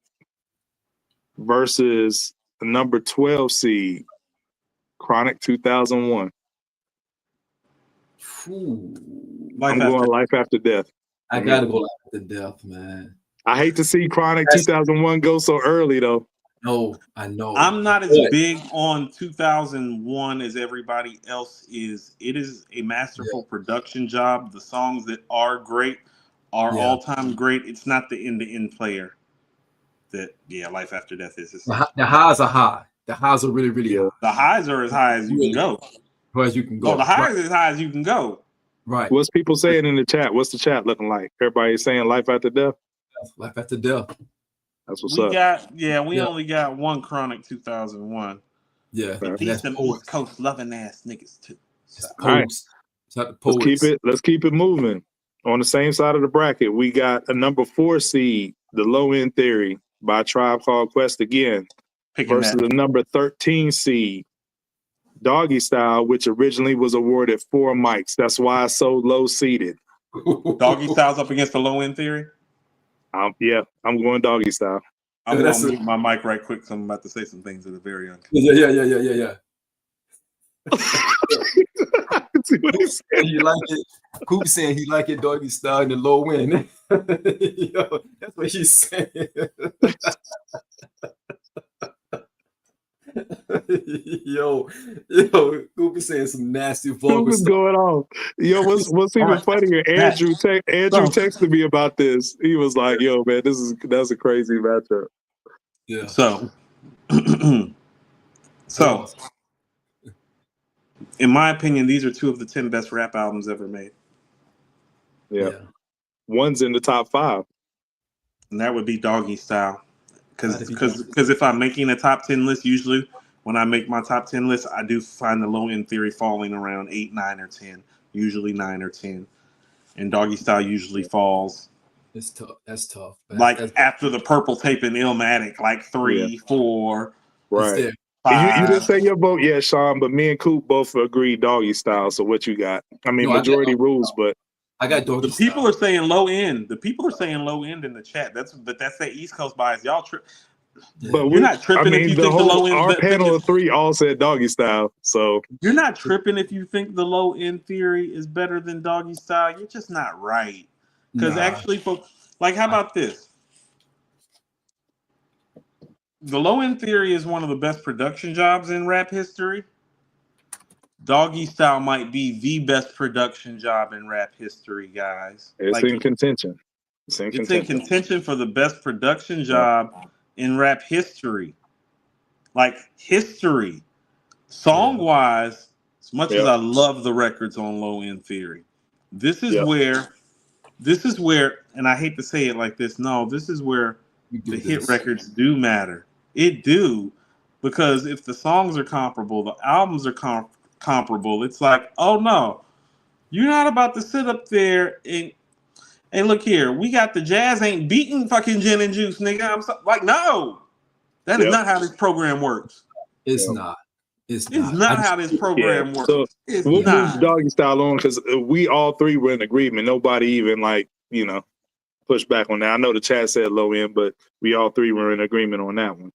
versus a number 12 seed, Chronic 2001. I'm going Life After Death. I gotta go Life After Death, man. I hate to see Chronic 2001 go so early, though. No, I know. I'm not as big on 2001 as everybody else is. It is a masterful production job. The songs that are great are all-time great. It's not the end-to-end player that, Life After Death is. The highs are high. The highs are really, really high. The highs are as high as you can go. As you can go. Oh, the highs are as high as you can go. Right. What's people saying in the chat? What's the chat looking like? Everybody saying Life After Death? Life After Death. That's what's up. We only got one Chronic 2001. Yeah. These some East Coast loving ass niggas too. So. All right. Let's keep it moving. On the same side of the bracket, we got a number 4 seed, The Low End Theory by Tribe Called Quest again, versus the number 13 seed, Doggy Style, which originally was awarded 4 mics. That's why it's so low seated. Doggy Style's up against The Low End Theory? I'm going Doggy Style. I'm going to mute my mic right quick because I'm about to say some things that are very uncomfortable. Yeah. see what he said. He like it. Coop saying he like it doggy style in the low end. Yo, that's what he's saying. yo, Coop is saying some nasty vulgar What's stuff. going on? Yo, what's even funnier? Andrew texted me about this. He was like, "Yo, man, that's a crazy matchup." Yeah. So, in my opinion, these are two of the 10 best rap albums ever made. Yeah. One's in the top 5. And that would be Doggy Style. Because if I'm making a top 10 list, usually when I make my top 10 list, I do find the low end theory falling around 8, 9, or 10. Usually 9 or 10. And Doggy Style usually falls. It's tough. That's tough. That's after the Purple Tape and Illmatic, like 3, 4. Right. 5. You didn't say your vote yet, Shawn, but me and Coop both agreed Doggy Style. So what you got? I mean, majority rules, but I got Doggy Style. People are saying low end. The people are saying low end in the chat. That's that East Coast bias. Y'all trip. But you're not tripping if you think the low end. Our panel of 3 all said Doggy Style. So you're not tripping if you think the low end theory is better than Doggy Style. You're just not right. Because actually, folks, like, how about this? The low end theory is one of the best production jobs in rap history. Doggy Style might be the best production job in rap history, guys. It's in contention. It's in contention for the best production job in rap history. Like history. Song-wise, as much as I love the records on Low End Theory, this is where, and I hate to say it like this, no, this is where the hit records do matter. It do, because if the songs are comparable, the albums are comparable, it's like, oh no, you're not about to sit up there and hey, look here, we got the Jazz ain't beating fucking Gin and Juice, nigga. I'm like, no, that is not how this program works. It's not. It's not how this program works. So we'll move Doggy Style on because we all 3 were in agreement. Nobody even push back on that. I know the chat said low end, but we all 3 were in agreement on that one.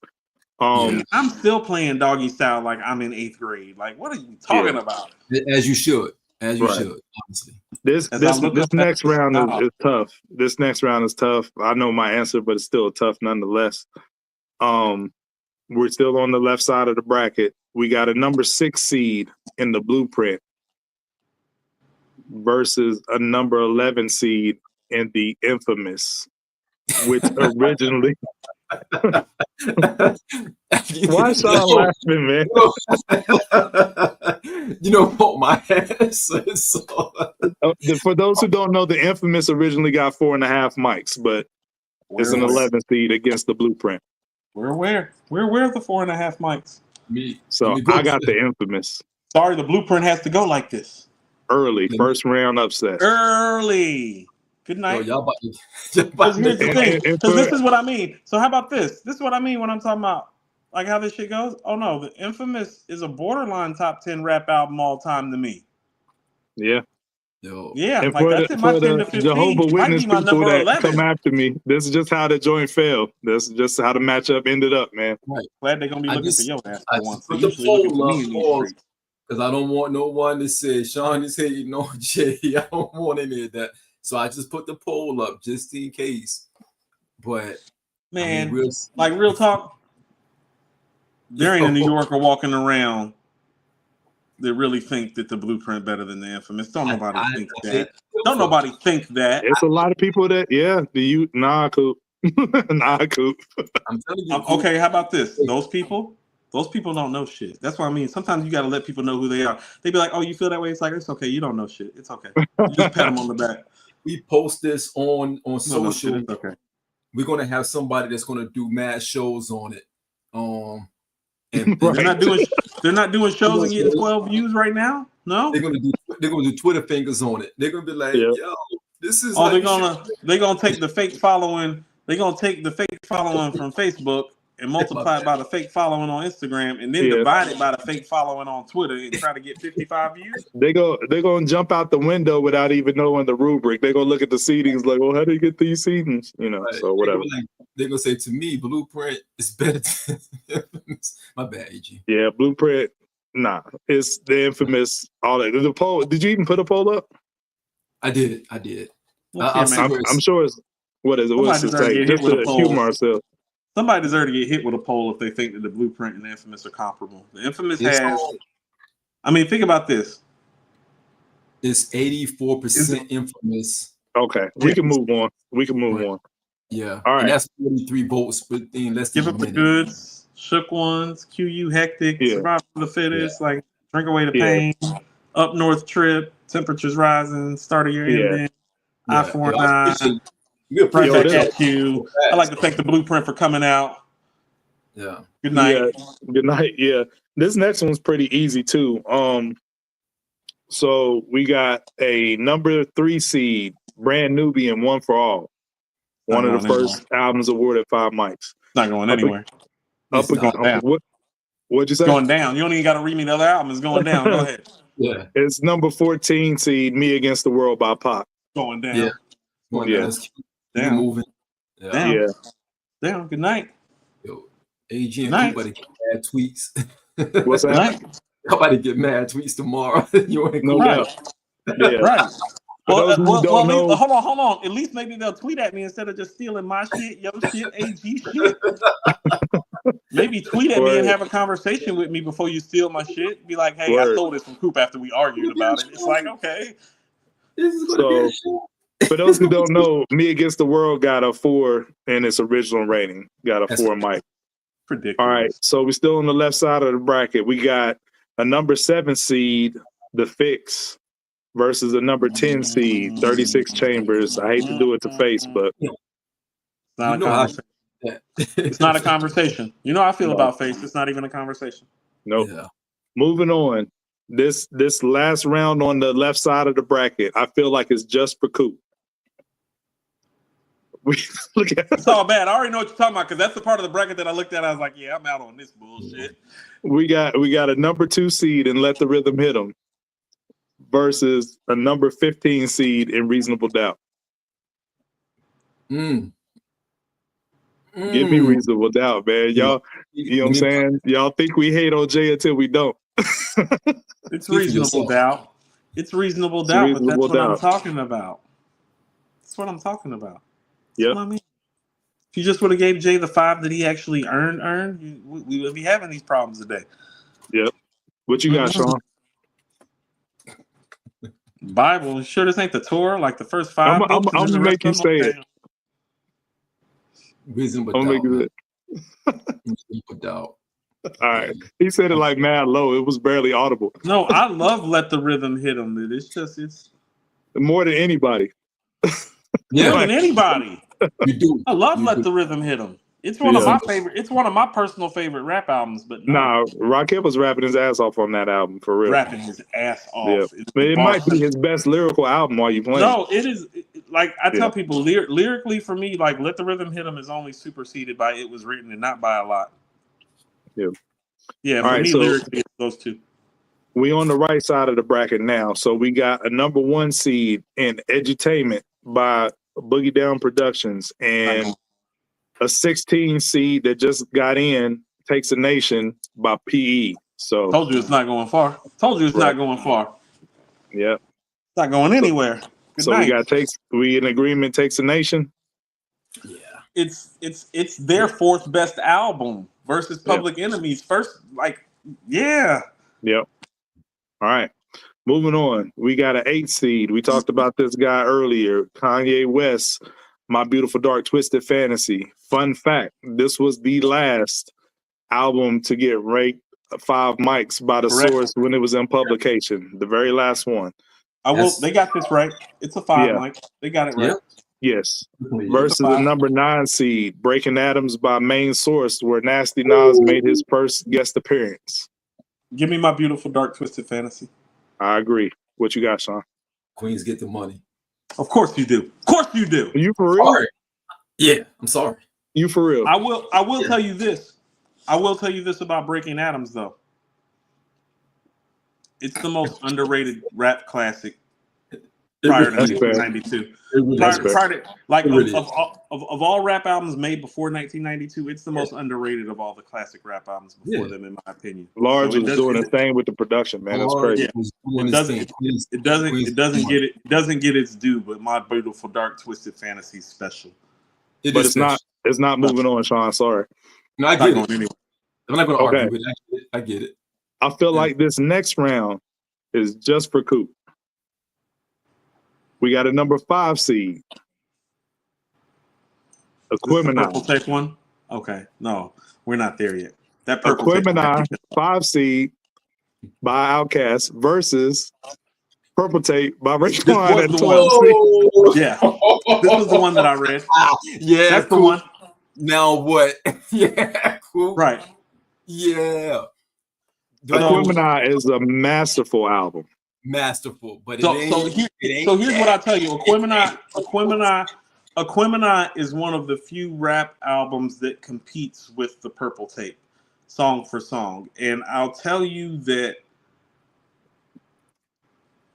I'm still playing Doggy Style like I'm in 8th grade. Like, what are you talking about? As you should. As you should, honestly. This next round is tough. This next round is tough. I know my answer, but it's still tough nonetheless. We're still on the left side of the bracket. We got a number 6 seed in the Blueprint versus a number 11 seed in the Infamous, which originally. Why is Shawn laughing, man? You know what my answer is. For those who don't know, the Infamous originally got 4.5 mics, but it's an 11 seed against the Blueprint. We're aware of the 4.5 mics. I got the Infamous. Sorry, the Blueprint has to go like this. Early, first round upset. Early. Good night. Yo, Because here's the thing. Because this is what I mean. So how about this? This is what I mean when I'm talking about like how this shit goes. Oh no, the Infamous is a borderline top 10 rap album all time to me. Yeah. Yeah, and like that's in my 10 to 15. Jehovah Witness people that 11. come after me. This is just how the joint failed. This is just how the matchup ended up, man. Right. Glad they're gonna be looking for your ass for once. Put the poll up because I don't want no one to say Shawn is hating on Jay. I don't want any of that. So I just put the poll up just in case. But man, real talk, there ain't a New Yorker walking around that really think that the Blueprint better than the Infamous. Don't nobody think that. Don't nobody think that. It's a lot of people that, nah, Coop. Nah, Coop. I'm telling you. Okay, how about this? Those people don't know shit. That's what I mean. Sometimes you got to let people know who they are. They be like, oh, you feel that way? It's like, it's okay. You don't know shit. It's okay. You just pat them on the back. We post this on social. No shit, it's okay. We're going to have somebody that's going to do mad shows on it. And they're not doing shows and getting 12 views right now. No, they're gonna do Twitter fingers on it. They're gonna be like, yo, this is. Oh, they're gonna take the fake following. They're gonna take the fake following from Facebook and multiply it by the fake following on Instagram, and then divide it by the fake following on Twitter and try to get 55 views. They're gonna jump out the window without even knowing the rubric. They're gonna look at the seedings like, well, how do you get these seedings? So whatever. They're gonna say to me, Blueprint is better than my bad, AG. Yeah, Blueprint. Nah, it's the infamous all that. The poll. Did you even put a poll up? I did. Look here, man. I'm sure it's what is it? What's it say? Just to humor ourselves. Somebody deserves to get hit with a poll if they think that the Blueprint and the Infamous are comparable. The Infamous has. I mean, think about this. It's 84% Infamous. Okay, we can move on. Yeah. All right. And that's 43 votes within less than Give up the goods, shook ones, QU hectic, survival of the fittest, like drink away the pain, up north trip, temperatures rising, start of your ending, I-49, right back at you. I like to thank the Blueprint for coming out. Yeah. Good night. Yeah. Good night. Yeah. This next one's pretty easy too. So we got a number 3 seed, Brand Nubian, One for All. One of the first albums awarded 5 mics. Not going anywhere. Up against what'd you say? Going down. You don't even got to read me the other album. It's going down. Go ahead. Yeah. It's number 14 seed, Me Against the World by Pac. Going down. Yeah. Going down. Down. Moving. Down. Yeah. Down. Good night. Yo, AG and nobody get mad tweets. What's that? Nobody get mad tweets tomorrow. You ain't no doubt. Yeah. Right. Well, hold on. At least maybe they'll tweet at me instead of just stealing my shit, your shit, AG shit. Maybe tweet at me and have a conversation with me before you steal my shit. Be like, hey, I stole this from Coop after we argued about it. It's like, okay. So, for those who don't know, Me Against the World got a 4 in its original rating. Got a 4 mic. Ridiculous. All right. So we're still on the left side of the bracket. We got a number 7 seed, The Fix, versus a number 10 seed, 36 Chambers. I hate to do it to Face, but it's not a conversation. You know how I feel about Face. It's not even a conversation. Nope. Yeah. Moving on. This last round on the left side of the bracket, I feel like it's just for Coop. Look at it's all bad. I already know what you're talking about because that's the part of the bracket that I looked at. I was like, yeah, I'm out on this bullshit. We got a number 2 seed in Let the Rhythm Hit 'Em versus a number 15 seed in Reasonable Doubt. Give me Reasonable Doubt, man. Y'all, you know what I'm saying? Y'all think we hate on Jay until we don't. It's Reasonable Doubt. It's Reasonable Doubt, but that's what I'm talking about. That's what I'm talking about. Yeah. I mean, if you just would have gave Jay the 5 that he actually earned, we would be having these problems today. Yep. What you got, Shawn? Bible. Sure, this ain't the tour. Like the first 5. I'm gonna make you say it. Reasonable Doubt. All right. He said it like mad low. It was barely audible. No, I love Let the Rhythm Hit 'Em. It's more than anybody. More than anybody. You do. I love Let the Rhythm Hit 'Em. It's one of my favorite. It's one of my personal favorite rap albums. But nah, Rakim was rapping his ass off on that album for real. Rapping his ass off. Yeah. But it might be his best lyrical album while you playing. No, it is. Like I tell people, lyrically for me, like Let the Rhythm Hit 'Em is only superseded by It Was Written and not by a lot. Yeah. Yeah. For me, lyrically, it's those two. We on the right side of the bracket now, so we got a number 1 seed in Edutainment by Boogie Down Productions and a 16 seed that just got in, Takes a Nation by PE. So told you it's not going far. Not going far. Yeah. It's not going anywhere. So we in agreement, Takes a Nation? Yeah. It's their 4th best album versus Public Enemy's first, Yep. All right. Moving on. We got an 8 seed. We talked about this guy earlier, Kanye West, My Beautiful Dark Twisted Fantasy. Fun fact, this was the last album to get ranked 5 mics by the source when it was in publication. The very last one. They got this right. It's a 5 mic. They got it right. Yes. Versus the number 9 seed, Breaking Atoms by Main Source, where Nasty Nas made his first guest appearance. Give me My Beautiful Dark Twisted Fantasy. I agree. What you got, Shawn? Queens get the money. Of course you do. Of course you do. Are you for real? Sorry. Yeah, I'm sorry. You for real? I will tell you this. I will tell you this about Breaking Atoms, though. It's the most underrated rap classic prior to That's fair. 1992. That's fair. Prior to, like, It really of all rap albums made before 1992, it's the most underrated of all the classic rap albums before them, in my opinion. Large So was doing a thing with the production, man. That's crazy. It doesn't get its due, but My Beautiful Dark Twisted Fantasy is special. But it's not moving on, Shawn. Sorry. No, I get it. Anyway. I'm not going to argue with it. I get it. I feel like this next round is just for Coop. We got a number 5 seed. Equimini. Purple Tape one? Okay. No, we're not there yet. That Purple Equimini 5 seed by Outkast versus Purple Tape by Raekwon at 12 seed. Yeah. This was the one that I read. Yeah. That's the one. Now what? Yeah. Cool. Right. Yeah. Equimini is a masterful album. Masterful, but here's what I tell you. Equimini is one of the few rap albums that competes with the Purple Tape, song for song. And I'll tell you that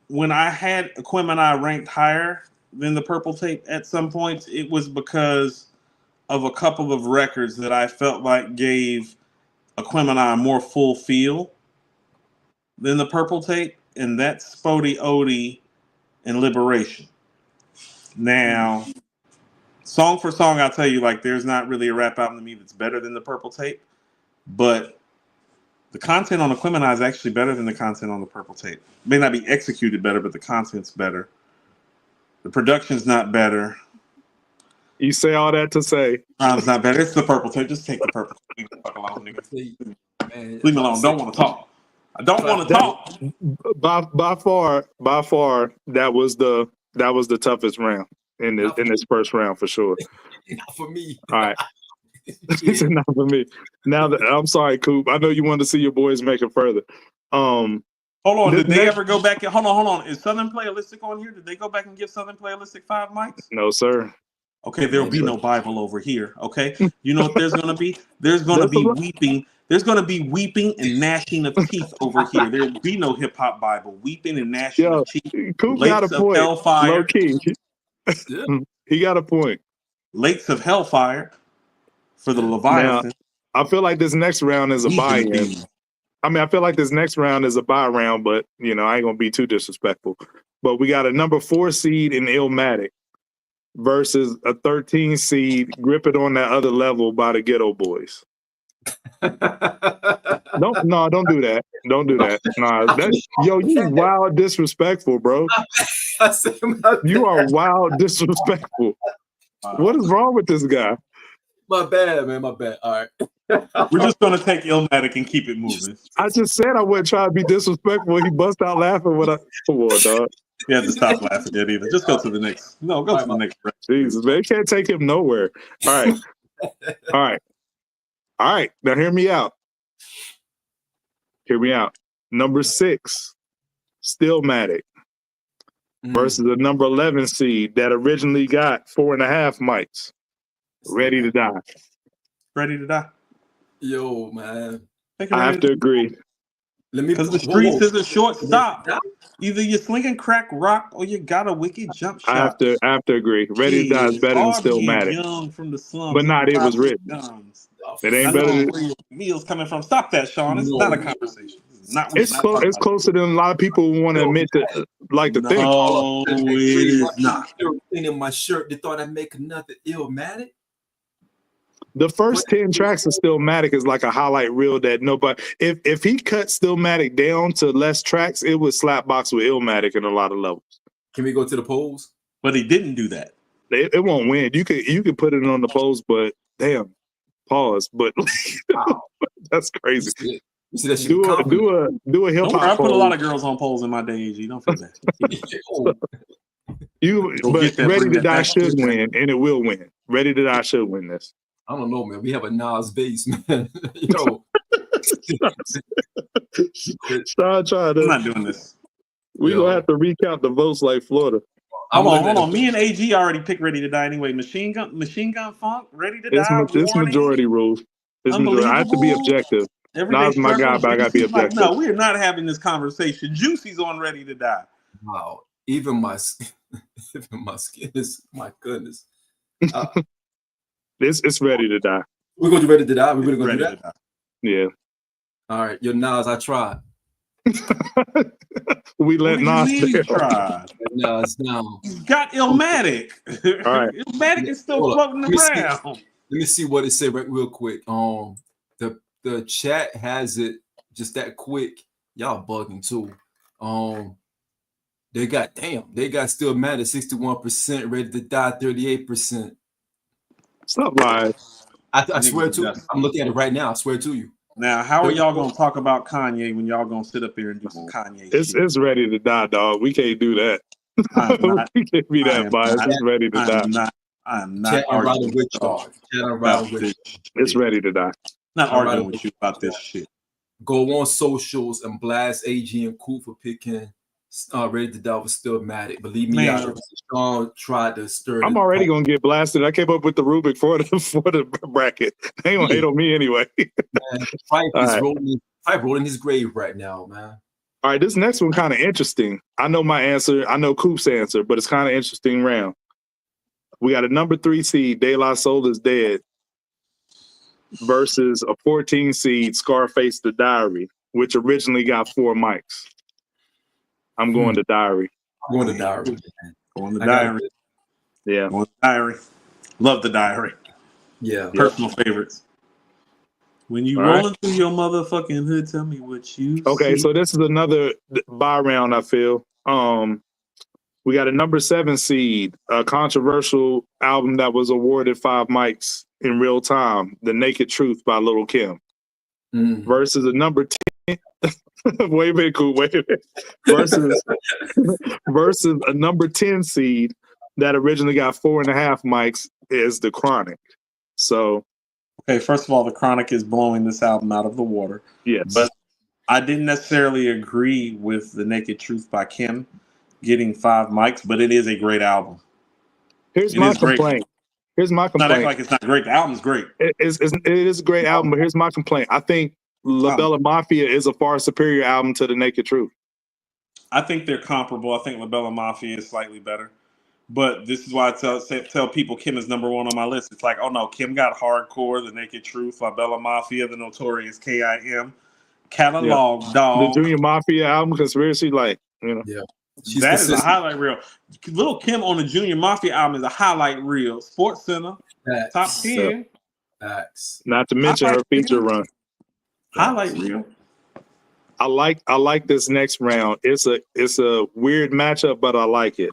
when I had Equimini ranked higher than the Purple Tape at some points, it was because of a couple of records that I felt like gave Equimini a more full feel than the Purple Tape, and that's Spody Odie and Liberation. Now, song for song, I'll tell you, like, there's not really a rap album to me that's better than the Purple Tape, but the content on Equimini is actually better than the content on the Purple Tape. It may not be executed better, but the content's better. The production's not better. You say all that to say It's not better. It's the Purple Tape. Just take the Purple Tape. Leave me the fuck alone, nigga. Leave me alone. Don't want to talk. I don't want to talk. By far, that was the toughest round in this first round for sure. Not for me. All right. It's not for me. Now I'm sorry, Coop. I know you wanted to see your boys make it further. Hold on. Did they ever go back and hold on? Is Southern Playalistic on here? Did they go back and give Southern Playalistic 5 mics? No, sir. Okay, there'll be no Bible over here. Okay, you know what there's gonna be? There's gonna be weeping. There's gonna be weeping and gnashing of teeth over here. There'll be no hip hop Bible. Weeping and gnashing of teeth. Coop got a point. Hellfire. Low key. He got a point. Lakes of Hellfire for the Leviathan. Now, I feel like this next round is a buy-in. I mean, I feel like this next round is a buy round, but I ain't gonna be too disrespectful. But we got a number 4 seed in Illmatic versus a 13 seed Grip It on That Other Level by the Ghetto Boys. Don't do that. Don't do that. Nah, you wild disrespectful, bro. You are wild disrespectful. What is wrong with this guy? My bad, man. My bad. All right. We're just gonna take Illmatic and keep it moving. I just said I wouldn't try to be disrespectful. He bust out laughing when come on, dog. You have to stop laughing yet either. Just go to the next. No, go to the next. Jesus, man, can't take him nowhere. All right. All right. Now hear me out. Number 6, Stillmatic versus the number 11 seed that originally got 4.5 mics. Ready to Die. Ready to Die. Yo, man. I have to agree. Because the streets is a short stop. Either you're slinging crack rock or you got a wicked jump shot. I have to agree. Ready to Die is better than Stillmatic. From the slums, but not it was written. It ain't better than where your meal's coming from. Stop that, Shawn. It's not a conversation. It's closer than a lot of people want to admit to like to think. No, it is not. In my shirt, they thought I'd make another Illmatic. The first 10 tracks of Stillmatic is like a highlight reel that nobody. If he cut Stillmatic down to less tracks, it would slap box with Illmatic in a lot of levels. Can we go to the polls? But he didn't do that. It won't win. You could put it on the polls, but damn, pause. But that's crazy. You see that shit do a hip hop. I put a lot of girls on polls in my day, AG. Don't feel that. Ready to Die should win, and it will win. Ready to Die should win this. I don't know, man. We have a Nas base, man. Yo. I'm not doing this. We're going to have to recount the votes like Florida. Hold on. Me and AG already picked Ready to Die anyway. Machine Gun Funk, Ready to Die. It's majority rules. I have to be objective. Nas my guy, but I got to be objective. No, we're not having this conversation. Juicy's on Ready to Die. Wow. even my skin is, my goodness. It's ready to die. We're going to be ready to die. We're really going to do that. Yeah. All right, your Nas, I tried. We let Nas try. Nas now. He's got Illmatic. All right. Illmatic is still floating around. Let me see what it said real quick. The chat has it just that quick. Y'all bugging too. They got still mad at 61%, ready to die 38%. Stop lying. I swear to you. I'm looking at it right now. I swear to you. Now, how are y'all gonna talk about Kanye when y'all gonna sit up here and do some Kanye shit? It's ready to die, dog. We can't do that. We can't be that biased. It's ready to die. I'm not arguing with y'all about this. It's ready to die. Not arguing with you about this shit. Go on socials and blast AG and Coop for picking Ready to Die was still Matic. Believe me, Shawn tried to stir. I'm already gonna get blasted. I came up with the rubric for the bracket. They ain't gonna hate on me anyway. Prhyme is rolling his grave right now, man. All right, this next one kind of interesting. I know my answer. I know Coop's answer, but it's kind of interesting round. We got a number 3 seed, De La Soul is Dead, versus a 14 seed, Scarface the Diary, which originally got 4 mics. I'm going to Diary. I'm going to Diary. Going to Diary. Yeah. Going to Diary. Love the Diary. Yeah. Personal favorites. When you rolling through your motherfucking hood, tell me what you see. So this is another buy round, I feel. We got a number 7 seed, a controversial album that was awarded 5 mics in real time, The Naked Truth by Lil' Kim, versus a number 10. Wait a minute, cool. Wait a minute. Versus a number 10 seed that originally got 4.5 mics is The Chronic. So, okay, first of all, The Chronic is blowing this album out of the water. Yes, but I didn't necessarily agree with The Naked Truth by Kim getting 5 mics, but it is a great album. Here's my complaint. Not acting like it's not great. The album's great. It is a great album, but here's my complaint. I think La Bella Mafia is a far superior album to The Naked Truth. I think they're comparable. I think La Bella Mafia is slightly better. But this is why I tell people Kim is number 1 on my list. It's like, oh no, Kim got Hardcore, The Naked Truth, La Bella Mafia, The Notorious K.I.M., Catalog, Dog. The Junior Mafia album, Conspiracy, like, you know. Yeah. That is a highlight reel. Lil' Kim on the Junior Mafia album is a highlight reel. Sports Center, top 10. Not to mention her feature run. Highlight reel. I like this next round. It's a weird matchup, but I like it.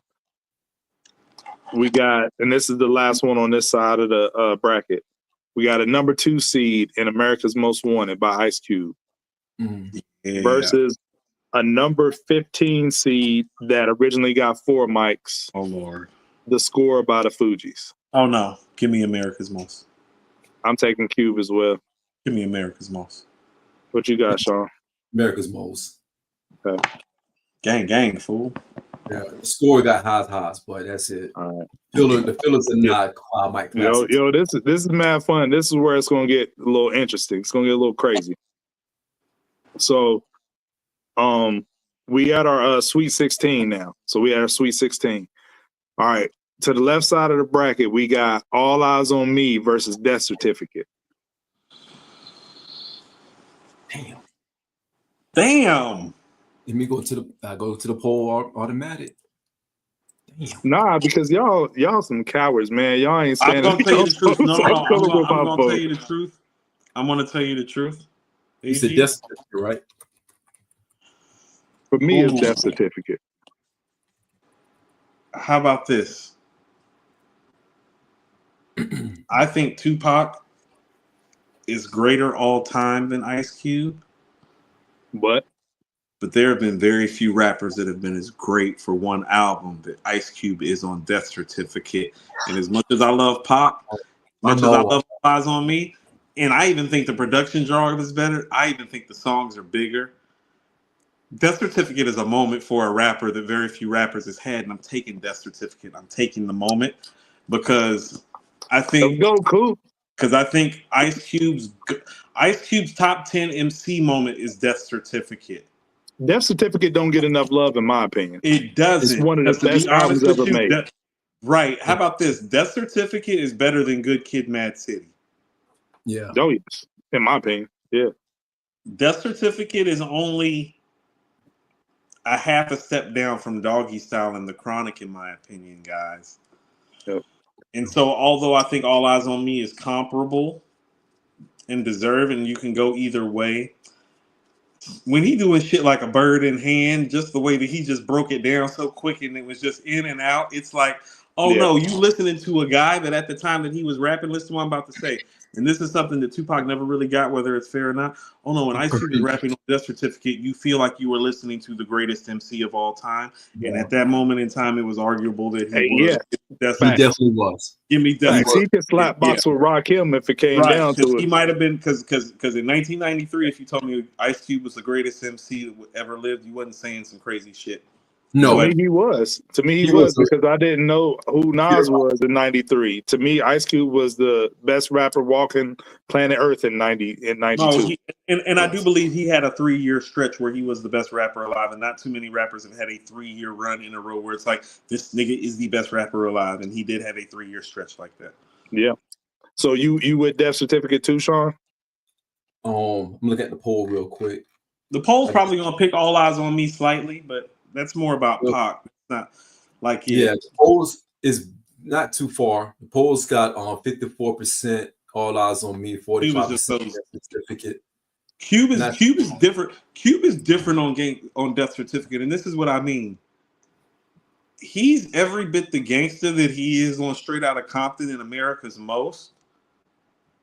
We got, and this is the last one on this side of the bracket. We got a number 2 seed in America's Most Wanted by Ice Cube versus a number 15 seed that originally got 4 mics. Oh Lord. The Score by the Fugees. Oh no. Give me America's Most. I'm taking Cube as well. Give me America's Most. What you got, Shawn? America's Most. Okay. Gang, fool. Yeah, the Score got highs, boy. That's it. All right. The fillers are not Mike. Yo, this is mad fun. This is where it's gonna get a little interesting. It's gonna get a little crazy. So, we got our Sweet 16 now. So we had our Sweet 16. All right. To the left side of the bracket, we got All Eyes on Me versus Death Certificate. Damn. Let me go to the poll automatic. Damn. Nah, because y'all some cowards, man. Y'all ain't standing. I'm gonna tell you the truth. No, I'm gonna tell you the truth. I'm gonna tell you the truth. You said Death Certificate, right? For me, it's Death Certificate. How about this? I think Tupac is greater all time than Ice Cube. But there have been very few rappers that have been as great for one album that Ice Cube is on Death Certificate. And as much as I love Pop, as much as I love Eyes on Me, and I even think the production job is better, I even think the songs are bigger. Death Certificate is a moment for a rapper that very few rappers has had, and I'm taking Death Certificate. I'm taking the moment because I think go Coop. Because I think Ice Cube's top 10 MC moment is Death Certificate. Death Certificate don't get enough love, in my opinion. It doesn't. It's one of the best albums ever made. Right. How about this? Death Certificate is better than Good Kid, Mad City. Yeah. Oh, yes. In my opinion. Yeah. Death Certificate is only a half a step down from Doggy Style and The Chronic, in my opinion, guys. Yep. And so, although I think All Eyes on Me is comparable and deserve, and you can go either way, when he doing shit like A Bird in Hand, just the way that he just broke it down so quick and it was just in and out, it's like, oh no, you listening to a guy that at the time that he was rapping, listen to what I'm about to say. And this is something that Tupac never really got, whether it's fair or not. Oh no, when Ice Cube was rapping on Death Certificate, you feel like you were listening to the greatest MC of all time. Yeah. And at that moment in time, it was arguable that he was. He definitely was. Give me Death. He could slap box with Rakim if it came down to it. He might have been because in 1993, if you told me Ice Cube was the greatest MC that ever lived, you wasn't saying some crazy shit. No, to me he was. To me he was because I didn't know who Nas was in '93. To me, Ice Cube was the best rapper walking planet Earth in '92. No, and I do believe he had a 3-year stretch where he was the best rapper alive, and not too many rappers have had a 3-year run in a row where it's like this nigga is the best rapper alive, and he did have a 3-year stretch like that. Yeah. So you with Death Certificate too, Shawn? I'm looking at the poll real quick. The poll's probably gonna pick All Eyes on Me slightly, but that's more about Pac. It's not like the polls is not too far. The polls got 54% All Eyes on Me, 45% Certificate. Cube is different. Cube is different on Death Certificate, and this is what I mean. He's every bit the gangster that he is on Straight Outta Compton in America's Most,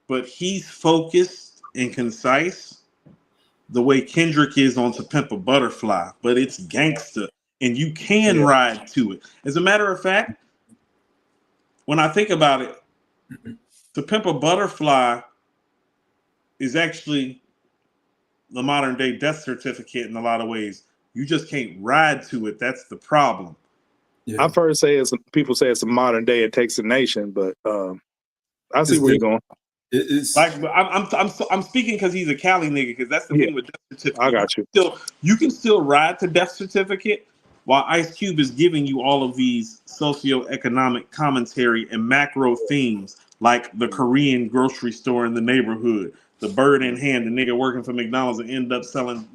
but he's focused and concise the way Kendrick is on To Pimp a Butterfly, but it's gangster, and you can ride to it. As a matter of fact, when I think about it, To Pimp a Butterfly is actually the modern day Death Certificate in a lot of ways. You just can't ride to it. That's the problem. Yeah. I've heard people say it's a modern day It Takes a Nation, but I see where you're going. It's like I'm speaking because he's a Cali nigga, because that's the thing with Death Certificate. I got you. You can still ride to Death Certificate while Ice Cube is giving you all of these socioeconomic commentary and macro themes, like the Korean grocery store in the neighborhood, the bird in hand, the nigga working for McDonald's and end up selling,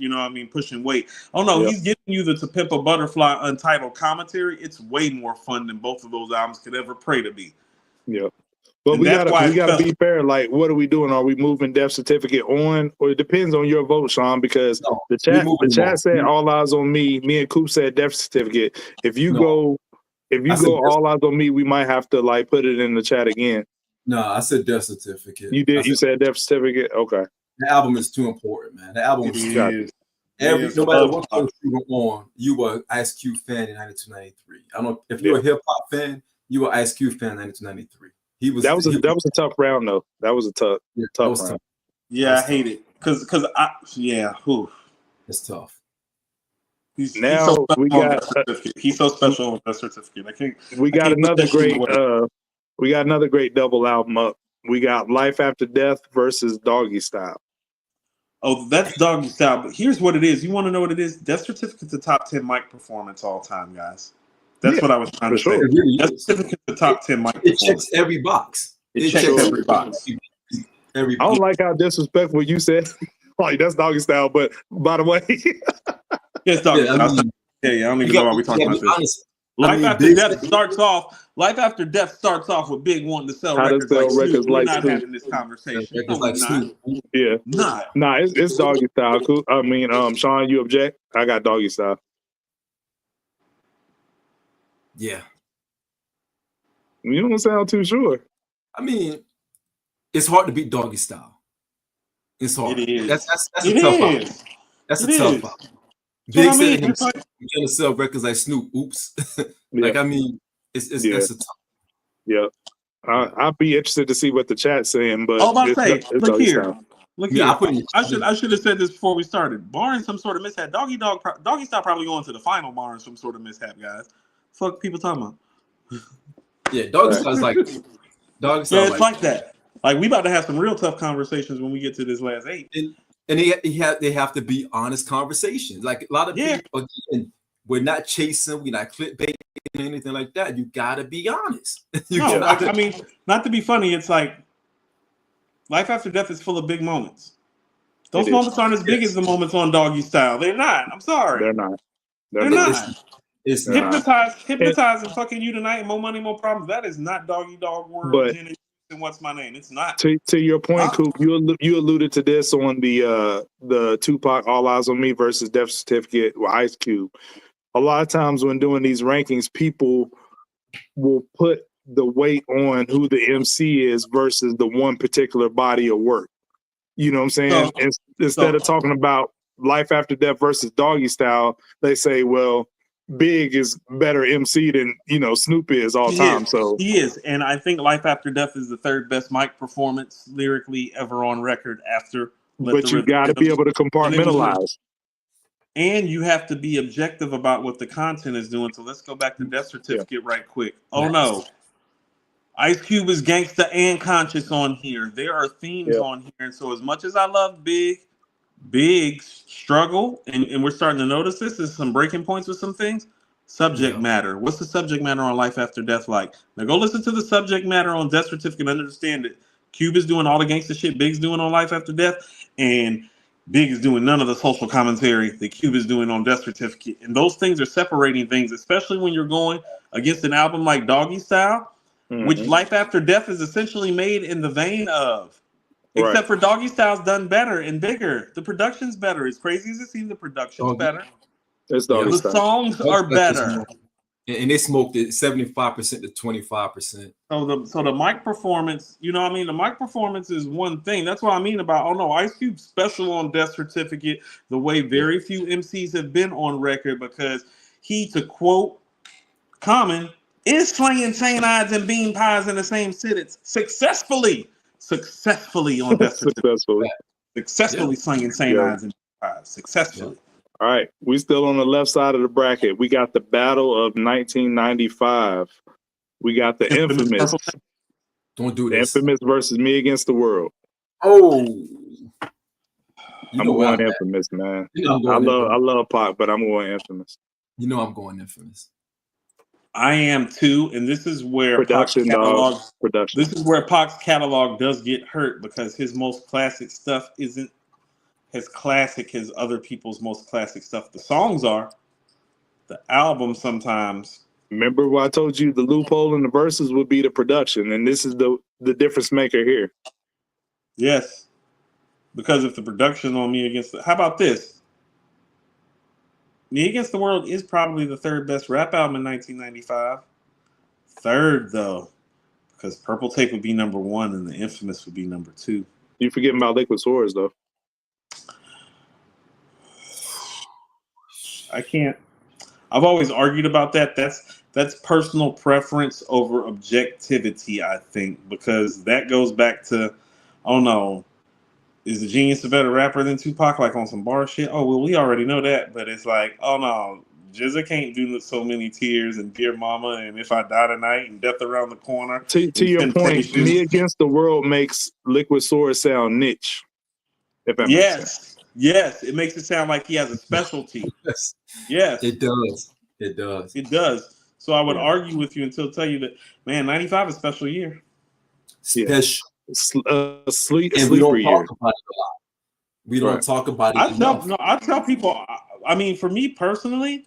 pushing weight. Oh no, he's giving you the To Pimp a Butterfly untitled commentary. It's way more fun than both of those albums could ever pray to be. Yeah. But we gotta be fair. Like, what are we doing? Are we moving Death Certificate on, or it depends on your vote, Shawn? Because the chat said All Eyes on Me. Me and Coop said Death Certificate. If you go All Eyes on Me, we might have to put it in the chat again. No, I said Death Certificate. You did. You said Death Certificate. Okay. The album is too important, man. The album is no matter what post you were on, you were an Ice Cube fan in 92-93. I don't know if you're a hip hop fan, you were Ice Cube fan in 92-93. That was a tough round though. That was a tough round. Yeah, I hate it because it's tough. He's so special with that certificate. I can't. We got another great double album up. We got Life After Death versus Doggy Style. Oh, that's Doggy Style. But here's what it is. You want to know what it is? Death Certificate's a top 10 mic performance all time, guys. That's what I was trying to say. Death Certificate's the top 10 mic performance. It checks every box. It checks every box. I don't like how disrespectful you said. Like, that's Doggy Style, but by the way. Yes, Doggy Style. I don't even know why we're talking about this. Life After Death starts off with Big wanting to sell records like Snoop. We're not having this conversation. Yeah. Nah, it's Doggy Style. I mean, Shawn, you object? I got Doggy Style. Yeah. You don't sound too sure. I mean, it's hard to beat Doggy Style. It's hard. It is. That's a tough album. That's a tough album. Big said himself, you're gonna sell records like Snoop. Oops. I mean, it's that's a tough. Yeah. I'd be interested to see what the chat's saying, but look here. I should have said this before we started. Barring some sort of mishap, Doggy Style probably going to the final barring some sort of mishap, guys. Fuck people talking about. Yeah, Doggy Style's like Doggy Style. Yeah, it's like that. Like, we about to have some real tough conversations when we get to this last 8. And they have to be honest conversations. Like a lot of people, again, we're not chasing, we're not clickbaiting, anything like that. You gotta be honest. I mean, not to be funny, it's like life after death is full of big moments. Those moments aren't as big as the moments on Doggy Style. They're not. I'm sorry. They're not. They're not. It's hypnotize and fucking you tonight. More money, more problems. That is not Doggy Dog World. And what's my name? It's not. To your point, Coop, you alluded to this on the Tupac All Eyes on Me versus Death Certificate with Ice Cube. A lot of times when doing these rankings, people will put the weight on who the MC is versus the one particular body of work. You know what I'm saying? Instead of talking about Life After Death versus Doggy Style, they say, well, Big is better MC than Snoop is all time. So he is, and I think Life After Death is the third best mic performance lyrically ever on record. But you got to be able to compartmentalize, and you have to be objective about what the content is doing. So let's go back to Death Certificate right quick. Oh no, Ice Cube is gangsta and conscious on here. There are themes on here, and so as much as I love Big's struggle, and we're starting to notice this. There's some breaking points with some things. Subject matter. What's the subject matter on Life After Death like? Now go listen to the subject matter on Death Certificate and understand it. Cube is doing all the gangster shit Big's doing on Life After Death, and Big is doing none of the social commentary that Cube is doing on Death Certificate. And those things are separating things, especially when you're going against an album like Doggy Style, which Life After Death is essentially made in the vein of. Except for Doggy Style's done better and bigger. The production's better. As crazy as it seems, the production's better. It's Doggy Style. The songs are better. And they smoked it 75% to 25%. So the mic performance, the mic performance is one thing. That's what I mean about, Ice Cube's special on Death Certificate, the way very few MCs have been on record, because he, to quote Common, is slinging chain-eyes and bean pies in the same sentence successfully on Death Certificate. Successfully slinging chain-eyes and bean pies. Successfully. All right, we still on the left side of the bracket. We got the battle of 1995. We got the infamous. Don't do this. Infamous versus Me Against the World. Oh, I'm going Infamous, man. I love Pac, but I'm going Infamous. I'm going Infamous. I am too, and this is where Pac's catalog does get hurt, because his most classic stuff isn't as classic as other people's most classic stuff. The songs are. The album sometimes. Remember what I told you? The loophole in the verses would be the production, and this is the difference maker here. Yes, because if the production on Me Against how about this? Me Against the World is probably the third best rap album in 1995. Third, though, because Purple Tape would be number one and the Infamous would be number two. You forgetting about Liquid Swords, though. I can't. I've always argued about that. That's personal preference over objectivity, I think, because that goes back to, is the Genius a better rapper than Tupac, like on some bar shit? Oh, well, we already know that, but it's like, oh no, Jizza can't do So Many Tears and Dear Mama and If I Die Tonight and Death Around the Corner. To your point, Me Against the World makes Liquid Swords sound niche. If that makes sense. Yes, it makes it sound like he has a specialty. Yes. It does. It does. So I would argue with you until tell you that, man, 95 is a special year. Special. And we don't talk about it a lot. We don't talk about it I tell people, I mean, for me personally,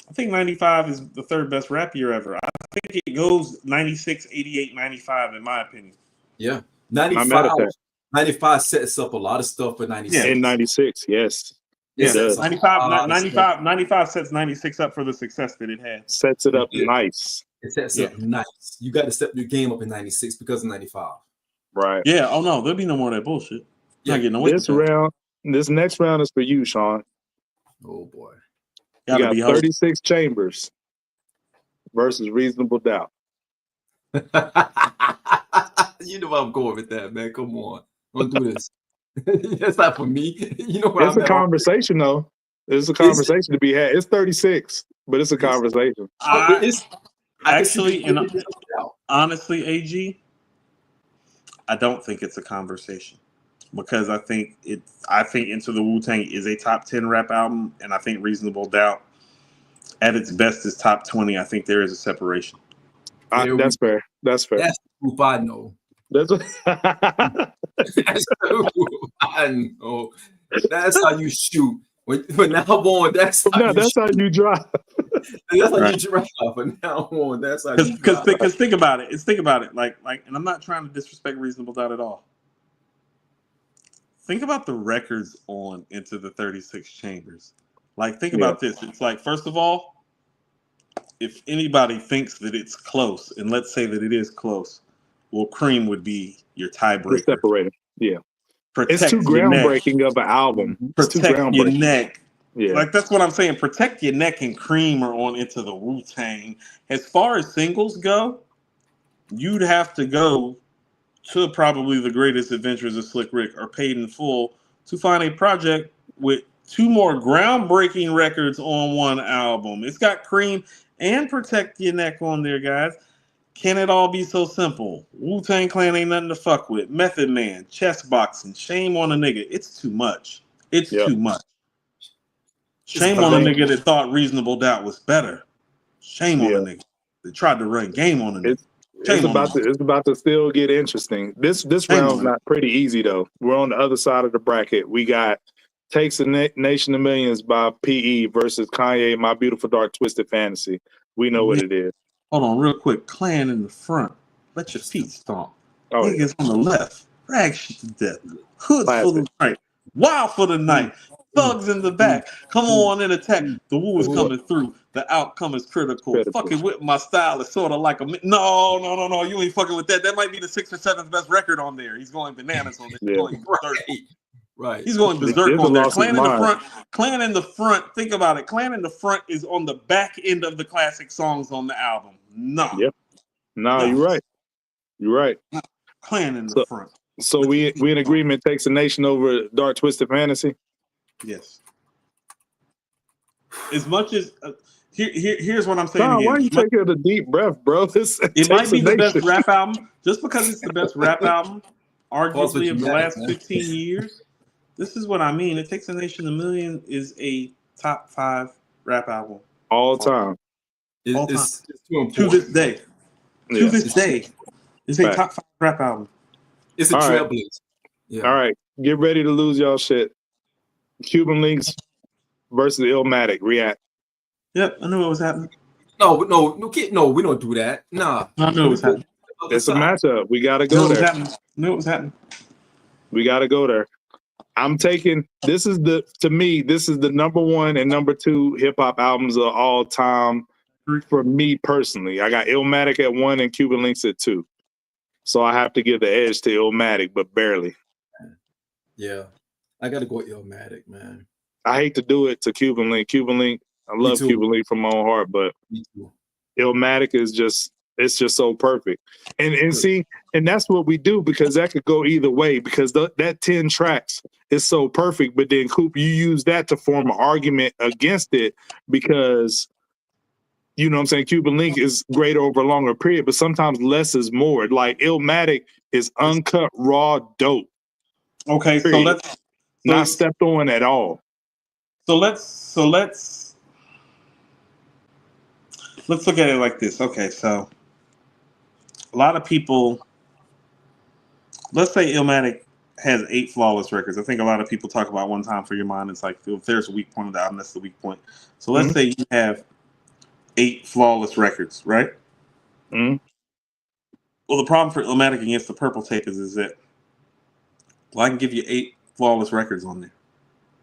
I think 95 is the third best rap year ever. I think it goes 96, 88, 95, in my opinion. Yeah. 95 sets up a lot of stuff for 96. In 96, yes. Yes, 95 sets 96 up for the success that it had. Sets it up nice. It sets up nice. You got to step your game up in 96 because of 95. Right. Yeah. Oh no, there'll be no more of that bullshit. Yeah. This next round is for you, Shawn. Oh boy. You got 36 Chambers versus Reasonable Doubt. You know where I'm going with that, man. Come on. Don't do this. That's not for me. You know where it's a conversation, though. It's a conversation to be had. It's 36, but it's a conversation. Honestly, AG, I don't think it's a conversation. because I think Into the Wu-Tang is a top 10 rap album, and I think Reasonable Doubt at its best is top 20. I think there is a separation. That's fair. That's fair. That's the group I know. That's That's the group I know. That's how you shoot. But now on, that's how you drive. That's how you drive. But now on, that's how you drive. Because think about it. Like, and I'm not trying to disrespect Reasonable Doubt at all. Think about the records on Into the 36 Chambers. Like, think about this. It's like, first of all, if anybody thinks that it's close, and let's say that it is close, well, Prhyme would be your tiebreaker. Separator. Yeah. Protect it's too groundbreaking of an album. Protect your neck. Yeah. Like, that's what I'm saying. Protect Your Neck and Prhyme are on Into the Wu-Tang. As far as singles go, you'd have to go to probably The Greatest Adventures of Slick Rick or Paid in Full to find a project with two more groundbreaking records on one album. It's got Prhyme and Protect Your Neck on there, guys. Can it all be so simple? Wu-Tang Clan ain't nothing to fuck with. Method Man, chess boxing, shame on a nigga. It's too much. It's too much. Shame on a nigga that thought Reasonable Doubt was better. Shame on a nigga that tried to run game on a nigga. It's about to still get interesting. This round's not pretty easy though. We're on the other side of the bracket. We got Takes a Nation of Millions by PE versus Kanye, My Beautiful Dark Twisted Fantasy. We know what it is. Hold on, real quick. Clan in the front. Let your feet stomp. Niggas on the left. Rag shit to death. Hoods for the night. Wild for the night. Thugs in the back. Come on and attack. The Wu is coming through. The outcome is critical. Fucking with my style is sort of like a... No. You ain't fucking with that. That might be the 6th or 7th best record on there. He's going bananas on there. He's going berserk. Right. He's going berserk on there. Clan in the front. Clan in the front. Think about it. Clan in the front is on the back end of the classic songs on the album. No. Yep. No, you're right. You're right. Clan in the front. So we in agreement. Takes a Nation over Dark Twisted Fantasy. Yes. As much as here's what I'm saying. Why are you taking a deep breath, bro? It might be the best rap album, just because it's the best rap album, arguably of the last 15 years. This is what I mean. It Takes a Nation of Millions is a top 5 rap album all time. It's to this day. To this day, it's a top 5 rap album. It's a trailblazer. Yeah. All right, get ready to lose y'all shit. Cuban Links versus Illmatic. React. Yep, I knew what was happening. No, we don't do that. Nah. I knew what was happening. It's a matchup. We gotta go there. Knew what was happening. We gotta go there. I'm taking this is the number 1 and number 2 hip hop albums of all time for me personally. I got Illmatic at 1 and Cuban Links at 2. So I have to give the edge to Illmatic, but barely. Yeah. I gotta go Illmatic, man. I hate to do it to Cuban Link. Cuban Link, I love Cuban Link from my own heart, but Illmatic is just so perfect. And see, and that's what we do, because that could go either way, because that 10 tracks is so perfect, but then Coop, you use that to form an argument against it, because you know what I'm saying, Cuban Link is great over a longer period, but sometimes less is more. Like Illmatic is uncut, raw dope. Okay, period. So let's not stepped on at all. So let's look at it like this. Okay, so a lot of people, let's say Illmatic has 8 flawless records. I think a lot of people talk about One Time for Your Mind. It's like, if there's a weak point of the album, that's the weak point. So let's say you have 8 flawless records, right? Mm-hmm. Well, the problem for Illmatic against the Purple Tape is that, well, I can give you 8 flawless records on there.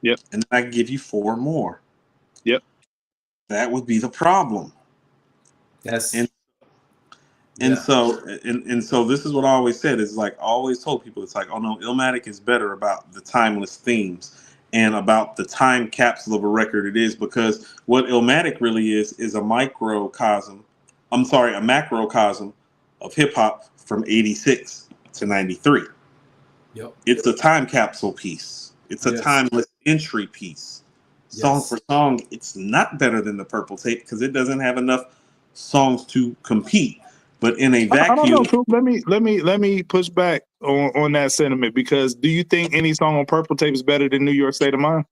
Yep. And I can give you 4 more. Yep. That would be the problem. Yes. And so this is what I always said, is like, I always told people, it's like, oh no, Illmatic is better about the timeless themes and about the time capsule of a record it is, because what Illmatic really is a macrocosm of hip hop from 86 to 93. Yep. It's a time capsule piece. It's a timeless entry piece. Song for song, it's not better than the Purple Tape because it doesn't have enough songs to compete. But in a I don't vacuum, know, Coop. Let me push back on that sentiment, because do you think any song on Purple Tape is better than New York State of Mind?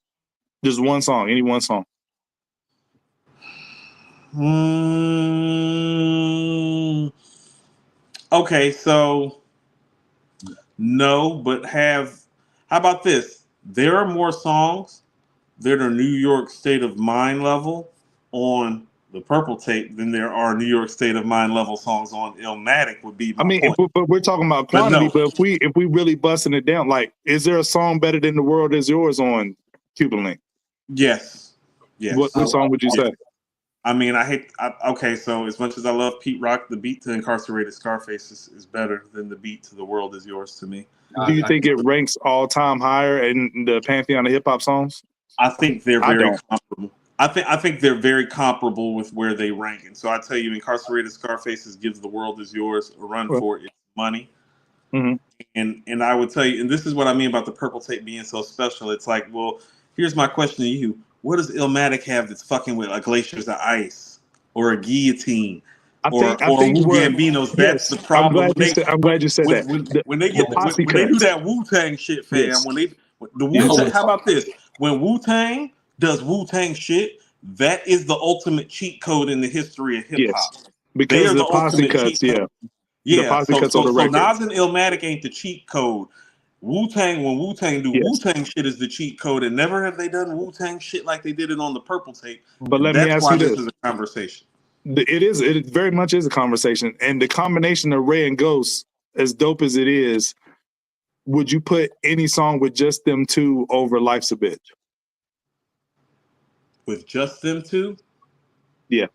Just one song, any one song. Okay, so no, but how about this? There are more songs that are New York State of Mind level on the Purple Tape than there are New York State of Mind level songs on Illmatic, would be my point. But we're talking about quantity. But if we really busting it down, like, is there a song better than The World Is Yours on Cuban Link? Yes. What song would you say? I mean, okay, so as much as I love Pete Rock, the beat to Incarcerated Scarface is better than the beat to The World Is Yours to me. Do you think it ranks all time higher in the pantheon of hip hop songs? I think they're very comparable. I think they're very comparable with where they rank. And so I tell you, Incarcerated Scarfaces gives The World Is Yours a run for its money. Mm-hmm. And I would tell you, and this is what I mean about the Purple Tape being so special. It's like, well, here's my question to you. What does Illmatic have that's fucking with a Glaciers of Ice or a Guillotine or Wu Gambino's? That's the problem. I'm glad you said that. When they do that Wu-Tang shit, fam, yes. Wu-Tang, how about this? When Wu-Tang does Wu-Tang shit, that is the ultimate cheat code in the history of hip hop. Yes. Because the posse cuts, Yeah. So Nas and Illmatic ain't the cheat code. Wu-Tang, when Wu-Tang do Wu-Tang shit, is the cheat code, and never have they done Wu-Tang shit like they did it on the Purple Tape. But let me ask you this. This is a conversation. It very much is a conversation. And the combination of Ray and Ghost, as dope as it is, would you put any song with just them two over Life's a Bitch? With just them two? Yeah.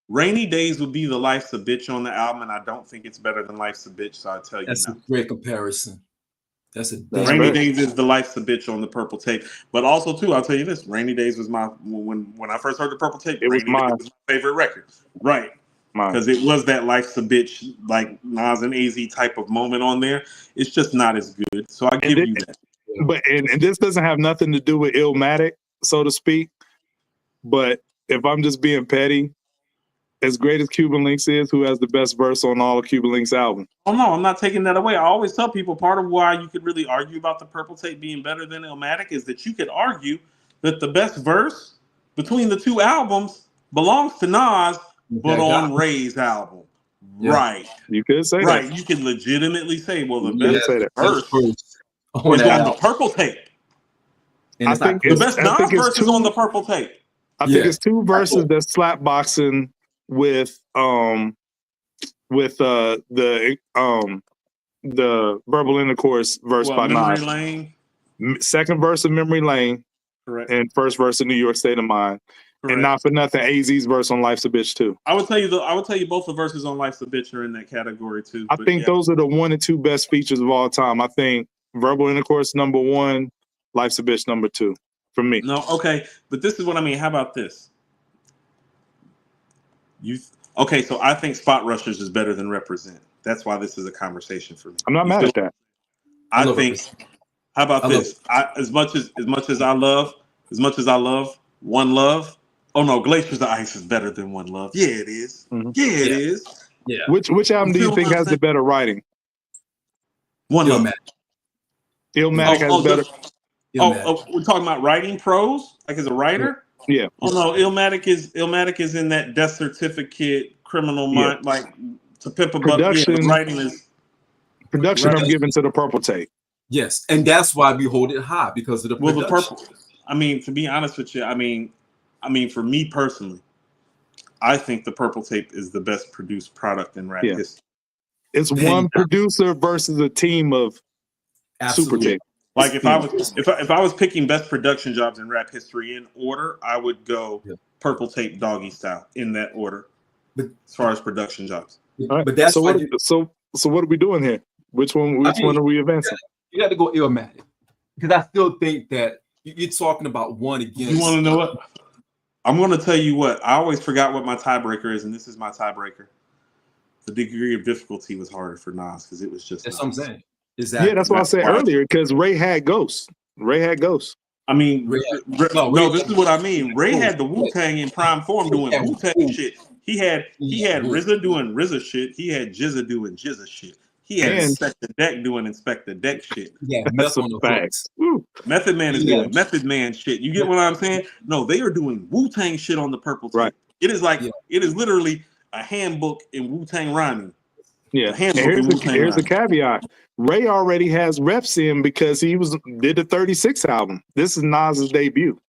Rainy Days would be the Life's a Bitch on the album, and I don't think it's better than Life's a Bitch, so I'll tell you That's now. a great comparison. Rainy Days is the Life's a Bitch on the Purple Tape. But also, too, I'll tell you this. Rainy Days was when I first heard the Purple Tape, it was my favorite record. Right. Because it was that Life's a Bitch, like Nas and AZ type of moment on there. It's just not as good. So I give you that. But and this doesn't have nothing to do with Illmatic, so to speak. But if I'm just being petty, as great as Cuban Links is, who has the best verse on all of Cuban Links' album? Oh no, I'm not taking that away. I always tell people part of why you could really argue about the Purple Tape being better than Illmatic is that you could argue that the best verse between the two albums belongs to Nas, but on Ray's album. Yeah. Right. You could say that. Right. You can legitimately say, well, the best verse is on the Purple Tape. And I think the best Nas verse is on the Purple Tape. I think it's two verses that slap boxing with the Verbal Intercourse verse by Nas. Lane. Second verse of Memory Lane. Correct. And first verse of New York State of Mind. Correct. And not for nothing, AZ's verse on Life's a Bitch too. I would tell you both the verses on Life's a Bitch are in that category too. I think those are the 1 and 2 best features of all time. I think Verbal Intercourse #1, Life's a Bitch #2 for me. No, okay, but this is what I mean. How about this? Okay, so I think Spot Rushers is better than Represent. That's why this is a conversation for me. I'm not mad at that. I think. How about this? As much as I love One Love. Oh no, Glaciers of Ice is better than One Love. Yeah, it is. Mm-hmm. Yeah, it is. Yeah. Which album do you think has the better writing? One Love. Illmatic has better. We're talking about writing prose, like as a writer. Yeah. Oh no, Illmatic is in that death certificate criminal mind, like to pimp a production. Writing is production. I'm giving to the Purple Tape. Yes, and that's why we hold it high because of the production. Well, the Purple. I mean, to be honest with you, I mean, for me personally, I think the Purple Tape is the best produced product in rap history. It's one producer versus a team of super tape. Like if I was picking best production jobs in rap history in order, I would go Purple Tape, Doggy Style in that order. But, as far as production jobs. Right. But that's so what are we doing here? Which one are we advancing? You got to go Illmatic because I still think that you're talking about one against. You want to know what? I'm going to tell you what. I always forgot what my tiebreaker is, and this is my tiebreaker. The degree of difficulty was harder for Nas because it was just. That's what I'm saying. Exactly. Yeah, that's what I said earlier because Ray had Ghosts. I mean, no, this is what I mean. Ray had the Wu-Tang in prime form doing Wu-Tang shit. He had RZA doing RZA shit. He had Jizza doing Jizza shit. He had Inspector Deck doing Inspector Deck shit. Yeah, Meth on the facts. Method Man is doing Method Man shit. You get what I'm saying? No, they are doing Wu-Tang shit on the purple tape. Right. It is like it is literally a handbook in Wu-Tang rhyming. Yeah. And here's the caveat. Ray already has reps in because he did the 36 album. This is Nas's debut.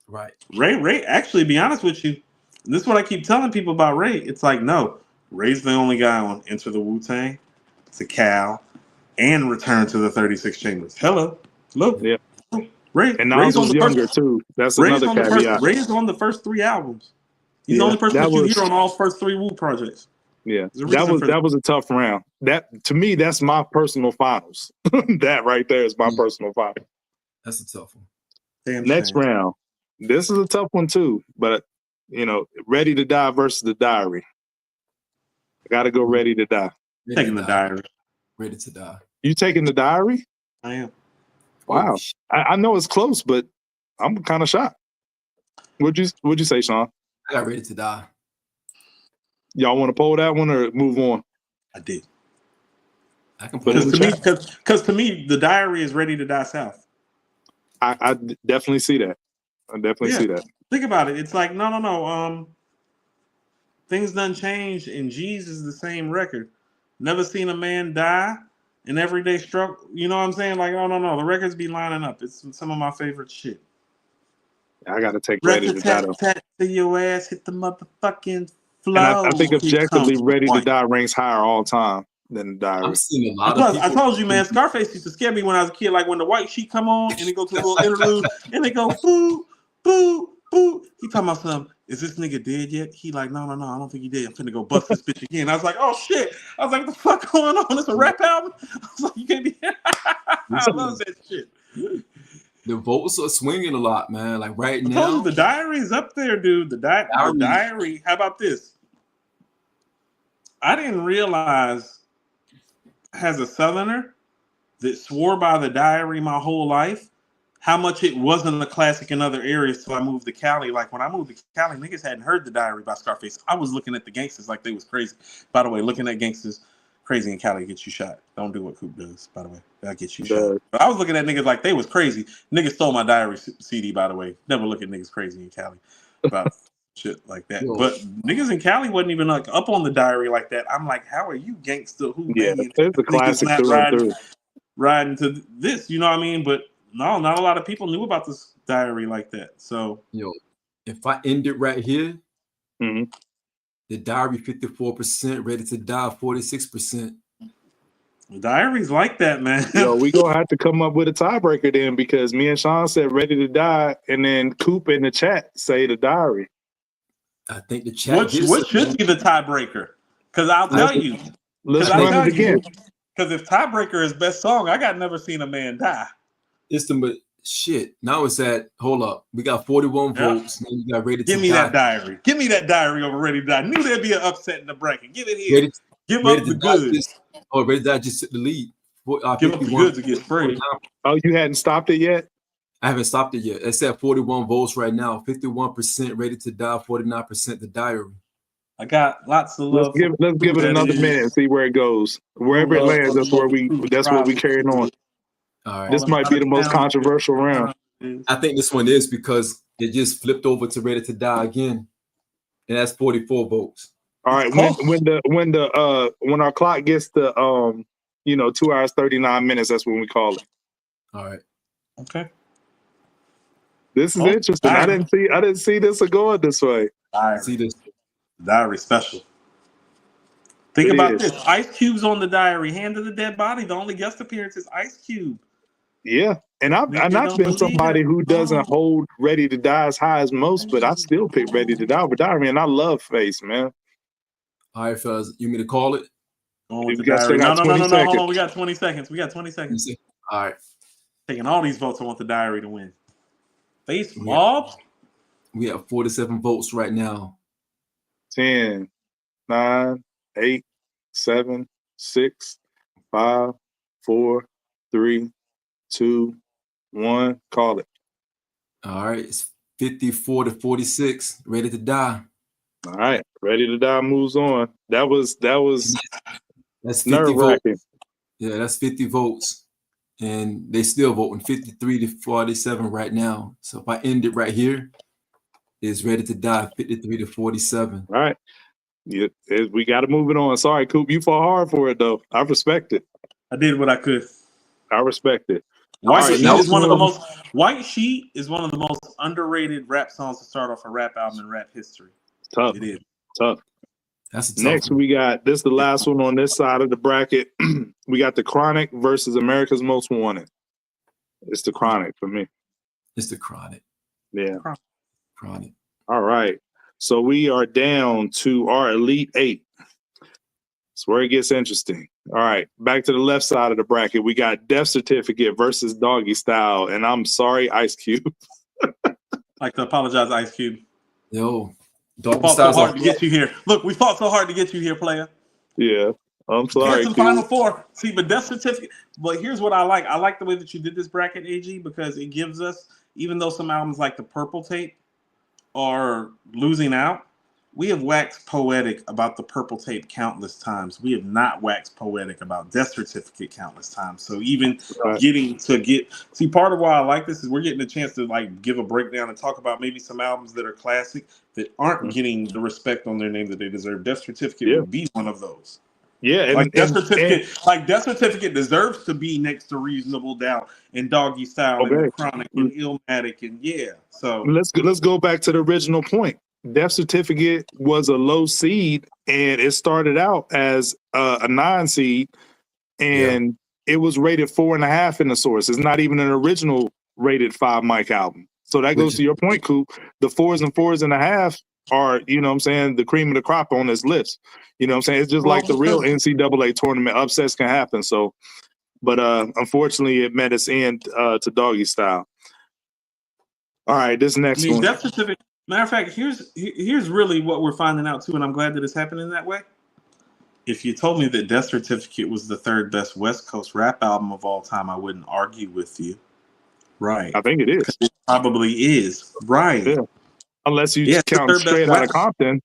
Right. Ray, actually, be honest with you, this is what I keep telling people about Ray. It's like, no, Ray's the only guy on Enter the Wu-Tang, to Cal, and Return to the 36 Chambers. Hello. Yeah. Ray. And Nas was younger too. That's another caveat. Ray is on the first 3 albums. He's the only person that you hear on all first 3 Wu projects. Yeah, that was a tough round. That to me, that's my personal finals. That right there is my personal final. That's a tough one. Next round, this is a tough one too. But Ready to Die versus The Diary. I got to go Ready to Die. Taking The Diary. Ready to Die. You taking The Diary? I am. Wow, I know it's close, but I'm kind of shocked. What'd you say, Shawn? I got Ready to Die. Y'all want to poll that one or move on? I did. I can put it because to me, The Diary is Ready to Die South. I definitely see that. I definitely see that. Think about it. It's like no. Things done changed, and G's is the same record. Never seen a man die. An everyday struggle. You know what I'm saying? Like no. The records be lining up. It's some of my favorite shit. I got to take Ready to Die. Tat to your ass, hit the motherfucking flow. And I think objectively, Ready to Die ranks higher all time than The Diary. I've seen a lot of people. I told you, man, Scarface used to scare me when I was a kid. Like when the white sheet come on and they go to a little interlude and they go boo, boo, boo. He talking about something. Is this nigga dead yet? He like, no, I don't think he did. I'm finna go bust this bitch again. I was like, oh shit. I was like, what the fuck going on? It's a rap album? I was like, you can't be. I love that shit. The votes are swinging a lot, man. Like right now. I told you, The Diary's up there, dude. The Diary. How about this? I didn't realize, as a Southerner that swore by The Diary my whole life, how much it wasn't a classic in other areas till I moved to Cali. Like when I moved to Cali, niggas hadn't heard The Diary by Scarface. I was looking at the gangsters like they was crazy. By the way, looking at gangsters crazy in Cali gets you shot. Don't do what Coop does, by the way. That'll get you shot. But I was looking at niggas like they was crazy. Niggas stole my Diary CD, by the way. Never look at niggas crazy in Cali about shit like that. Yo. But niggas in Cali wasn't even like up on The Diary like that. I'm like, how are you gangster who it's a classic riding to this, you know what I mean? But no, not a lot of people knew about this Diary like that. So if I end it right here, The Diary 54%, Ready to Die 46%. The Diary's like that, man. We gonna have to come up with a tiebreaker then, because me and Shawn said Ready to Die, and then Coop in the chat say The Diary. I think the chat. What should be the tiebreaker? Because I'll tell you. Let's run it again. Because if tiebreaker is best song, I got Never Seen a Man Die. It's the shit. Now it's at, hold up. We got 41 votes. Now you got Ready to Die. Give me that Diary. Give me that Diary over Ready to Die. I knew there'd be an upset in the bracket. Give it here. Give up the goods. Ready to Die just took the lead. Give up the goods to get sprayed. Oh, you hadn't stopped it yet? I haven't stopped it yet. It's at 41 votes right now. 51% Ready to Die, 49% The Diary. I got lots of love. Let's give it another minute and see where it goes. Wherever it lands, that's what we carrying on. All right. This might be the most controversial round. I think this one is because it just flipped over to Ready to Die again, and that's 44 votes. All right, when our clock gets to 2 hours 39 minutes, that's when we call it. All right. Okay. This is interesting. I didn't see this going this way. See this. Diary special. Think about this. Ice Cube's on The Diary. Hand of the Dead Body. The only guest appearance is Ice Cube. Yeah. And I've been somebody who doesn't hold Ready to Die as high as most, but I still pick Ready to Die over Diary, and I love Face, man. All right, fellas. You want me to call it? No. Hold on. We got 20 seconds. All right. Taking all these votes, I want The Diary to win. Face Mob? We have 47 votes right now. 10, 9, 8, 7, 6, 5, 4, 3, 2, 1. Call it. All right. It's 54 to 46. Ready to Die. All right. Ready to Die moves on. That was That's 50 nerve votes. wracking. Yeah, that's 50 votes. And they still voting 53 to 47 right now. So if I end it right here, it's Ready to Die 53 to 47. All right. Yeah, we got to move it on. Sorry, Coop, you fought hard for it though. I respect it. I did what I could. I respect it. White right, Sheet now is one of the most. White Sheet is one of the most underrated rap songs to start off a rap album in rap history. Tough. It is tough. That's a tough Next, one. we got this. The last one on this side of the bracket. We got the Chronic versus America's Most Wanted. It's the Chronic for me. It's the Chronic. Yeah. Chronic. All right. So we are down to our Elite Eight. That's where it gets interesting. All right. Back to the left side of the bracket. We got Death Certificate versus Doggy Style. And I'm sorry, Ice Cube. like to apologize, Ice Cube. Yo, we fought so hard to get you here. Look, we fought so hard to get you here, player. Yeah. I'm sorry. Here's the Final Four. See, but Death Certificate. But here's what I like. I like the way that you did this bracket, AG, because it gives us, even though some albums like the Purple Tape are losing out, we have waxed poetic about the Purple Tape countless times. We have not waxed poetic about Death Certificate countless times. So even see, part of why I like this is we're getting a chance to like give a breakdown and talk about maybe some albums that are classic that aren't getting the respect on their name that they deserve. Death Certificate would be one of those. Yeah, and, like Death Certificate, Death Certificate deserves to be next to Reasonable Doubt and Doggy Style and Chronic and Illmatic and So let's go back to the original point. Death Certificate was a low seed, and it started out as a 9 seed, and it was rated 4.5 in the source. It's not even an original rated 5 mic album. So that goes to your point, Coop. The 4s and 4.5 are, you know what I'm saying, the cream of the crop on this list. You know what I'm saying? It's just like the real NCAA tournament. Upsets can happen. So, but unfortunately, it met its end to Doggy Style. All right, this next one. Death Certificate. Matter of fact, here's really what we're finding out too, and I'm glad that it's happening that way. If you told me that Death Certificate was the 3rd best West Coast rap album of all time, I wouldn't argue with you. Right. I think it is. It probably is. Right. Yeah. Unless you count Straight Outta Compton.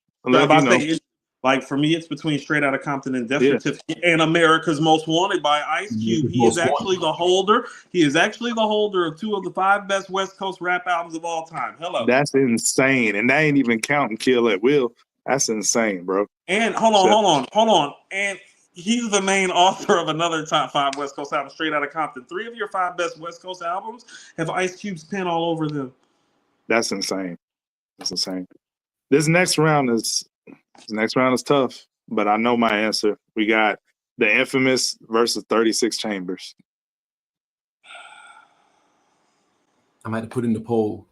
Like for me, it's between Straight Outta Compton and Death Certificate and America's Most Wanted by Ice Cube. He is actually the holder. He is actually the holder of 2 of the 5 best West Coast rap albums of all time. Hello. That's insane. And that ain't even counting Kill at Will. That's insane, bro. And hold on. And he's the main author of another top 5 West Coast album, Straight Outta Compton. 3 of your 5 best West Coast albums have Ice Cube's pen all over them. That's insane. That's insane. This next round is tough, but I know my answer. We got The Infamous versus 36 Chambers. I might have put in the poll.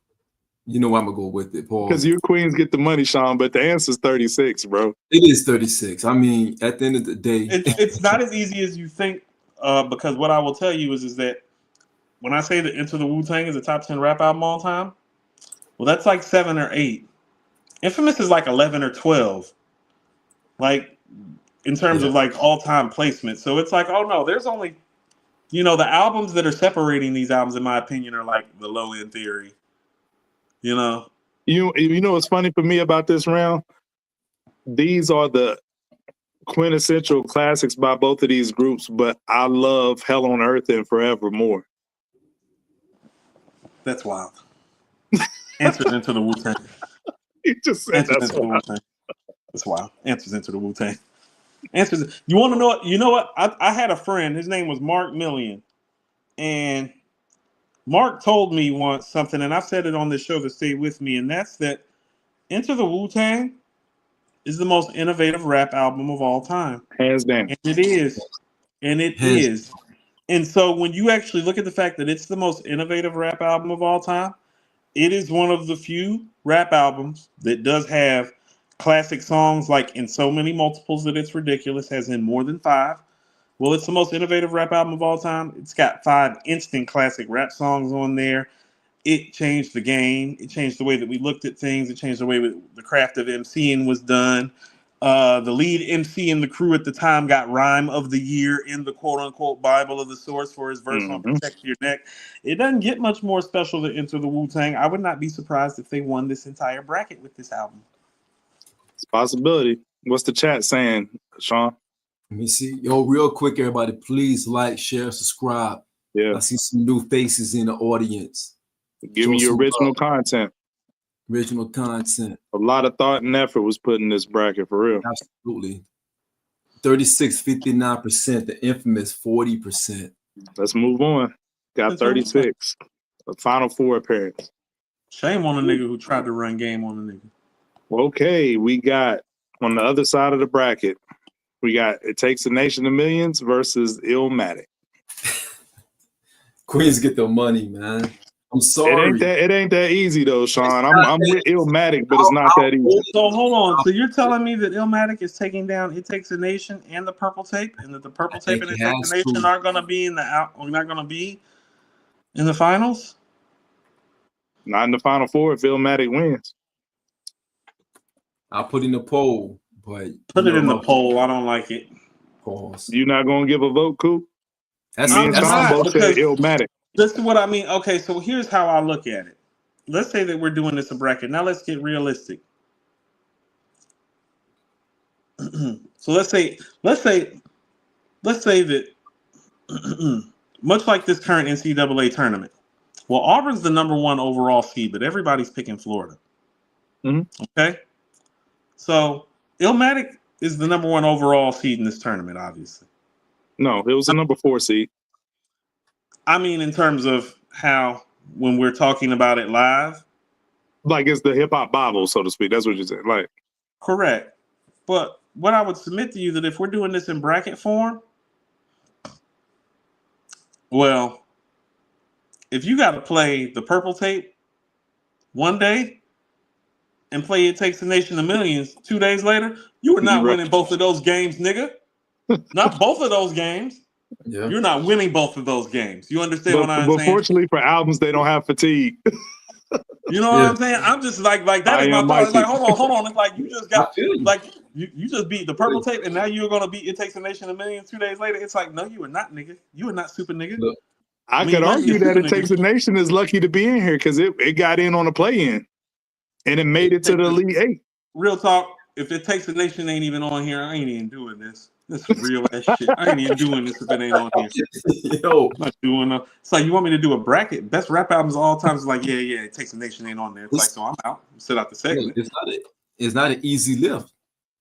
You know I'm gonna go with it, Paul. Because your queens get the money, Shawn, but the answer's 36, bro. It is 36. I mean, at the end of the day, it's not as easy as you think. Because what I will tell you is that when I say that Into the Wu-Tang is a top 10 rap album all time, well, that's like 7 or 8. Infamous is like 11 or 12, like in terms of like all-time placement. So it's like, oh no, there's only, the albums that are separating these albums, in my opinion, are like the Low End Theory. You know what's funny for me about this round? These are the quintessential classics by both of these groups, but I love Hell on Earth and Forever more. That's wild. Answers Into the Wu-Tang. You just said that's wild. That's wild. Answers Into the Wu-Tang. Answers. You want to know what? You know what? I had a friend. His name was Mark Million. And Mark told me once something, and I've said it on this show to stay with me, and that's that Into the Wu-Tang is the most innovative rap album of all time. Hands down. And it is. And it is. And so when you actually look at the fact that it's the most innovative rap album of all time, it is one of the few rap albums that does have classic songs like in so many multiples that it's ridiculous, as in more than 5. Well, it's the most innovative rap album of all time. It's got 5 instant classic rap songs on there. It changed the game. It changed the way that we looked at things. It changed the way the craft of MCing was done. The lead MC in the crew at the time got Rhyme of the Year in the quote-unquote Bible of the Source for his verse on Protect Your Neck. It doesn't get much more special to Enter the Wu-Tang. I would not be surprised if they won this entire bracket with this album. Possibility. What's the chat saying, Shawn? Let me see. Yo, real quick, everybody, please like, share, subscribe. Yeah. I see some new faces in the audience. Give me your original content. Original content. A lot of thought and effort was put in this bracket, for real. Absolutely. 36, 59%, the infamous 40%. Let's move on. Got 36. The final 4 appearance. Shame on a nigga who tried to run game on a nigga. Okay, we got on the other side of the bracket, we got It Takes a Nation of Millions versus Illmatic. Queens get the money, man. I'm sorry. It ain't that easy though, Shawn. I'm with Illmatic, but it's not that easy. So hold on. So you're telling me that Illmatic is taking down It Takes a Nation and the Purple Tape, and that the Purple Tape and It Takes a Nation aren't going to be not going to be in the finals? Not in the final 4 if Illmatic wins. I'll put in the poll, but put it in the poll. I don't like it. Pause. You not gonna give a vote, Coop? That's both said Illmatic. This is what I mean. Okay, so here's how I look at it. Let's say that we're doing this a bracket. Now let's get realistic. So let's say that much like this current NCAA tournament. Well, Auburn's the #1 overall seed, but everybody's picking Florida. Okay, so Illmatic is the #1 overall seed in this tournament, obviously. No, it was the #4 seed. I mean, in terms of how, when we're talking about it live, like it's the hip hop Bible, so to speak. That's what you said. Like, correct. But what I would submit to you that if we're doing this in bracket form, well, if you got to play the Purple Tape one day and play It Takes a Nation of Millions 2 days later, you are not winning both of those games, nigga. Not both of those games. Yeah. You're not winning both of those games. You understand what I'm saying? But fortunately for albums, they don't have fatigue. You know what I'm saying? I'm just like that is my thought. It's like, hold on. It's like you just got you just beat the Purple Tape, and now you're gonna beat It Takes a Nation of Millions 2 days later. It's like, no, you are not, nigga. You are not super nigga. Look, I could argue that It Takes a Nation is lucky to be in here because it got in on a play-in and it made it to the Elite 8. Real talk, if It Takes a Nation ain't even on here, I ain't even doing this. This is real ass shit. I ain't even doing this if it ain't on here. Yo, I'm not doing no. It's like, you want me to do a bracket? Best rap albums of all time. It's like, yeah, It Takes a Nation ain't on there. It's like, so I'm out. Sit out the segment. It's not an easy lift.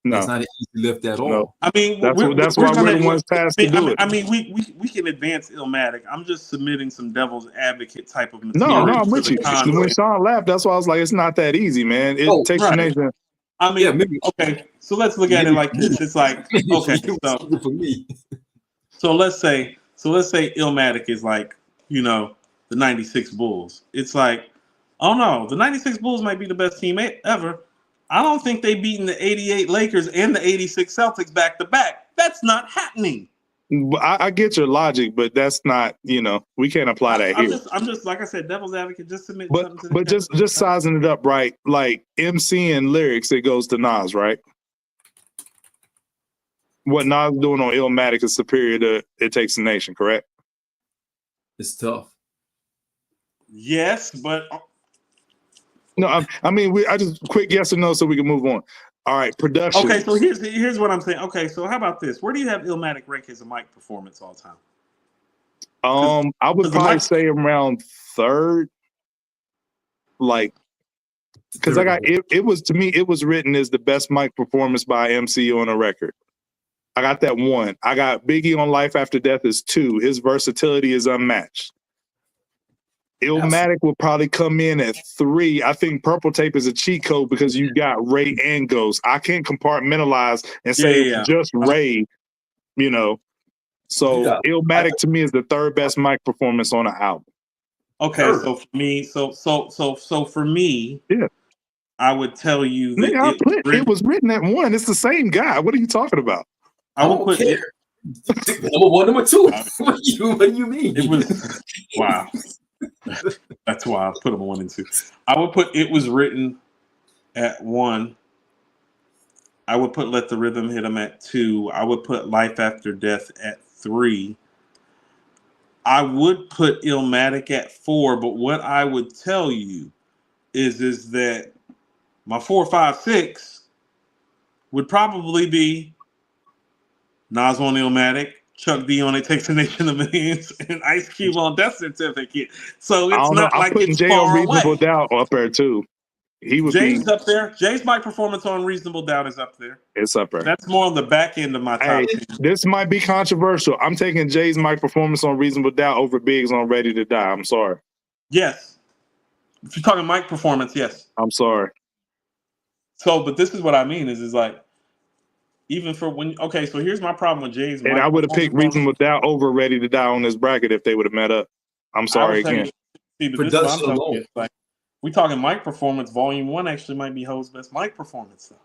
No, it's not an easy lift at all. No. I mean, that's why we're the ones tasked to do it. I mean, we can advance Illmatic. I'm just submitting some devil's advocate type of material. No, I'm with you. When Shawn laughed, that's why I was like, it's not that easy, man. It takes a nation. I mean, okay, so let's look at it like this. It's like, okay, so let's say Illmatic is like, the 96 Bulls. It's like, oh no, the 96 Bulls might be the best team ever. I don't think they beaten the 88 Lakers and the 86 Celtics back to back. That's not happening. I get your logic, but that's not, we can't apply that here. I'm just like I said, devil's advocate, just submit something to the But just sizing it up right, like MC and lyrics, it goes to Nas, right? What Nas doing on Illmatic is superior to It Takes a Nation, correct? It's tough. Yes, but no, I mean, I just quick yes or no so we can move on. All right, production. Okay, so here's what I'm saying. Okay, so how about this? Where do you have Illmatic rank as a mic performance all time? I would probably say around third. Like, because I got it was, to me, it was written as the best mic performance by MC on a record. I got that 1. I got Biggie on Life After Death as 2. His versatility is unmatched. Illmatic will probably come in at 3. I think Purple Tape is a cheat code because you got Ray and Ghost. I can't compartmentalize and say just Ray, So Illmatic to me is the third best mic performance on the album. Okay, so for me, so for me, I would tell you that it was written at 1. It's the same guy. What are you talking about? I would put it. #1, #2. What do you mean? It was wow. That's why I put them 1 and 2. I would put It Was Written at 1. I would put Let the Rhythm Hit 'Em at 2. I would put Life After Death at 3. I would put Illmatic at 4, but what I would tell you is that my 4, 5, 6 would probably be Nas on Illmatic, Chuck D on It Takes a Nation of Millions, and Ice Cube on Death Certificate. So I it's don't know. not I'm like putting it's Jay on far Reasonable away. Doubt up there too. He would Jay's be. up there. Jay's mic performance on Reasonable Doubt is up there. It's up there. That's more on the back end of my top Hey, 10. this might be controversial. I'm taking Jay's mic performance on Reasonable Doubt over Big's on Ready to Die. I'm sorry. Yes. If you're talking mic performance, yes. I'm sorry. So, but this is what I mean is like, even for when, okay, so here's my problem with Jay's And mic I would have picked performance. Reasonable Doubt over Ready to Die on this bracket if they would have met up. I'm sorry again. See, but this is what I'm telling you. Like, we talking mic performance. Volume 1 actually might be Ho's best mic performance, though.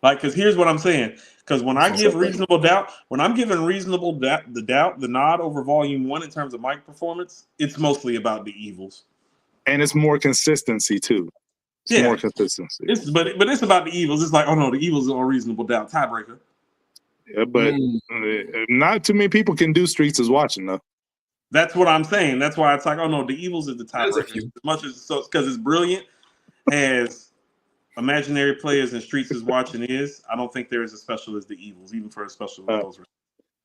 Like, because here's what I'm saying. Because when I give Reasonable Doubt, when I'm giving Reasonable Doubt the nod over Volume 1 in terms of mic performance, it's mostly about the Evils. And it's more consistency too. It's more consistency. But it's about the Evils. It's like, oh no, the Evils are Reasonable Doubt tiebreaker. Yeah, but not too many people can do Streets is Watching though. That's what I'm saying. That's why it's like, oh no, the Evils is the tiebreaker. As much as so because it's brilliant, as Imaginary Players and Streets is Watching is, I don't think there is as special as the Evils, even for a special those.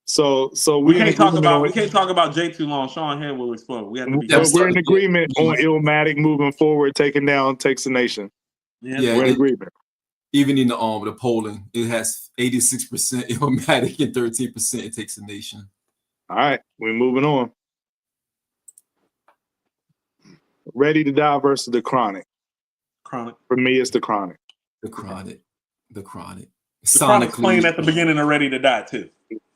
So we can't talk about Jay too long. Sean Head will explode. We have to be. We're in agreement on Illmatic moving forward, taking down Takes a Nation. Yeah, we're in agreement. Even in the polling, it has 86% Illmatic and 13% It Takes a Nation. All right, we're moving on. Ready to Die versus The Chronic. Chronic. For me, it's The Chronic. The Chronic. The Chronic's playing at the beginning of Ready to Die too.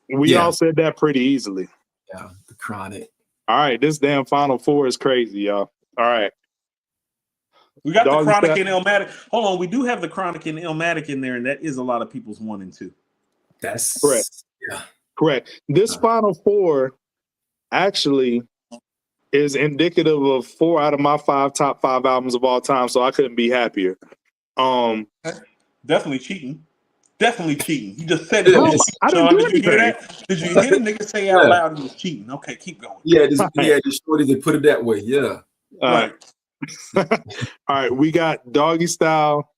We all said that pretty easily. Yeah, The Chronic. All right, this damn Final Four is crazy, y'all. All right. We got The Chronic and Illmatic. Hold on, we do have The Chronic and Illmatic in there, and that is a lot of people's 1 and 2. That's correct. Yeah. Correct. This Final Four actually is indicative of 4 out of my top 5 albums of all time, so I couldn't be happier. Definitely cheating. Definitely cheating. You just said it. I didn't do anything. Did you hear that? Did you hear the nigga say out loud he was cheating? Okay, keep going. Yeah, the shorty, they put it that way. Yeah. All right, we got Doggy Style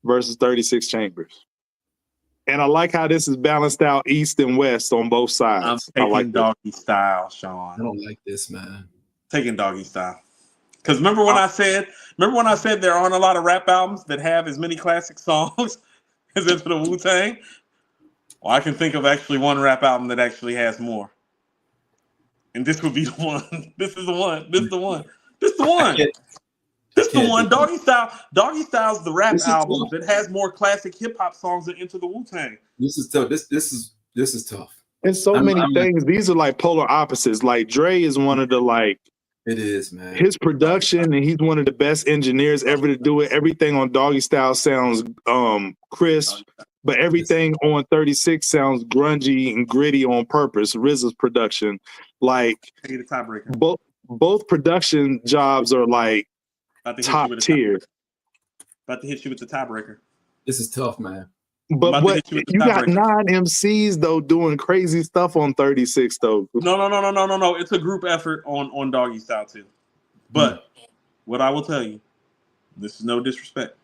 versus 36 Chambers. And I like how this is balanced out east and west on both sides. I'm taking Doggy Style, Sean. I don't like this, man. Taking Doggy Style. Because remember when I said there aren't a lot of rap albums that have as many classic songs as Into the Wu-Tang? Well, I can think of actually one rap album that actually has more. And this would be the one. This is the one. This is the one. This is the one. This is the one. Doggy Style's the rap album that has more classic hip hop songs than Into the Wu-Tang. This is tough. This is tough. And so many things. These are like polar opposites. Like Dre is one of the It is, man. His production, and he's one of the best engineers ever to do it. Everything on Doggy Style sounds crisp, but everything on 36 sounds grungy and gritty on purpose. RZA's production, both production jobs are like top tier. About to hit you with the tiebreaker. This is tough, man. But you got 9 MCs though doing crazy stuff on 36 though. No. It's a group effort on Doggy Style too. But what I will tell you, this is no disrespect.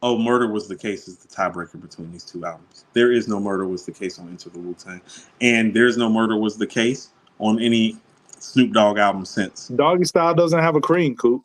Oh, Murder Was the Case is the tiebreaker between these two albums. There is no Murder Was the Case on Into the Wu-Tang, and there's no Murder Was the Case on any Snoop Dogg album since. Doggy Style doesn't have a cream, Coop.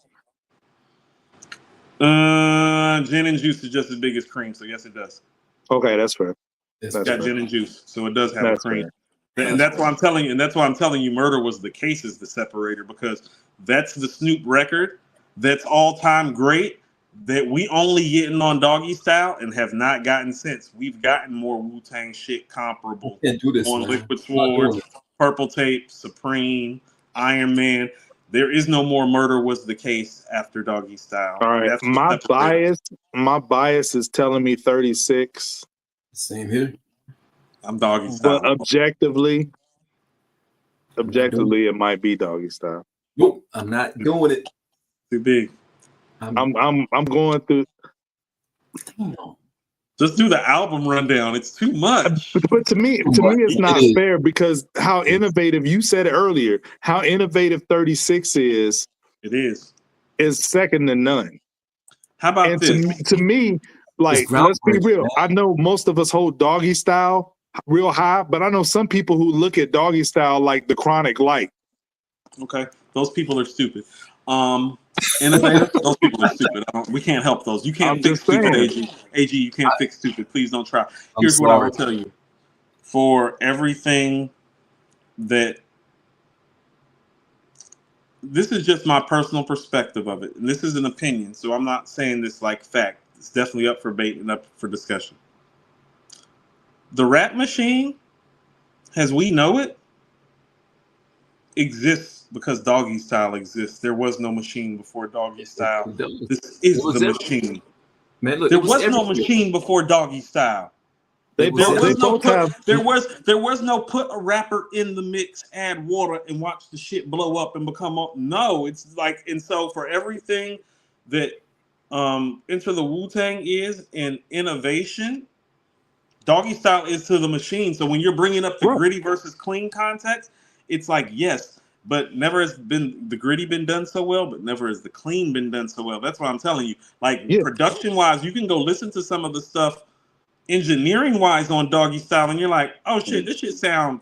Gin and Juice is just as big as Cream, so yes, it does. Okay, that's fair. It's got Gin and Juice, so it does have a Cream. And that's why I'm telling you. And that's why I'm telling you, Murder Was the Case is the separator, because that's the Snoop record that's all time great that we only getting on Doggy Style and have not gotten since. We've gotten more Wu-Tang shit comparable on Liquid Swords, Purple Tape, Supreme, Iron Man. There is no more Murder Was the Case after Doggy Style. All right, my bias is telling me 36. Same here. I'm Doggy Style. But objectively, it might be Doggy Style. Nope, I'm not doing it. Too big. I'm going through. Just do the album rundown. It's too much. But to me, it's not fair, because how innovative, you said it earlier, how innovative 36 is. It is second to none. How about this? To me, Like, let's be real. Man. I know most of us hold Doggy Style real high, but I know some people who look at Doggy Style like the Chronic light. Okay, those people are stupid. Innovative, those people are stupid. We can't help those. You can't fix stupid, AG. AG, you can't fix stupid. Please don't try. Here's what I will tell you. For everything that, this is just my personal perspective of it, and this is an opinion, so I'm not saying this like fact. It's definitely up for debate and up for discussion. The rap machine, as we know it, exists because Doggy Style exists. There was no machine before Doggy Style. This is the machine. Man, look, there was no machine before Doggy Style. There was no put a rapper in the mix, add water, and watch the shit blow up and become up. No, it's like, and so for everything that Enter the Wu-Tang is in innovation, Doggy Style is to the machine. So when you're bringing up the gritty versus clean context, it's like, yes, but never has been the gritty been done so well, but never has the clean been done so well. That's what I'm telling you. Like production wise, you can go listen to some of the stuff engineering wise on Doggy Style, and you're like, oh shit, this shit sound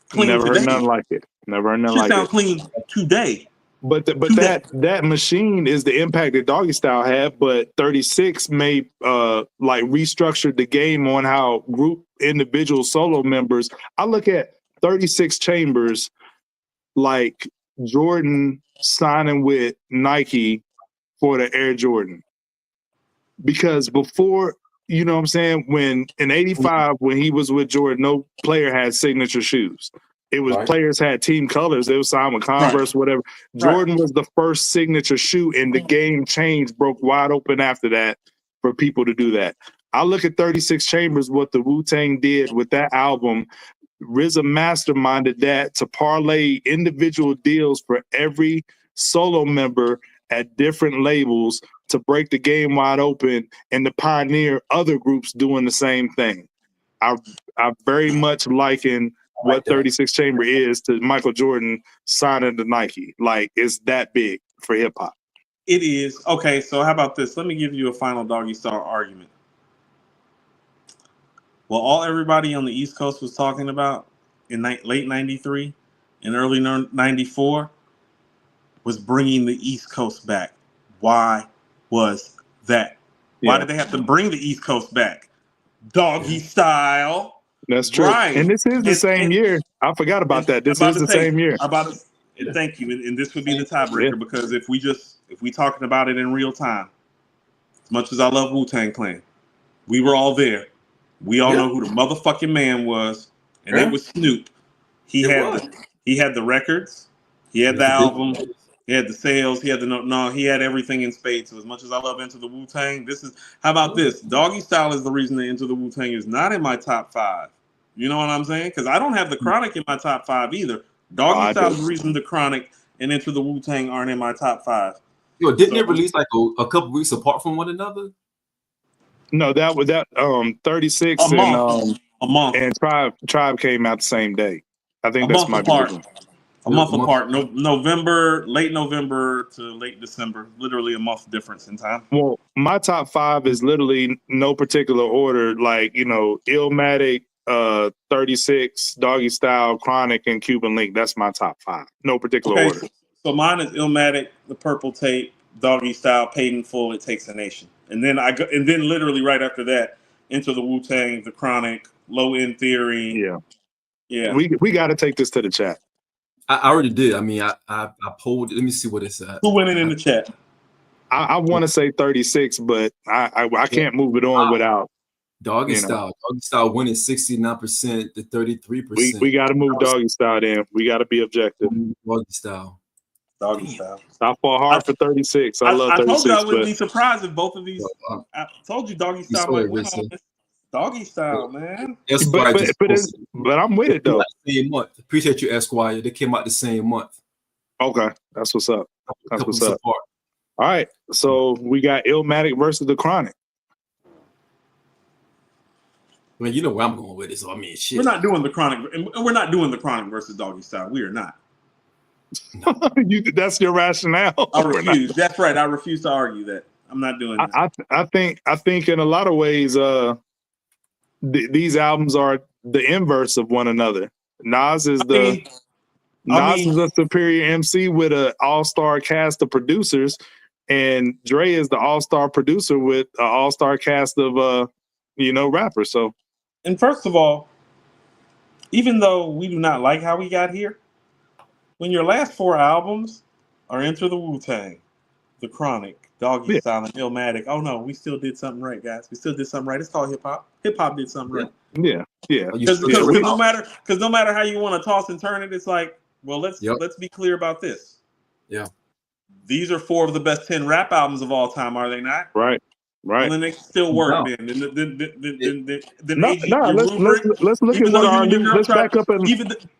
clean. Never today. Heard nothing like it. Never heard nothing like it. Sound clean today. But that machine is the impact that Doggy Style had. But 36 may like restructured the game on how group individual solo members. I look at 36 Chambers like Jordan signing with Nike for the Air Jordan, because before. You know what I'm saying? When in 85, when he was with Jordan, no player had signature shoes. It was players had team colors. They were signed with Converse, whatever. Jordan was the first signature shoe, and the game changed, broke wide open after that for people to do that. I look at 36 Chambers, what the Wu-Tang did with that album. RZA masterminded that to parlay individual deals for every solo member at different labels to break the game wide open and to pioneer other groups doing the same thing. I very much liken what 36 Chamber is to Michael Jordan signing to Nike. Like, it's that big for hip hop. It is. Okay, so how about this? Let me give you a final Doggy Style argument. Well, everybody on the East Coast was talking about in late 93 and early 94 was bringing the East Coast back. Why was that? Why did they have to bring the East Coast back? Doggy Style. That's true. Right. And this is the same year. I forgot about that. This is the same year. Thank you. And this would be the tiebreaker because if we talking about it in real time, as much as I love Wu-Tang Clan, we were all there. We all know who the motherfucking man was, and it was Snoop. He had the records, he had the album. He had the sales. He had he had everything in spades. So as much as I love Into the Wu-Tang, how about this? Doggy Style is the reason that Into the Wu-Tang is not in my top 5. You know what I'm saying? Because I don't have the Chronic in my top 5 either. Doggy Style is the reason the Chronic and Into the Wu-Tang aren't in my top 5. Yo, didn't it release like a couple weeks apart from one another? No, that was 36 a month. And Tribe came out the same day. I think that's my part. A month apart, November, late November to late December, literally a month difference in time. Well, my top 5 is literally no particular order, like, Illmatic, 36, Doggy Style, Chronic, and Cuban Link. That's my top 5. No particular order. So mine is Illmatic, The Purple Tape, Doggy Style, Paid in Full, It Takes a Nation. And then literally right after that, Into the Wu-Tang, The Chronic, Low End Theory. Yeah. We got to take this to the chat. I already did. I mean, I polled it. Let me see what it's at. Who went in the chat? I want to say 36, but I can't move it on without Doggy Style. Doggy Style winning 69% to 33%. We got to move Doggy Style in. We got to be objective. Doggy Style. I fought hard for 36. I love 36. I told you I wouldn't be surprised if both of these. I told you Doggy Style might win on this. Doggy Style, man. But I'm with it though. Same month. Appreciate you, Esquire. They came out the same month. Okay, that's what's up. All right, so we got Illmatic versus the Chronic. I mean, you know where I'm going with it. So I mean, shit. We're not doing the Chronic, and we're not doing the Chronic versus Doggy Style. We are not. That's your rationale. I refuse. That's right. I refuse to argue that. I'm not doing that. I think in a lot of ways, these albums are the inverse of one another. Nas is a superior MC with an all-star cast of producers, and Dre is the all-star producer with an all-star cast of rappers. So, and first of all, even though we do not like how we got here, when your last 4 albums are Enter the Wu-Tang, The Chronic, Doggy Style, and Illmatic, oh no, we still did something right, guys. We still did something right. It's called hip hop. Hip hop did something right. Yeah. Because no matter how you want to toss and turn it, it's like, well, let's be clear about this. Yeah. These are 4 of the best 10 rap albums of all time, are they not? Right. Well, then they still work. No. Then let's look at what our let's back up and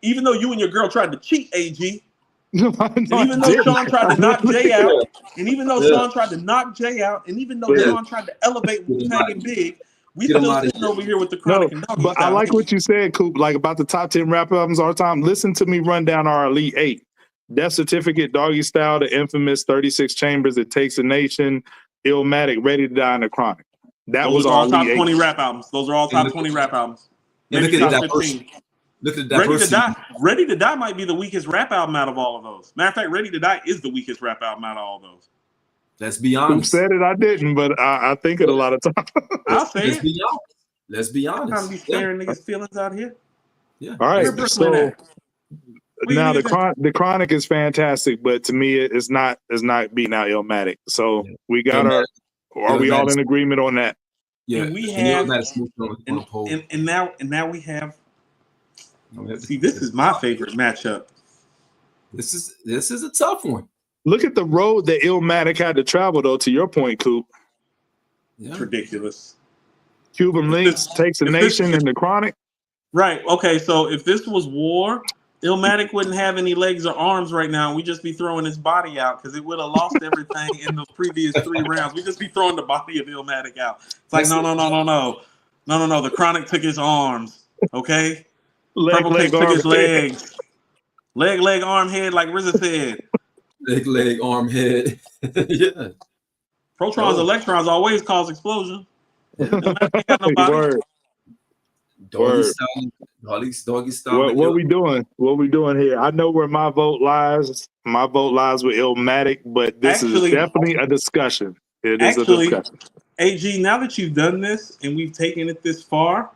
even though you and your girl tried to cheat, AG. Even though Shawn tried to knock Jay out, and even though Shawn tried to knock Jay out, and even though Shawn tried to elevate Wu-Tang and Big, we still sitting over here with the Chronic and Doggy But Style. I like what you said, Coop, like about the top 10 rap albums of our time. Listen to me run down our Elite 8. Death Certificate, Doggy Style, The Infamous, 36 Chambers, It Takes a Nation, Illmatic, Ready to Die, and The Chronic. Those are all top 20 rap albums. Those are all top 20 rap albums. Maybe top 15. Look at that. Ready to Die might be the weakest rap album out of all of those. Matter of fact, Ready to Die is the weakest rap album out of all those. Let's be honest. Who said it? I didn't, but I think it a lot of times. I'll say it. Let's be honest. I'm be staring niggas' feelings out here. Yeah. All right. So now the Chronic is fantastic, but to me, it's not beating out Illmatic. So we got are we all in agreement on that? Yeah. And we have, and now we have. See, this is my favorite matchup. This is a tough one. Look at the road that Illmatic had to travel, though. To your point, Coop. Yeah. It's ridiculous. Cuban Links, Takes a Nation, and The Chronic. Right. Okay. So if this was war, Illmatic wouldn't have any legs or arms right now. We'd just be throwing his body out because it would have lost everything in the previous 3 rounds. We'd just be throwing the body of Illmatic out. It's like, no. The Chronic took his arms. Okay. Purple Tape took his legs. Leg, arm, head, like RZA said. Leg, arm, head. Yeah. Protons, electrons always cause explosion. Ain't got no body. Doggy style. What we doing? What we doing here? I know where my vote lies. My vote lies with Illmatic, but this is definitely a discussion. It is a discussion. AG, now that you've done this and we've taken it this far,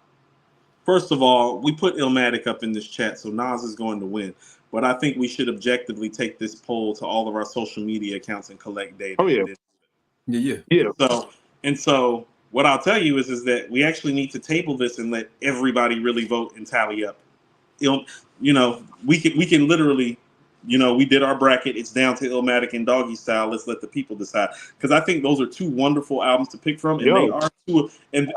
first of all, we put Illmatic up in this chat, so Nas is going to win. But I think we should objectively take this poll to all of our social media accounts and collect data. Oh, yeah. Yeah. So what I'll tell you is that we actually need to table this and let everybody really vote and tally up. We can literally, we did our bracket. It's down to Illmatic and Doggy Style. Let's let the people decide. Because I think those are 2 wonderful albums to pick from. And they are 2. And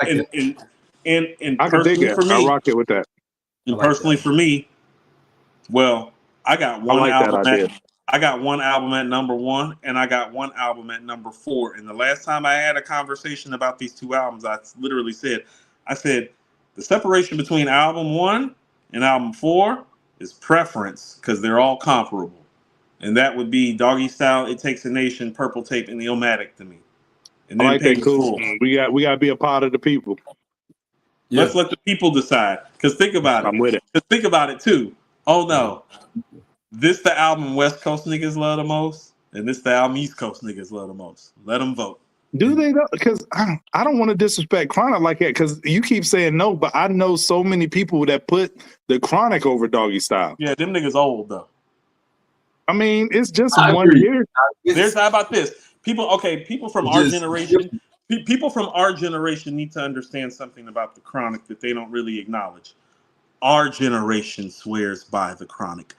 I can dig it. For me, I rock it with that. And personally for me, well, I got one album. I got one album at number 1, and I got one album at number 4. And the last time I had a conversation about these 2 albums, I literally said, the separation between album 1 and album 4 is preference because they're all comparable. And that would be Doggy Style, It Takes a Nation, Purple Tape, and Illmatic to me. And then I like that, cool. We got to be a part of the people. Yeah. Let's let the people decide. Because think about it. I'm with it. Because think about it too. Oh no. This the album West Coast niggas love the most, and this the album East Coast niggas love the most. Let them vote. Do they though? Because I don't want to disrespect Chronic like that. Because you keep saying no, but I know so many people that put the Chronic over Doggy Style. Yeah, them niggas old though. I mean, it's just 1 year. There's how about this? People from our generation. People from our generation need to understand something about the Chronic that they don't really acknowledge. Our generation swears by the Chronic.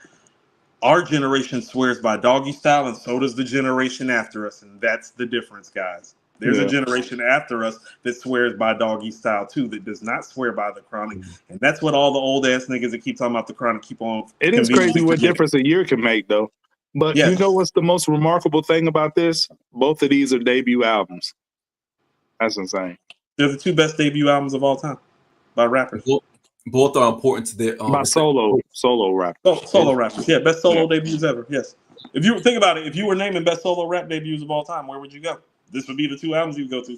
Our generation swears by Doggy Style, and so does the generation after us, and that's the difference, guys. There's a generation after us that swears by Doggy Style too, that does not swear by the Chronic, and that's what all the old ass niggas that keep talking about the Chronic keep on. It is crazy what difference a year can make, though. But you know what's the most remarkable thing about this? Both of these are debut albums. That's insane. They're the 2 best debut albums of all time by rappers. Both are important to their by solo rappers. Oh, solo rappers. Yeah, best solo debuts ever. Yes. If you think about it, if you were naming best solo rap debuts of all time, where would you go? this would be the two albums you would go to.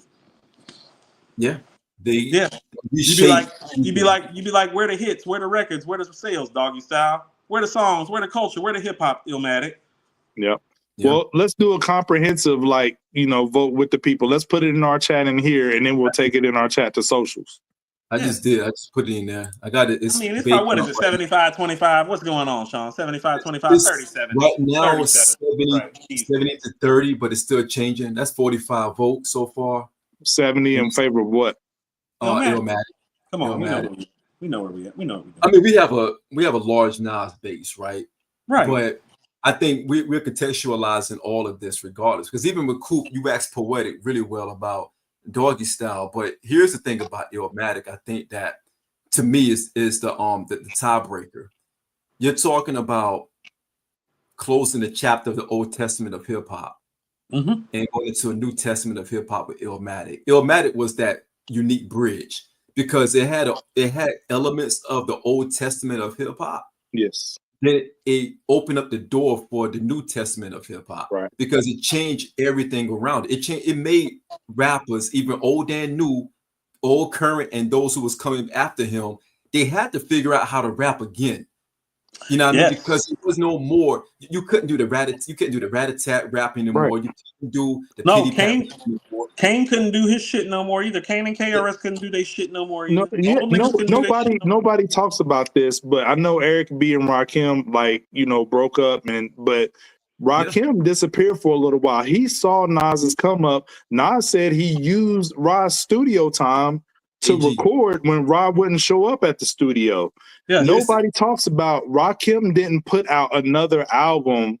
Yeah. You'd be like, where the hits, where the records, where the sales, Doggy Style, where the songs, where the culture, where the hip hop, Illmatic. Yep. Yeah. Well, let's do a comprehensive, vote with the people. Let's put it in our chat in here, and then we'll take it in our chat to socials. I just did. I just put it in there. I got it. It's like, what is it, 75-25? What's going on, Shawn? 75-25, 37. Right now, 37. 70 to 30, but it's still changing. That's 45 votes so far. 70 in favor of what? Illmatic. Come on, we know where we at. We know. I mean, we have a large Nas base, right? Right. But I think we're contextualizing all of this regardless, because even with Coop, you asked Poetic really well about Doggy Style. But here's the thing about Illmatic. I think that to me is the tiebreaker. You're talking about closing the chapter of the Old Testament of hip hop and going into a New Testament of hip hop with Illmatic. Illmatic was that unique bridge because it had elements of the Old Testament of hip hop. Yes. Then it opened up the door for the New Testament of hip hop, right? Because it changed everything around it. It made rappers, even old and new, old, current, and those who was coming after him, they had to figure out how to rap again. You know what I mean? Because it was no more. You couldn't do the rat-a-tat rap anymore. Right. You couldn't do the Kane couldn't do his shit no more either. Kane and KRS couldn't do their shit no more either. Nobody talks about this, but I know Eric B and Rakim broke up, but Rakim disappeared for a little while. He saw Nas's come up. Nas said he used Ra's studio time to record when Ra wouldn't show up at the studio. Yeah, nobody talks about Rakim didn't put out another album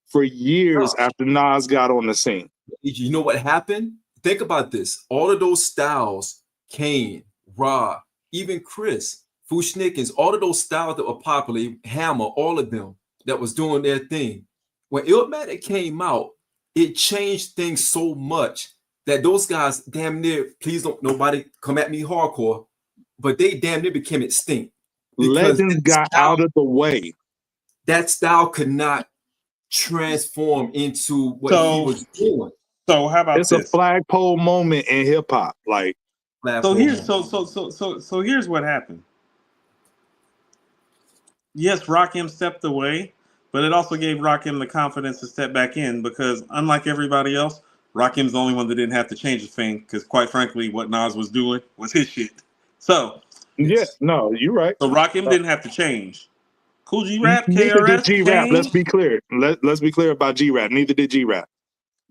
for years after Nas got on the scene. You know what happened? Think about this. All of those styles, Kane, Ra, even Chris, Fushnikins, all of those styles that were popular, Hammer, all of them that was doing their thing. When Illmatic came out, it changed things so much that those guys damn near, please don't nobody come at me hardcore, but they damn near became extinct. Legends got out of the way. That style could not transform into what he was doing. So how about this? It's a flagpole moment in hip hop. Here's what happened. Yes, Rakim stepped away, but it also gave Rakim the confidence to step back in because unlike everybody else, Rakim's the only one that didn't have to change a thing because, quite frankly, what Nas was doing was his shit. So, you're right. So Rakim didn't have to change. Cool G-Rap, Neither did G-Rap. Let's be clear. Let's be clear about G-Rap. Neither did G-Rap.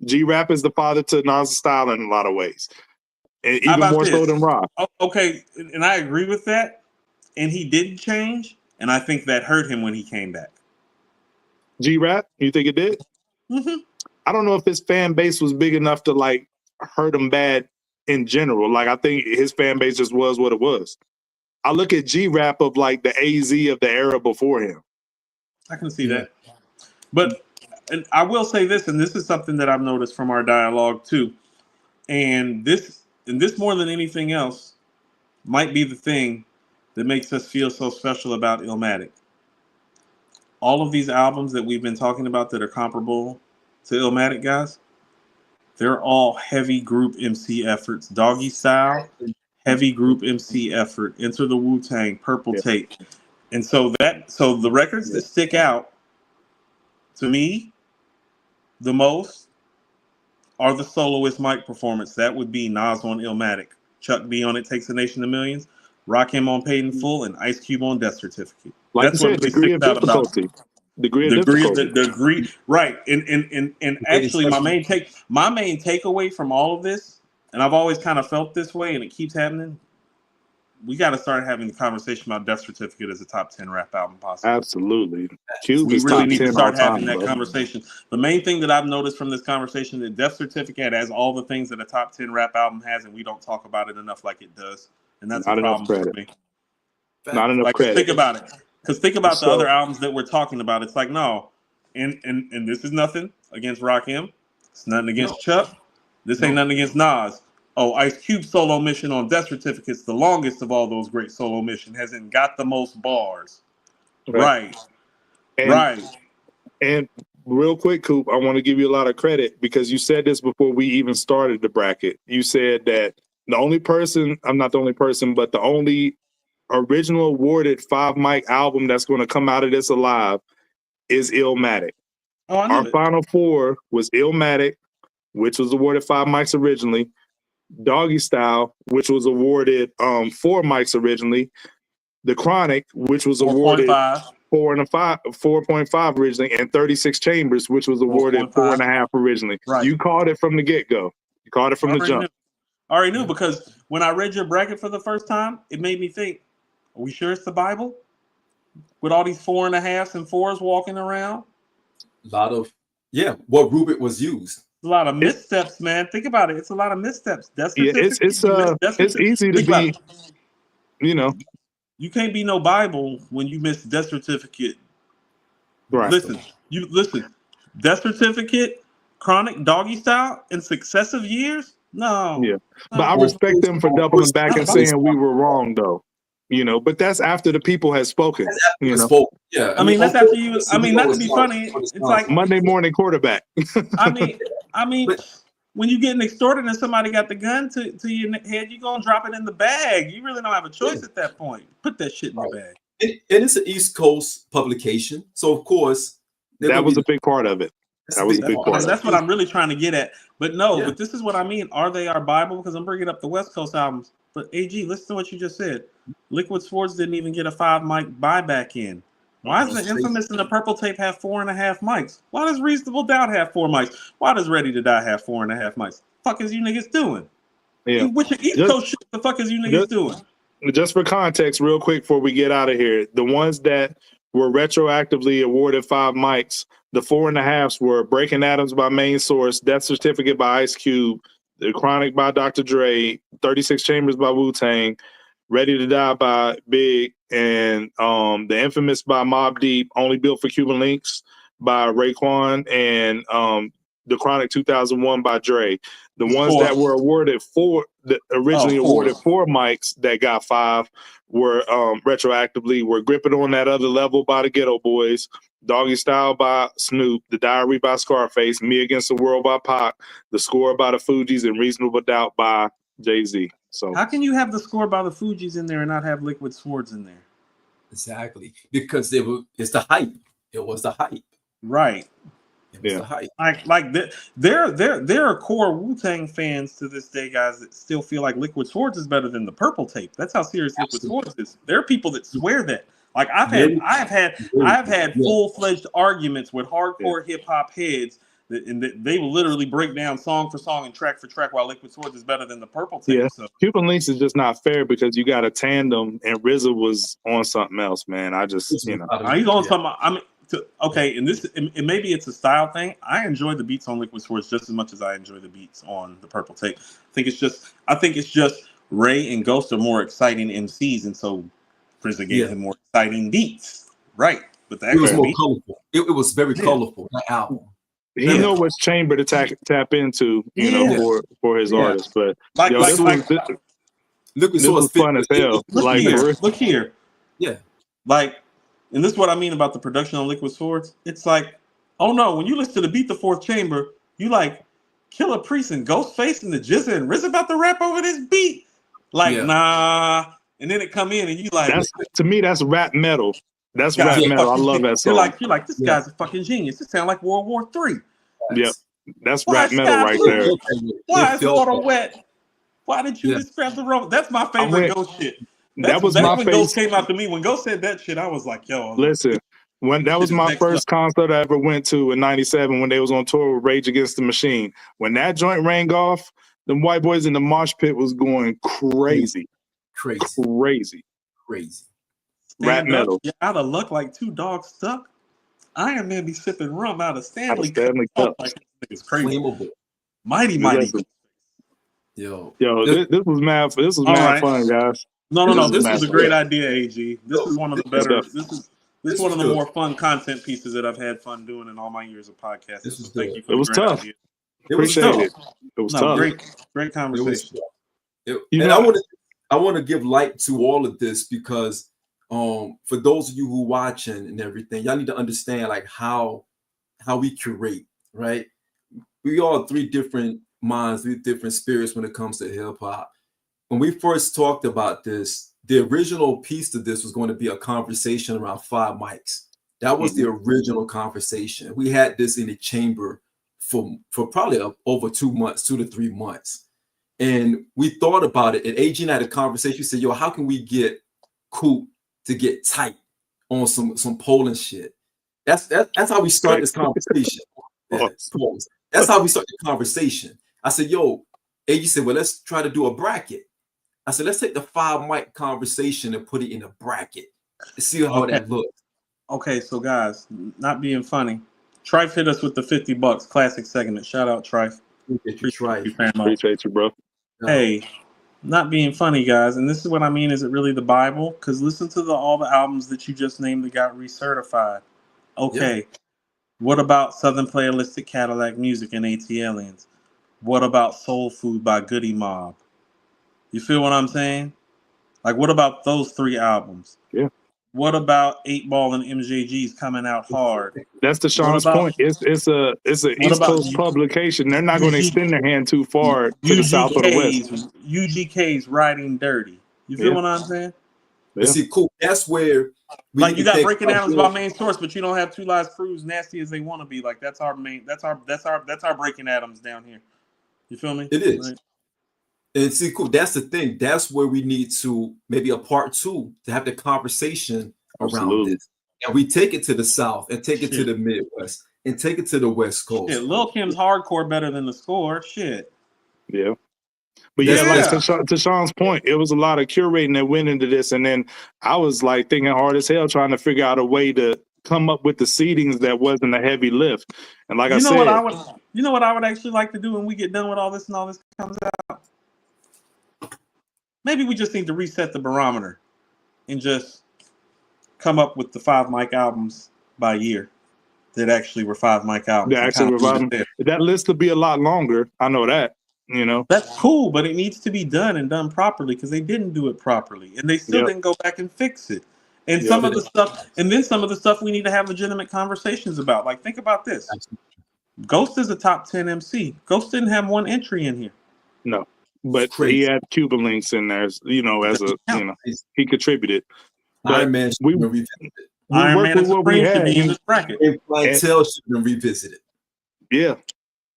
G-Rap is the father to Nas' style in a lot of ways, and even more so than Ra. Okay, and I agree with that. And he didn't change, and I think that hurt him when he came back. G-Rap, you think it did? Mm-hmm. I don't know if his fan base was big enough to hurt him bad in general. I think his fan base just was what it was. I look at G-Rap of the AZ of the era before him. I can see that. But and I will say this, and this is something that I've noticed from our dialogue too. And this more than anything else might be the thing that makes us feel so special about Illmatic. All of these albums that we've been talking about that are comparable to Illmatic, guys, they're all heavy group MC efforts. Doggy Style, heavy group MC effort. Enter the Wu-Tang, Purple Tape. And so the records that stick out to me the most are the soloist mic performance. That would be Nas on Illmatic, Chuck D on It Takes a Nation of Millions, Rakim on Paid in Full, and Ice Cube on Death Certificate. That's what degree of difficulty. Degree, right. And actually my main takeaway from all of this, and I've always kind of felt this way and it keeps happening, we got to start having the conversation about Death Certificate as a top 10 rap album possible. Absolutely. We really need to start having that conversation. The main thing that I've noticed from this conversation is Death Certificate has all the things that a top 10 rap album has, and we don't talk about it enough like it does. And that's a problem for me. Not enough credit. Think about it. Because think about the other albums that we're talking about. It's no. And this is nothing against Rakim. It's nothing against Chuck. This ain't nothing against Nas. Oh, Ice Cube solo mission on Death Certificate's the longest of all those great solo mission. Hasn't got the most bars. Right. And real quick, Coop, I want to give you a lot of credit because you said this before we even started the bracket. You said that the only person, I'm not the only person, but the only original awarded 5 mic album that's going to come out of this alive is Illmatic. Oh, I knew Our it. final 4 was Illmatic, which was awarded 5 mics originally, Doggy Style, which was awarded 4 mics originally, The Chronic, which was awarded 4.5 originally, and 36 Chambers, which was awarded 4.5 originally. Right. You called it from the get-go. You called it from the jump. I already knew because when I read your bracket for the first time, it made me think, are we sure it's the Bible? With all these 4.5s and 4s walking around? A lot of, what rubric was used. A lot of missteps, man. Think about it. It's a lot of missteps. It's easy to be, you know. You can't be no Bible when you miss death certificate. Right. Listen. Death certificate, Chronic, Doggy Style in successive years? No. Yeah. But I respect them for doubling back and saying we were wrong, though. You know, but that's after the people had spoken. You know? Yeah. I mean, that's after you. I mean, not to be funny. It's like Monday morning quarterback. I mean, when you getting extorted and somebody got the gun to your head, you gonna drop it in the bag. You really don't have a choice at that point. Put that shit in the bag. And it's an East Coast publication, so of course that was a big part of it. That was a big part. That's what I'm really trying to get at. But no, but this is what I mean. Are they our Bible? Because I'm bringing up the West Coast albums. But AG, listen to what you just said. Liquid Swords didn't even get a 5 mic buyback in. Why does the Infamous and the Purple Tape have 4.5 mics? Why does Reasonable Doubt have 4 mics? Why does Ready to Die have 4.5 mics? Fuck is you niggas doing? Yeah. Which East Coast shit the fuck is you niggas doing? Just for context, real quick before we get out of here, the ones that were retroactively awarded 5 mics, the 4.5s were Breaking Atoms by Main Source, Death Certificate by Ice Cube, The Chronic by Dr. Dre, 36 Chambers by Wu-Tang, Ready to Die by Big, and The Infamous by Mobb Deep, Only Built for Cuban Links by Raekwon, and The Chronic 2001 by Dre. The ones that were awarded originally awarded 4 mics that got 5 were retroactively were Gripping on That Other Level by the Ghetto Boys, Doggy Style by Snoop, The Diary by Scarface, Me Against the World by Pac, The Score by the Fugees, and Reasonable Doubt by Jay-Z. So how can you have The Score by the Fugees in there and not have Liquid Swords in there? Exactly, because it's the hype. It was the hype, right? It was the hype. Like there are core Wu-Tang fans to this day, guys, that still feel like Liquid Swords is better than the Purple Tape. That's how serious Liquid Swords is. There are people that swear that. Like I've had full-fledged arguments with hardcore hip hop heads and they will literally break down song for song and track for track why Liquid Swords is better than the Purple Tape. Yeah, so. Cuban Links is just not fair because you got a tandem and RZA was on something else, man. I just he's on something. I mean, and maybe it's a style thing. I enjoy the beats on Liquid Swords just as much as I enjoy the beats on the Purple Tape. I think it's just Ray and Ghost are more exciting MCs, and so RZA gave him more exciting beats, right? But it was more colorful. It was very colorful. That album. He know what's chamber to tap into, you know, for his artists. But this was fun as hell. Look here. Yeah. Like, and this is what I mean about the production on Liquid Swords. It's like, oh no, when you listen to the Beat the Fourth Chamber, you like Killer Priest and Ghostface and the Jizza and RZA about to rap over this beat. Like, nah. And then it come in and you like, to me, that's rap metal. That's rap metal. I love that song. You're like, this guy's a fucking genius. It sounds like World War III. Yep. That's rap metal right there. Why is water wet? Why did you describe the road? That's my favorite Ghost shit. That's when Ghost came out to me. When Ghost said that shit, I was like, yo. Listen, when that was my first concert I ever went to in '97 when they was on tour with Rage Against the Machine. When that joint rang off, the white boys in the mosh pit was going crazy. Crazy. Rap metal. You're out of luck like 2 dogs stuck. Iron Man be sipping rum out of Stanley Cup. Like, it's crazy. Mighty. Yo, this was mad. This was mad fun, guys. No. This was a great idea, AG. This is one of the better. This is one of the more fun content pieces that I've had fun doing in all my years of podcasting. So thank you for the great idea. Appreciate it. It was tough. Great conversation. I want to give light to all of this because for those of you who watching and everything, y'all need to understand like how how we curate, right? We all 3 different minds, 3 different spirits when it comes to hip hop. When we first talked about this, the original piece to this was going to be a conversation around 5 mics. That was the original conversation. We had this in the chamber for probably over 2 months, 2 to 3 months. And we thought about it, and AG had a conversation. We said, yo, how can we get Coop to get tight on some polling shit? That's how we start this conversation. That's how we start the conversation. I said, yo, AG said, well, let's try to do a bracket. I said, let's take the 5 mic conversation and put it in a bracket and see how that looks. Okay, so guys, not being funny, Trife hit us with the $50 classic segment. Shout out, Trife. Appreciate you, bro. Hey, not being funny, guys, and this is what I mean. Is it really the Bible? Because listen to all the albums that you just named that got recertified. Okay, what about Southern Playalistic Cadillac Music and ATLians? What about Soul Food by Goody Mob? You feel what I'm saying? Like, what about those 3 albums? Yeah. What about 8 Ball and MJG's coming out hard? That's the Shawn's point. It's an East Coast publication. They're not going to extend their hand too far to the south or the west. UGK's Riding Dirty. You feel what I'm saying? Yeah. See, cool. That's where like you got Breaking Atoms by Main Source, but you don't have Two Lives Crew's Nasty as They Want to Be. Like that's our Breaking Atoms down here. You feel me? It is. Right? And see, cool. That's the thing. That's where we need to maybe a part 2 to have the conversation around this. And we take it to the South and take it to the Midwest and take it to the West Coast. Shit, Lil Kim's hardcore better than The Score. Shit. Yeah. But to Shawn's point, it was a lot of curating that went into this. And then I was like thinking hard as hell trying to figure out a way to come up with the seedings that wasn't a heavy lift. And like I said, what I would actually like to do when we get done with all this and all this comes out? Maybe we just need to reset the barometer and just come up with the 5 mic albums by year that actually were 5 mic albums. That list will be a lot longer. I know that, you know. That's cool, but it needs to be done and done properly because they didn't do it properly and they still didn't go back and fix it. And some of the stuff we need to have legitimate conversations about. Like, think about this. Ghost is a top 10 MC. Ghost didn't have 1 entry in here. No. But he had Cuban links in there, you know, he contributed. But Iron Man should have revisited. Iron Man and Supreme should be in this bracket. Clientele should have revisited. Yeah,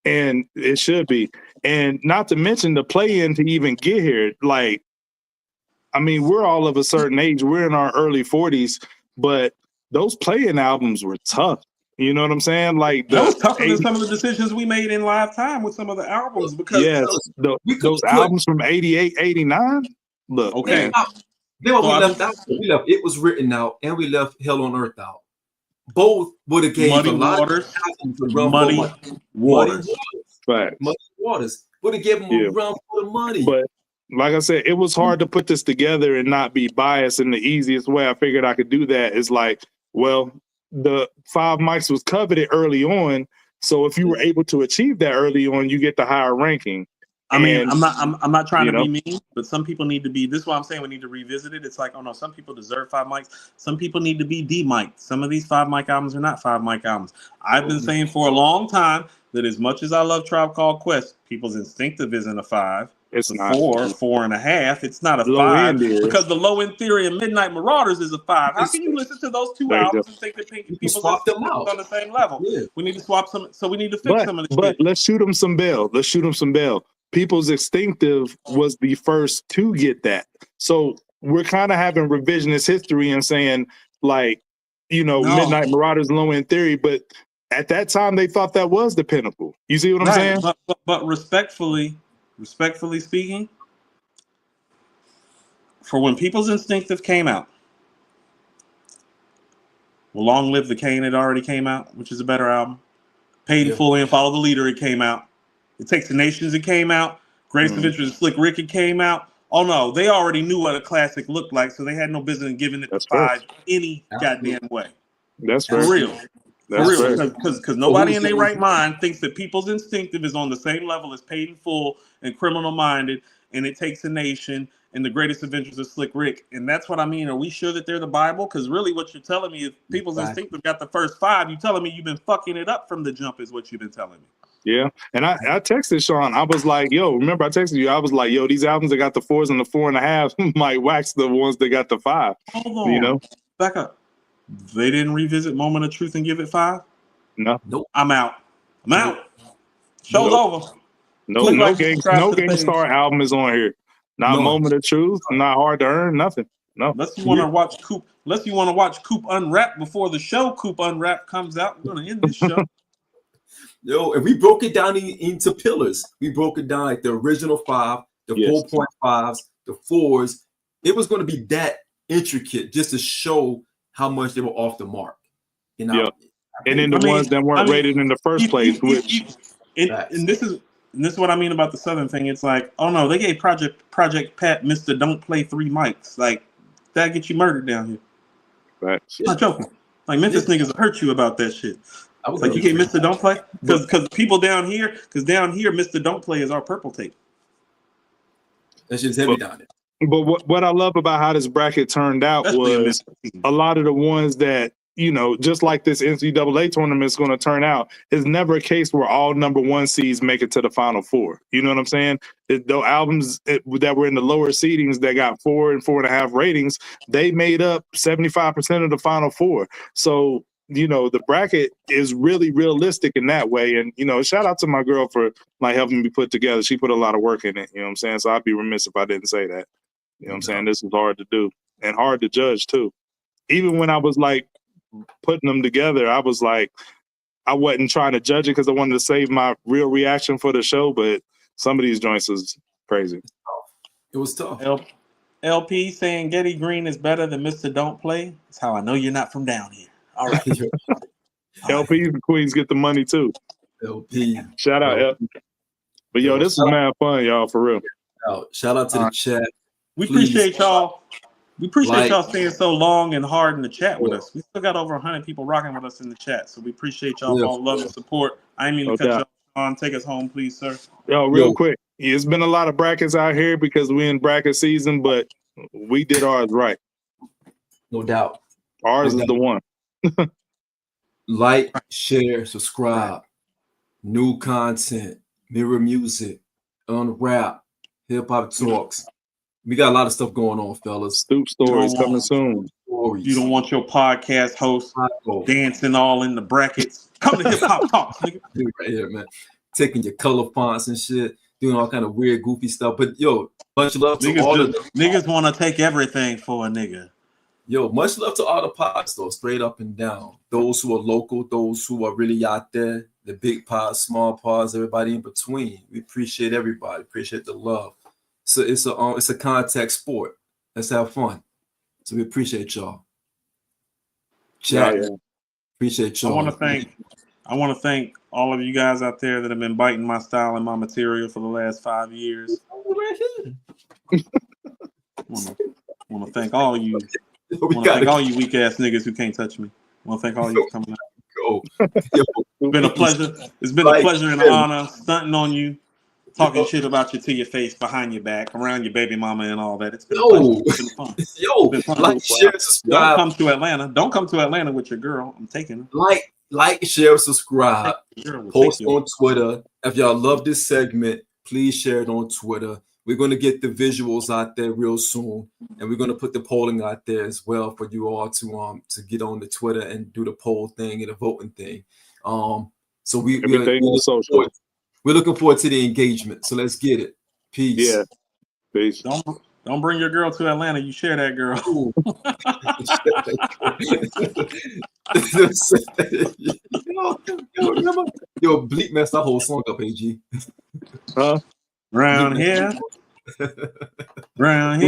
and it should be. And not to mention the play-in to even get here. Like, I mean, we're all of a certain age. We're in our early 40s, but those play-in albums were tough. You know what I'm saying? Like that was tougher than some of the decisions we made in live time with some of the albums because those albums from 88, 89. Look, okay. We left It Was Written out, and we left Hell on Earth out. Both would have gave Muddy a lot Waters. Muddy Waters would have given them a run for the money. But like I said, it was hard to put this together and not be biased. And the easiest way I figured I could do that is like, well, the 5 mics was coveted early on, so if you were able to achieve that early on, you get the higher ranking. I mean, I'm not trying to be mean, but some people need to be. This is why I'm saying we need to revisit it. It's like, oh no, some people deserve 5 mics. Some people need to be D mic. Some of these 5 mic albums are not 5 mic albums. I've been saying for a long time that as much as I love Tribe Called Quest, people's instinctive isn't a 5. It's a not 4.5. It's not a 5 because the Low End Theory and Midnight Marauders is a 5. How can you listen to those 2 albums and think that people's swap them out on the same level? Yeah. We need to swap some. So we need to fix some of this. But let's shoot them some bail. People's Instinctive was the first to get that. So we're kind of having revisionist history and saying, like, Midnight Marauders, Low End Theory, but at that time they thought that was the pinnacle. You see what I'm saying? But respectfully speaking, for when People's Instinctive came out, well, Long Live the Kane had already came out, which is a better album. Paid in Full and Follow the Leader, it came out. It Takes the Nations, it came out. Greatest Adventures of Slick Rick, it came out. Oh no, they already knew what a classic looked like, so they had no business in giving it the 5 any goddamn way. That's for real. That's For real, fair. because nobody in their right mind thinks that People's Instinctive is on the same level as Paid in Full and Criminal Minded, and It Takes a Nation and The Greatest Adventures of Slick Rick. And that's what I mean. Are we sure that they're the Bible? Because really what you're telling me is People's Instinctive got the first 5. You're telling me you've been fucking it up from the jump is what you've been telling me. Yeah. And I texted Shawn. I was like, yo, remember I texted you. I was like, yo, these albums that got the 4s and the 4.5 might wax the ones that got the 5. Hold on. You know? Back up. They didn't revisit Moment of Truth and give it 5? No. Nope. I'm out. Show's over. No Gangstar album is on here. Not Moment of Truth, not Hard to Earn, nothing. No. Unless you want to watch Coop Unwrap before the show Coop Unwrap comes out. We're gonna end this show. Yo, and we broke it down into pillars. We broke it down like the original 5, the 4.5s, the 4s. It was going to be that intricate just to show how much they were off the mark. You know, and then the ones that weren't rated in the first place, and this is what I mean about the Southern thing. It's like, oh no, they gave Project Pat Mr. Don't Play 3 mics. Like that get you murdered down here. Right. I'm not joking. Like Memphis niggas will hurt you about that shit. It's like you gave Mr. Don't Play because people down here, Mr. Don't Play is our purple tape. That shit's heavy down there. But what I love about how this bracket turned out was a lot of the ones that, you know, just like this NCAA tournament is going to turn out, is never a case where all number 1 seeds make it to the Final 4. You know what I'm saying? The albums that were in the lower seedings that got 4 and 4.5 ratings, they made up 75% of the Final 4. So, you know, the bracket is really realistic in that way. And, you know, shout out to my girl for like helping me put together. She put a lot of work in it. You know what I'm saying? So I'd be remiss if I didn't say that. You know what I'm saying? This is hard to do and hard to judge too. Even when I was like putting them together, I was like, I wasn't trying to judge it because I wanted to save my real reaction for the show. But some of these joints is crazy. It was tough. LP saying Getty Green is better than Mr. Don't Play. That's how I know you're not from down here. All right. LP and Queens get the money too. LP. Shout out LP. But yo, this is mad fun, y'all, for real. Shout out to the chat. We appreciate y'all. We appreciate y'all staying so long and hard in the chat with us. We still got over 100 people rocking with us in the chat. So we appreciate y'all for all love and support. I didn't mean to cut y'all on. Take us home, please, sir. Yo, real quick. It's been a lot of brackets out here because we're in bracket season, but we did ours right. No doubt. Ours is the one. Like, share, subscribe. New content, mirror music, unwrap, hip hop talks. We got a lot of stuff going on, fellas. Stoop stories coming soon. You don't want your podcast host dancing all in the brackets. Come to hip hop talks, nigga. Dude, right here, man. Taking your color fonts and shit, doing all kind of weird, goofy stuff. But yo, much love to all of them. Niggas want to take everything for a nigga. Yo, much love to all the pods, though, straight up and down. Those who are local, those who are really out there, the big pods, small pods, everybody in between. We appreciate everybody. Appreciate the love. So it's a contact sport. Let's have fun. So we appreciate y'all. Chat. Yeah. Appreciate y'all. I want to thank all of you guys out there that have been biting my style and my material for the last 5 years. I want to thank all of you. I want to thank all you weak ass niggas who can't touch me. I want to thank all you for coming out. It's been a pleasure. It's been a pleasure and an honor stunting on you, talking shit about you to your face, behind your back, around your baby mama and all that. It's been fun. It's been fun. Like, share, subscribe. Don't come to Atlanta. Don't come to Atlanta with your girl. I'm taking her. Like, share, subscribe. Post on Twitter. If y'all love this segment, please share it on Twitter. We're going to get the visuals out there real soon, and we're going to put the polling out there as well for you all to get on the Twitter and do the poll thing and the voting thing. So we're looking forward to the engagement. So let's get it. Peace. Yeah. Peace. Don't bring your girl to Atlanta. You share that girl. Yo, Bleak messed that whole song up, AG. Round here. Round here.